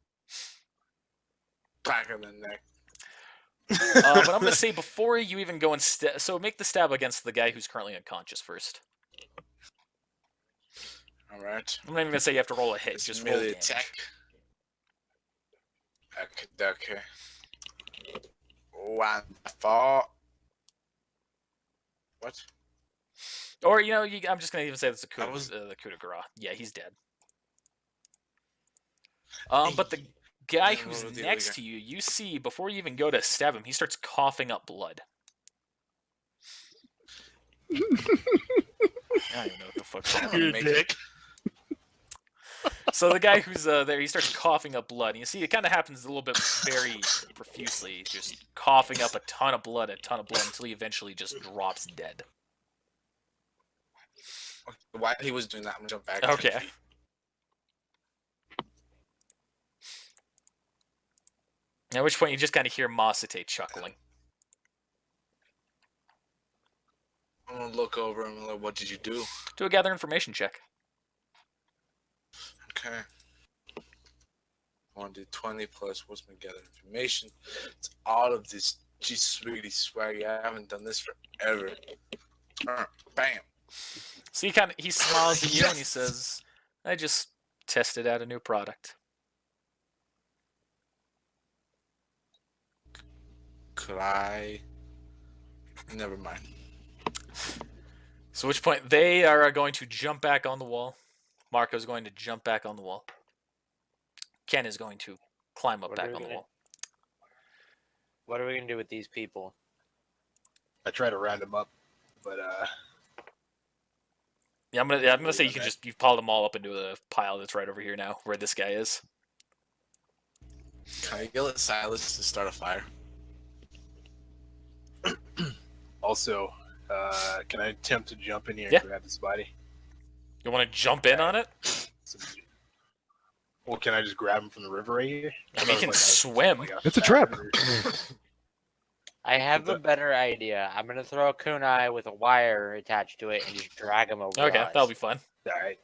back of the neck. But I'm going to say before you even go and so make the stab against the guy who's currently unconscious first. All right. I'm not even going to say you have to roll a hit. It's Just roll melee damage. attack. Okay. 1, 4. What? Or, I'm just going to even say that's a coup, That was- the coup de grace. Yeah, he's dead. But the guy Yeah, who's what was the other next guy? to you, you see, before you even go to stab him, he starts coughing up blood. I don't even know what the fuck's going on. You're a make dick. So the guy who's there, he starts coughing up blood. And you see, it kind of happens a little bit very profusely, just coughing up a ton of blood, until he eventually just drops dead. While he was doing that, I'm gonna jump back. 10 Okay. feet. At which point you just kind of hear Masate chuckling. I'm gonna look over and I'm like, what did you do? Do a gather information check. Okay. I want to do 20 plus what's my gather information. It's all of this G sweetie swaggy. I haven't done this forever. Bam. So he smiles at you and he Yes! says, "I just tested out a new product." Could I? Never mind. So at which point they are going to jump back on the wall. Marco's going to jump back on the wall. Ken is going to climb up What are back we on the gonna- wall. What are we gonna do with these people? I try to round them up, but Yeah, I'm gonna say you've piled them all up into a pile that's right over here now, where this guy is. Can I yell at Silas to start a fire? also, can I attempt to jump in here Yeah. and grab this body? You want to jump in on it? Well, can I just grab him from the river right here? I mean, you can swim. It's a trap. I have a better idea. I'm gonna throw a kunai with a wire attached to it and just drag him over. Okay, us. that'll be fun. All right.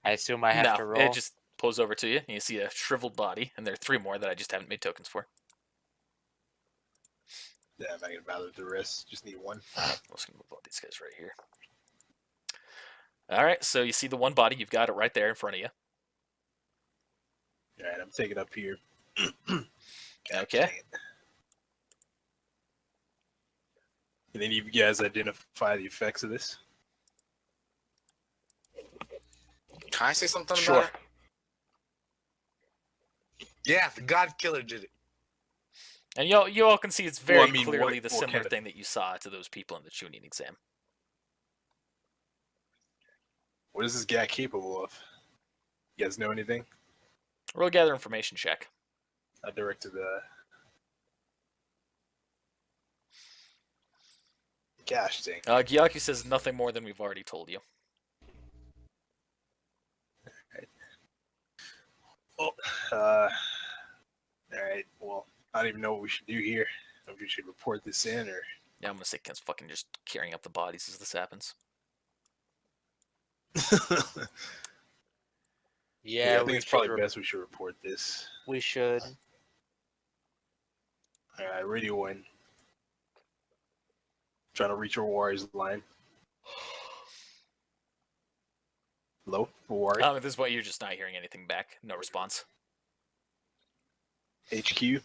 I assume I have to No, roll. it just pulls over to you, and you see a shriveled body, and there are 3 more that I just haven't made tokens for. Yeah, I'm not gonna bother with the rest. Just need one. I'm just gonna move all these guys right here. All right, so you see the one body, you've got it right there in front of you. All right, I'm taking up here. Okay. Dang it. Can any of you guys identify the effects of this? Can I say something Sure. about it? Yeah, the God Killer did it. And you all can see it's very Well, I mean, clearly what- the what similar kind of- thing that you saw to those people in the Chunin exam. What is this guy capable of? You guys know anything? Roll gather information check. I directed the. Gosh dang. Gyaku says nothing more than we've already told you. All right. Well, I don't even know what we should do here. If we should report this in or. Yeah, I'm gonna say Ken's fucking just carrying up the bodies as this happens. yeah, I we think it's should probably re- best we should report this. We should. All right, radio one. Trying to reach our Warriors line. Hello, Warrior. At this point, you're just not hearing anything back. No response. HQ.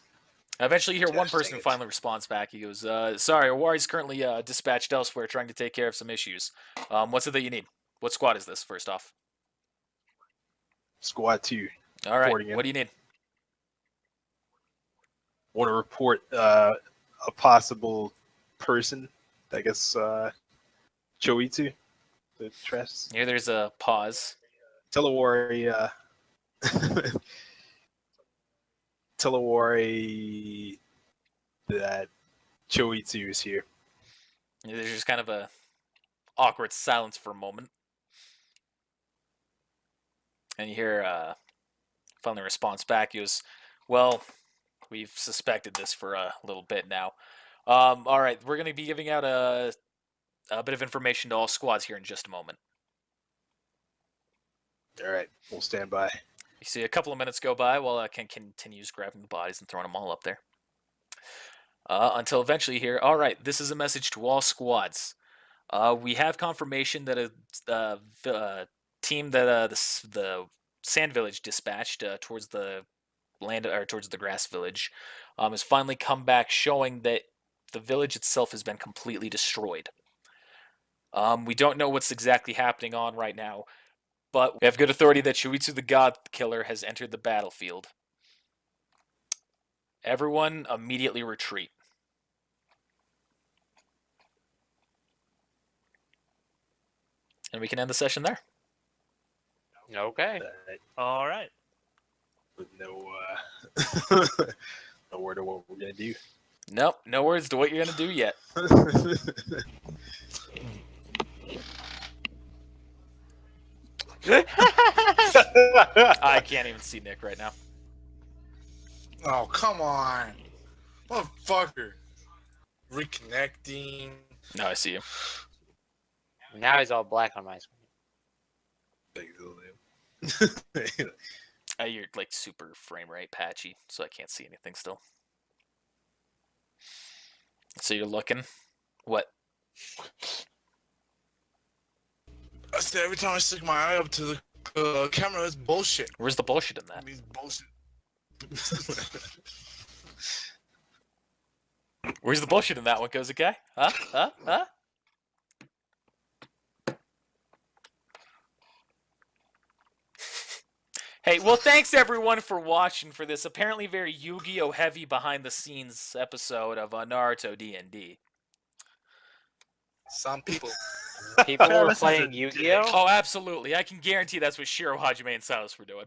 Eventually, you hear one Gosh, person dang who it. finally responds back. He goes, "Sorry, Awari's currently dispatched elsewhere, trying to take care of some issues. What's it that you need?" What squad is this? First off. Squad 2. All right. Reporting in. What do you need? Want to report a possible person. I guess Choitsu, the dress. Here, there's a pause. Telewari, Telewari that Choitsu is here. There's just kind of a awkward silence for a moment, and you hear finally a response back. He goes, "Well, we've suspected this for a little bit now. All right, we're going to be giving out a bit of information to all squads here in just a moment." All right, we'll stand by. You see a couple of minutes go by while Ken continues grabbing the bodies and throwing them all up there. Until eventually you hear, all right, this is a message to all squads. We have confirmation that a team that the Sand Village dispatched towards the land or towards the Grass Village has finally come back, showing that the village itself has been completely destroyed. We don't know what's exactly happening on right now, but we have good authority that Shuitsu the God Killer has entered the battlefield. Everyone immediately retreat. And we can end the session there. Okay. All right. With no no word of what we're gonna do. Nope, no words to what you're going to do yet. I can't even see Nick right now. Oh, come on. Motherfucker. Reconnecting. No, I see you. Now he's all black on my screen. You're like super frame rate patchy, so I can't see anything still. So you're looking. What? I said every time I stick my eye up to the camera, it's bullshit. Where's the bullshit in that? It means bullshit. Where's the bullshit in that one, Kozukai? Huh? Huh? Huh? Hey, well, thanks everyone for watching for this apparently very Yu-Gi-Oh! Heavy behind-the-scenes episode of Naruto D&D. Some people. People were Travis is playing a Yu-Gi-Oh. Oh, absolutely. I can guarantee that's what Shiro, Hajime, and Silas were doing.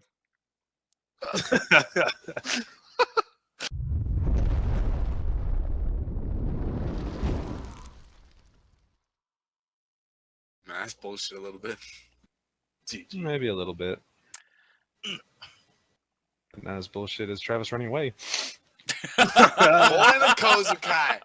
Man, that's bullshit a little bit. Maybe a little bit. Not as bullshit as Travis running away. Boy, the Kozukai.